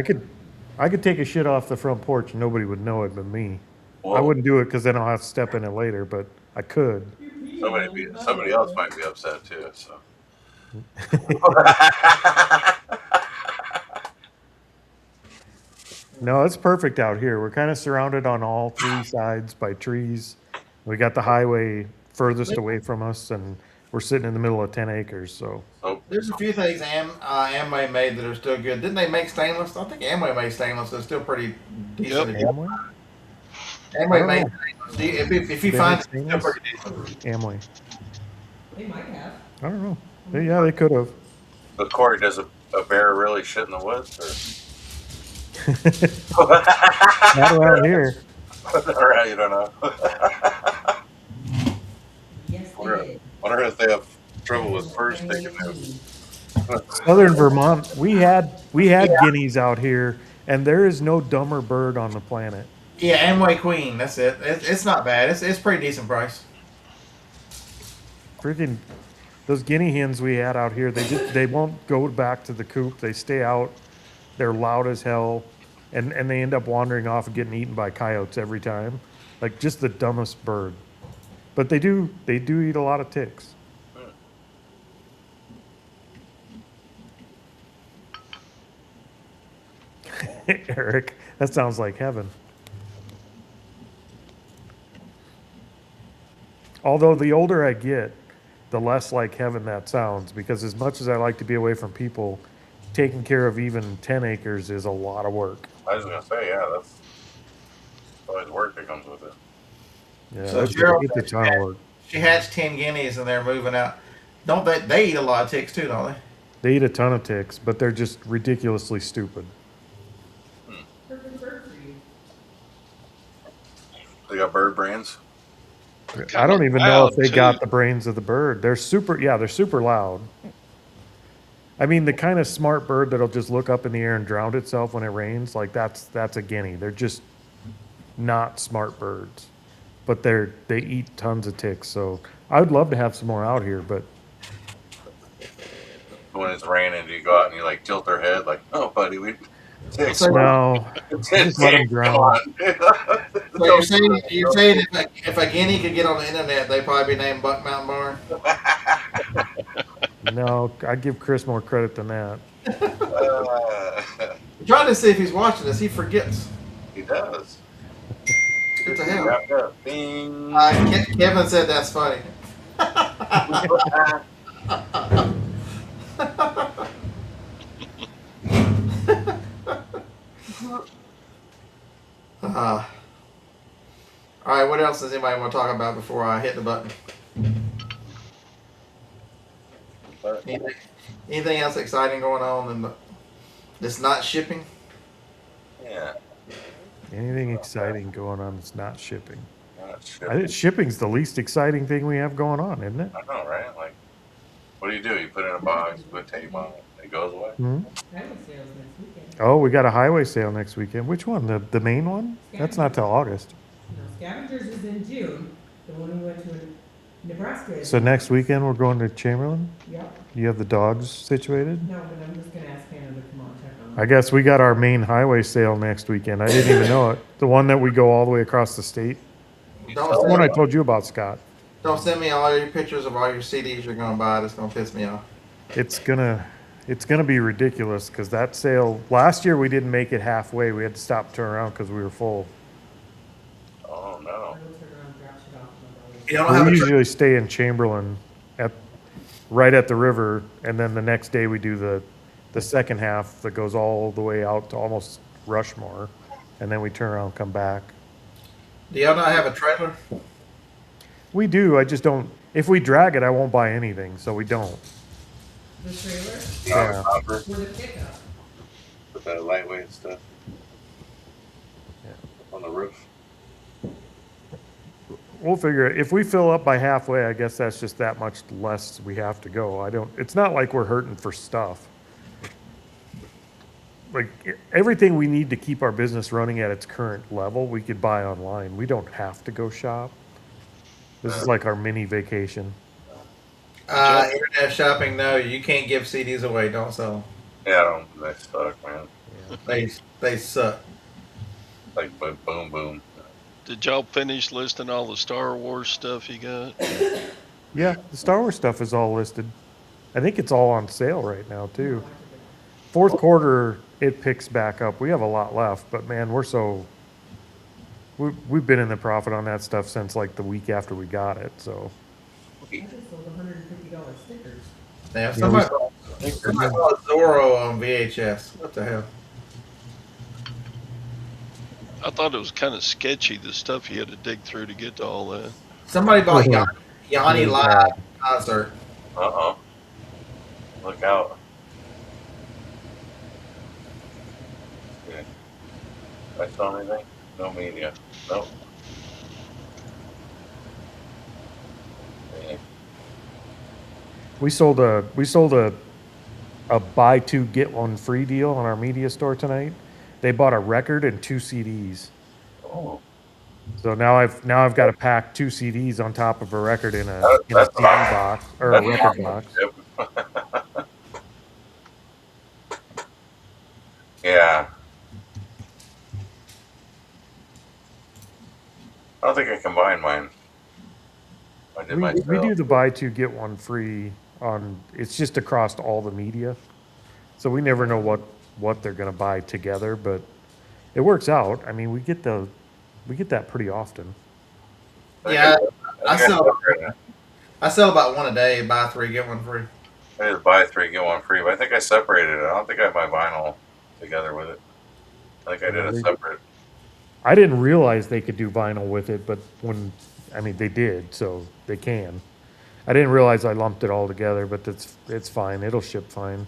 I could take a shit off the front porch and nobody would know it but me. Well, I wouldn't do it because then I'll have to step in it later, but I could. somebody else might be upset too. So. No, it's perfect out here. We're kind of surrounded on all 3 sides by trees. We got the highway furthest away from us, and we're sitting in the middle of 10 acres. So There's a few things Amway made that are still good. Didn't they make stainless? I think Amway made stainless. It's still pretty decent. Amway? Amway made stainless. If you They find make it, it's still stainless? pretty decent. Amway. They might have. I don't know. Yeah, they could have. But Corey, does a bear really shit in the woods? Not around here. All right, you don't know. Yes, they did. Wonder if they have trouble with birds taking them. Southern Vermont, we had guineas out here, and there is no dumber bird on the planet. Yeah, Amway Queen. That's it. It's not bad. It's pretty decent price. Freaking those guinea hens we had out here, they won't go back to the coop. They stay out. They're loud as hell, and they end up wandering off and getting eaten by coyotes every time. Like just the dumbest bird. But they do eat a lot of ticks. Eric, that sounds like heaven. Although the older I get, the less like heaven that sounds, because as much as I like to be away from people, taking care of even 10 acres is a lot of work. I was gonna say, yeah, that's always work that comes with it. Yeah, So it's Cheryl, a ton of work. She hatched 10 guineas and they're moving out. Don't they eat a lot of ticks too, don't they? They eat a ton of ticks, but they're just ridiculously stupid. Perfect bird for you. They got bird brains. I don't even know if loud, they too. got the brains of the bird. They're super loud. I mean, the kind of smart bird that'll just look up in the air and drown itself when it rains, like that's a guinea. They're just not smart birds, but they eat tons of ticks. So I would love to have some more out here, but When it's raining, do you go out and you like tilt their head like, oh, buddy, we ticks. no, just let them drown. So you're saying if a guinea could get on the internet, they'd probably be named Buck Mountain Barn? No, I give Chris more credit than that. I'm trying to see if he's watching this. He forgets. He does. What the hell? Wrapped up. Bing. Kevin said that's funny. All right, what else does anybody want to talk about before I hit the button? Anything else exciting going on that's not shipping? Yeah. Anything exciting going on that's not shipping? Not I shipping. think shipping's the least exciting thing we have going on, isn't it? I know, right? Like, what do? You put it in a box, put tape on it, it goes away. Hmm? Highway sales next weekend. Oh, we got a highway sale next weekend. Which one? The main one? That's not till August. No, Scavengers is in June. The one we went to in Nebraska is. So next weekend we're going to Chamberlain? Yep. You have the dogs situated? No, but I'm just gonna ask Hannah to come on check on I guess we got our main highway sale next weekend. I didn't even know it. The one that we go all the way across the state. Don't The one I send, told you about, Scott. don't send me all your pictures of all your CDs you're going to buy. That's going to piss me off. It's gonna, It's going to be ridiculous because that sale last year we didn't make it halfway. We had to stop, turn around because we were full. Oh no. I will turn around and drop shit off to my brother. You don't have We a usually stay in Chamberlain right at the river, and then the next day we do the second half that goes all the way out to almost Rushmore, and then we turn around and come back. Do y'all not have a trailer? We do. I just don't. If we drag it, I won't buy anything, so we don't. The trailer Yeah. with a pickup. With that lightweight stuff. Yeah. On the roof. We'll figure it. If we fill up by halfway, I guess that's just that much less we have to go. It's not like we're hurting for stuff. Like everything we need to keep our business running at its current level, we could buy online. We don't have to go shop. This is like our mini vacation. Internet shopping, no, you can't give CDs away. Don't sell them. Yeah, they suck, man. They suck. Like boom, boom. Did y'all finish listing all the Star Wars stuff you got? Yeah, the Star Wars stuff is all listed. I think it's all on sale right now too. Fourth quarter, it picks back up. We have a lot left, but man, we've been in the profit on that stuff since like the week after we got it. So I just sold $150 stickers. Yeah, somebody bought Zorro on VHS. What the hell? I thought it was kind of sketchy, the stuff you had to dig through to get to all that. Somebody bought Yanni Live concert. Uh-oh. Look out. Yeah. I saw anything? No media. Nope. Yeah. we sold a buy two get one free deal on our media store tonight. They bought a record and 2 CDs. Oh. So now I've got to pack 2 CDs on top of a record in a CD box or a record box. Yeah. I don't think I combined mine. I did We myself. do the buy two get one free on. It's just across all the media, so we never know what they're going to buy together, but it works out. I mean, we get that pretty often. Yeah, I sell about one a day. Buy 3 get 1 free. I just buy 3 get 1 free, but I think I separated it. I don't think I buy vinyl together with it. I think I did a separate. I didn't realize they could do vinyl with it, but they did, so they can. I didn't realize I lumped it all together, but it's fine. It'll ship fine.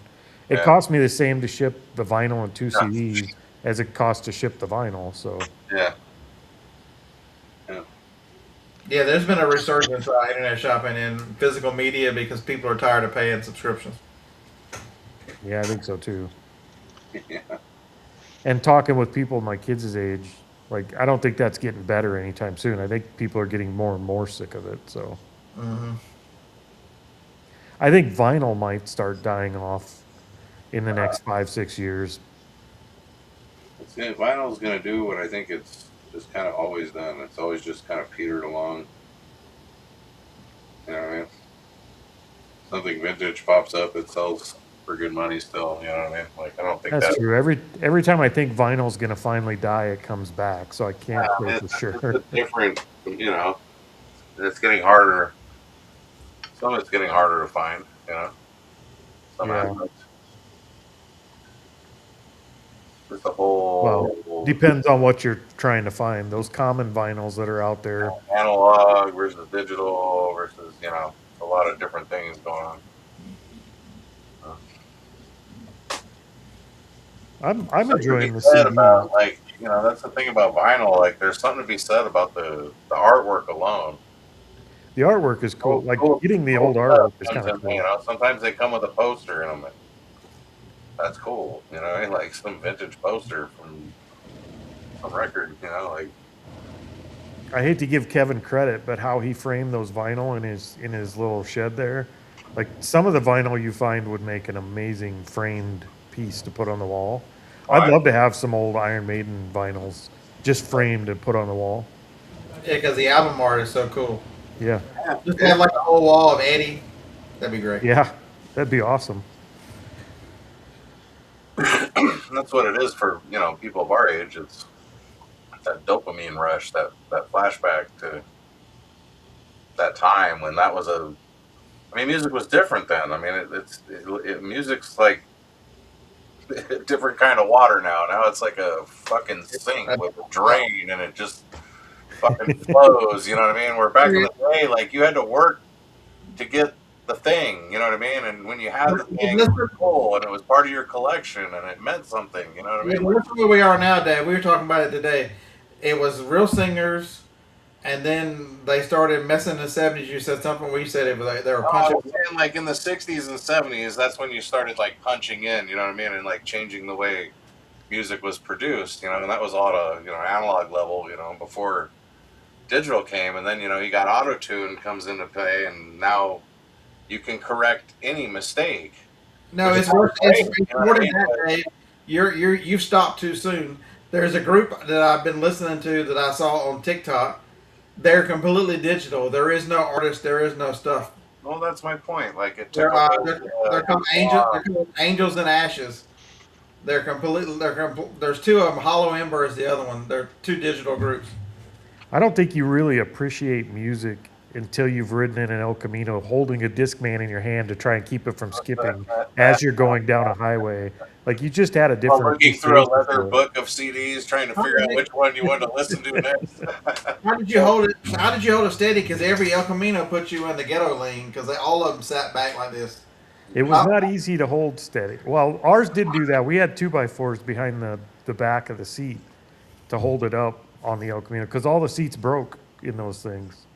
It cost me the same to ship the vinyl and 2 CDs as it costs to ship the vinyl. So Yeah. Yeah, there's been a resurgence of internet shopping in physical media because people are tired of paying subscriptions. yeah, I think so too. Yeah. And talking with people my kids' age, like I don't think that's getting better anytime soon. I think people are getting more and more sick of it. So I think vinyl might start dying off in the next 5-6 years. Vinyl's going to do what I think it's just kind of always done. It's always just kind of petered along. You know what I mean? Something vintage pops up, it sells for good money still. You know what I mean? Like I don't think That's true. Every time I think vinyl's going to finally die, it comes back. So I can't say for sure. It's different, you know. It's getting harder. Some of it's getting harder to find, you know. Some aspects. Just the whole Depends on what you're trying to find. Those common vinyls that are out there. Analog versus digital versus, you know, a lot of different things going on. I'm enjoying the CD. CD. Like, you know, that's the thing about vinyl. Like, there's something to be said about the artwork alone. The artwork is cool. Like getting the old artwork is kind of cool. You know, sometimes they come with a poster in them. And that's cool. You know, like some vintage poster from some record. You know, like. I hate to give Kevin credit, but how he framed those vinyl in his little shed there, like some of the vinyl you find would make an amazing framed piece to put on the wall. I'd love to have some old Iron Maiden vinyls just framed and put on the wall. Yeah, because the album art is so cool. Yeah. Just have like a whole wall of Eddie. That'd be great. Yeah, that'd be awesome. And that's what it is for, people of our age. It's that dopamine rush, that flashback to that time when that was music was different then. I mean, music's like a different kind of water now. Now it's like a fucking sink with a drain, and it just fucking flows. You know what I mean? Where back in the day, like you had to work to get the thing. You know what I mean? And when you had the thing, it was cool, and it was part of your collection, and it meant something. You know what I mean? Look where we are now, Dad. We were talking about it today. It was real singers. And then they started messing in the 70s. You said something where you said it was like they were punching. Like in the 60s and 70s, that's when you started like punching in, you know what I mean? And like changing the way music was produced, and that was all at a, analog level, before digital came. And then, you got auto-tune comes into play, and now you can correct any mistake. No, it's worse. It's more than that, Dave. You've stopped too soon. There's a group that I've been listening to that I saw on TikTok. They're completely digital. There is no artist. There is no stuff. Well, that's my point. Like it They're took called Angels and Ashes. They're completely. There's two of them. Hollow Ember is the other one. They're two digital groups. I don't think you really appreciate music until you've ridden in an El Camino holding a Discman in your hand to try and keep it from skipping as you're going down a highway. Like you just had a different. Looking through a leather book of CDs, trying to figure out which one you want to listen to next. How did you hold it? How did you hold it steady? Because every El Camino put you in the ghetto lane. Because all of them sat back like this. It was not easy to hold steady. Well, ours didn't do that. We had 2x4s behind the back of the seat to hold it up on the El Camino because all the seats broke in those things.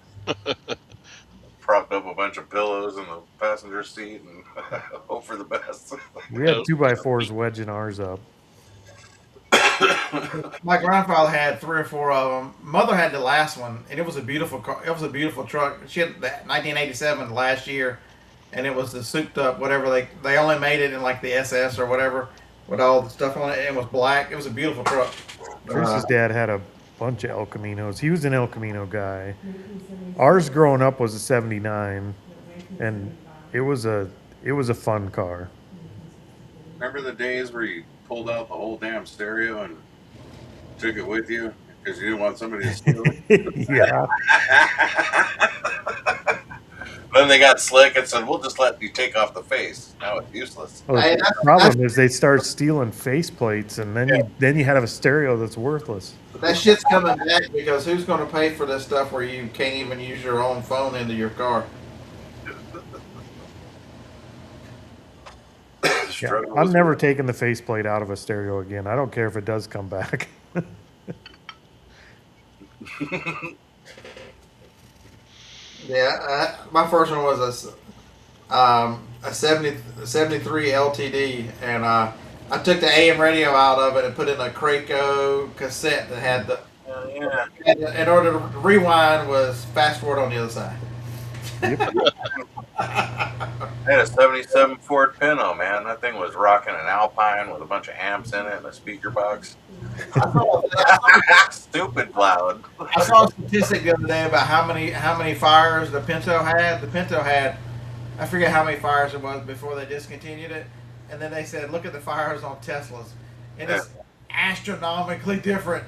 Propped up a bunch of pillows in the passenger seat and hope for the best. We had 2x4s wedging ours up. My grandfather had 3 or 4 of them. Mother had the last one, and it was a beautiful car. It was a beautiful truck. She had that 1987 last year, and it was the souped up whatever they only made it in like the SS or whatever with all the stuff on it. And it was black. It was a beautiful truck. Chris's dad had a bunch of El Caminos. He was an El Camino guy. Ours growing up was a 79, and it was a fun car. Remember the days where you pulled out the whole damn stereo and took it with you because you didn't want somebody to steal it? Yeah. Then they got slick and said, "We'll just let you take off the face. Now it's useless." Well, the problem is they start stealing faceplates, and then you have a stereo that's worthless. That shit's coming back because who's going to pay for this stuff where you can't even use your own phone into your car? Yeah, I'm never taking the faceplate out of a stereo again. I don't care if it does come back. Yeah, my first one was a 73 LTD, and I took the AM radio out of it and put in a Craco cassette that had the. In order to rewind was fast forward on the other side. Yep. I had a 77 Ford Pinto, man. That thing was rocking an Alpine with a bunch of amps in it and a speaker box. Stupid loud. I saw a statistic the other day about how many fires the Pinto had. The Pinto had, I forget how many fires it was before they discontinued it, and then they said, look at the fires on Teslas, and it's astronomically different.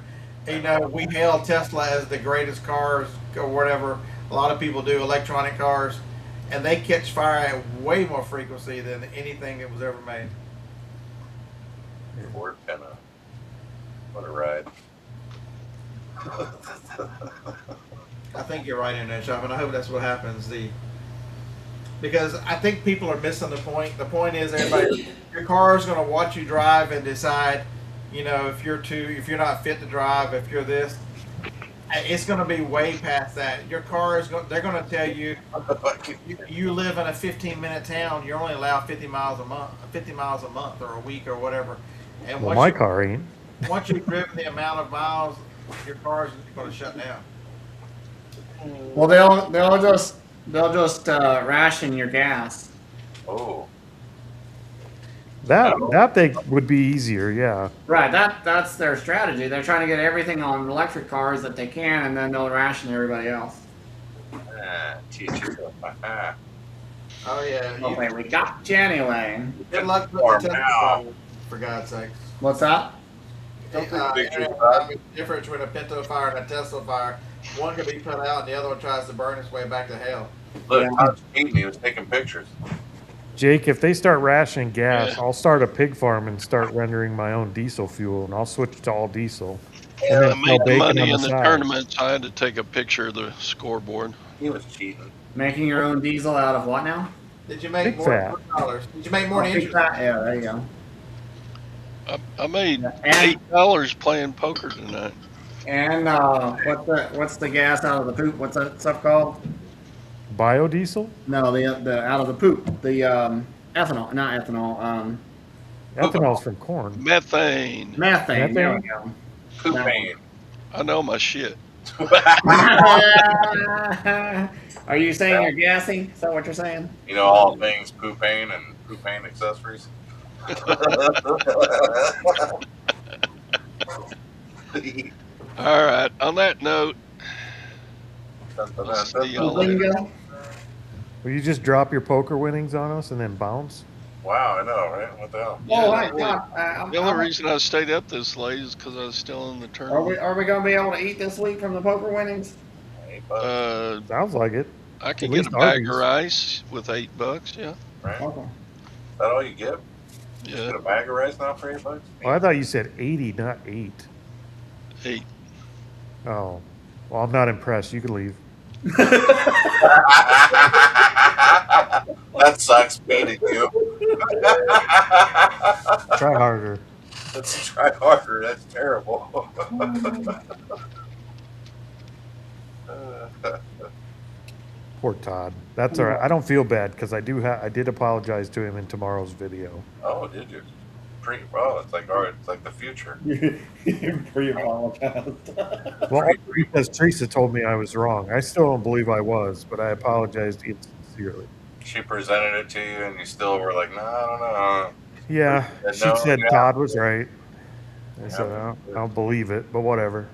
You know, we hail Tesla as the greatest cars or whatever. A lot of people do electronic cars, and they catch fire at way more frequency than anything that was ever made. Ford Pinto. What a ride. I think you're right in there, Shop, and I hope that's what happens. Because I think people are missing the point. The point is, everybody, your car is going to watch you drive and decide, you know, if you're not fit to drive, if you're this. It's going to be way past that. Your car is they're going to tell you, you live in a 15-minute town, you're only allowed 50 miles a month or a week or whatever. And well, my car ain't. Once you've driven the amount of miles, your car is going to shut down. Well, they'll just ration your gas. Oh. That thing would be easier, yeah. Right, that's their strategy. They're trying to get everything on electric cars that they can, and then they'll ration everybody else. Teach you. Oh yeah. Okay, we got you anyway. Good luck with the Tesla, for God's sakes. What's that? Pictures, the difference between a Pinto fire and a Tesla fire. One can be put out, and the other one tries to burn its way back to hell. Look, Yeah. Todd's cheating. He was taking pictures. Jake, if they start rationing gas, Yeah. I'll start a pig farm and start rendering my own diesel fuel, and I'll switch to all diesel. Yeah, And I then made sell the bacon money on in the the side. tournament, so I had to take a picture of the scoreboard. he was cheating. Making your own diesel out of what now? Did you make Pig more fat. than $4? Did you make more than Big interest? fat. Yeah, there you go. I made And $8 playing poker tonight. what's the gas out of the poop? What's that stuff called? Biodiesel? No, the out of the poop. The ethanol, not ethanol. Ethanol's from corn. Methane. Methane. There we Methane? go. Poopane. I know my shit. Are you saying you're gassy? Is that what you're saying? You know all things poopane and poopane accessories. All right. On that note, we'll see y'all later. Bingo. Will you just drop your poker winnings on us and then bounce? Wow, I know, right? What the hell? Oh, Yeah, right. The only reason I stayed up this late is because I was still in the Are tournament. we going to be able to eat this week from the poker winnings? $8, Sounds like it. I can At get least a bag Arby's. of rice with $8. Yeah. right? Okay. Is that all you get? Just Yeah. get a bag of rice now for $8? Oh, I thought you said 80, not 8. 8. Oh. Well, I'm not impressed. You can leave. That sucks beating you. Try harder. Let's try harder. That's terrible. Poor Todd. That's all right. I don't feel bad because I did apologize to him in tomorrow's video. Oh, did you? Oh, it's like, all right, it's like the future. Pre-apologized. Well, because Teresa told me I was wrong. I still don't believe I was, but I apologized sincerely. She presented it to you, and you still were like, no, I don't know. Yeah, Yeah, she no, said yeah. Todd was right. I Yeah. said, I don't believe it, but whatever.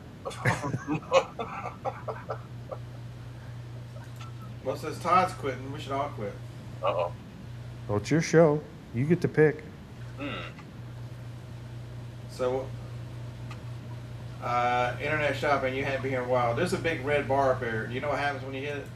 Well, since Todd's quitting, we should all quit. Uh-oh. Well, it's your show. You get to pick. So, internet shopping, you hadn't been here in a while. There's a big red bar up there. Do you know what happens when you hit it?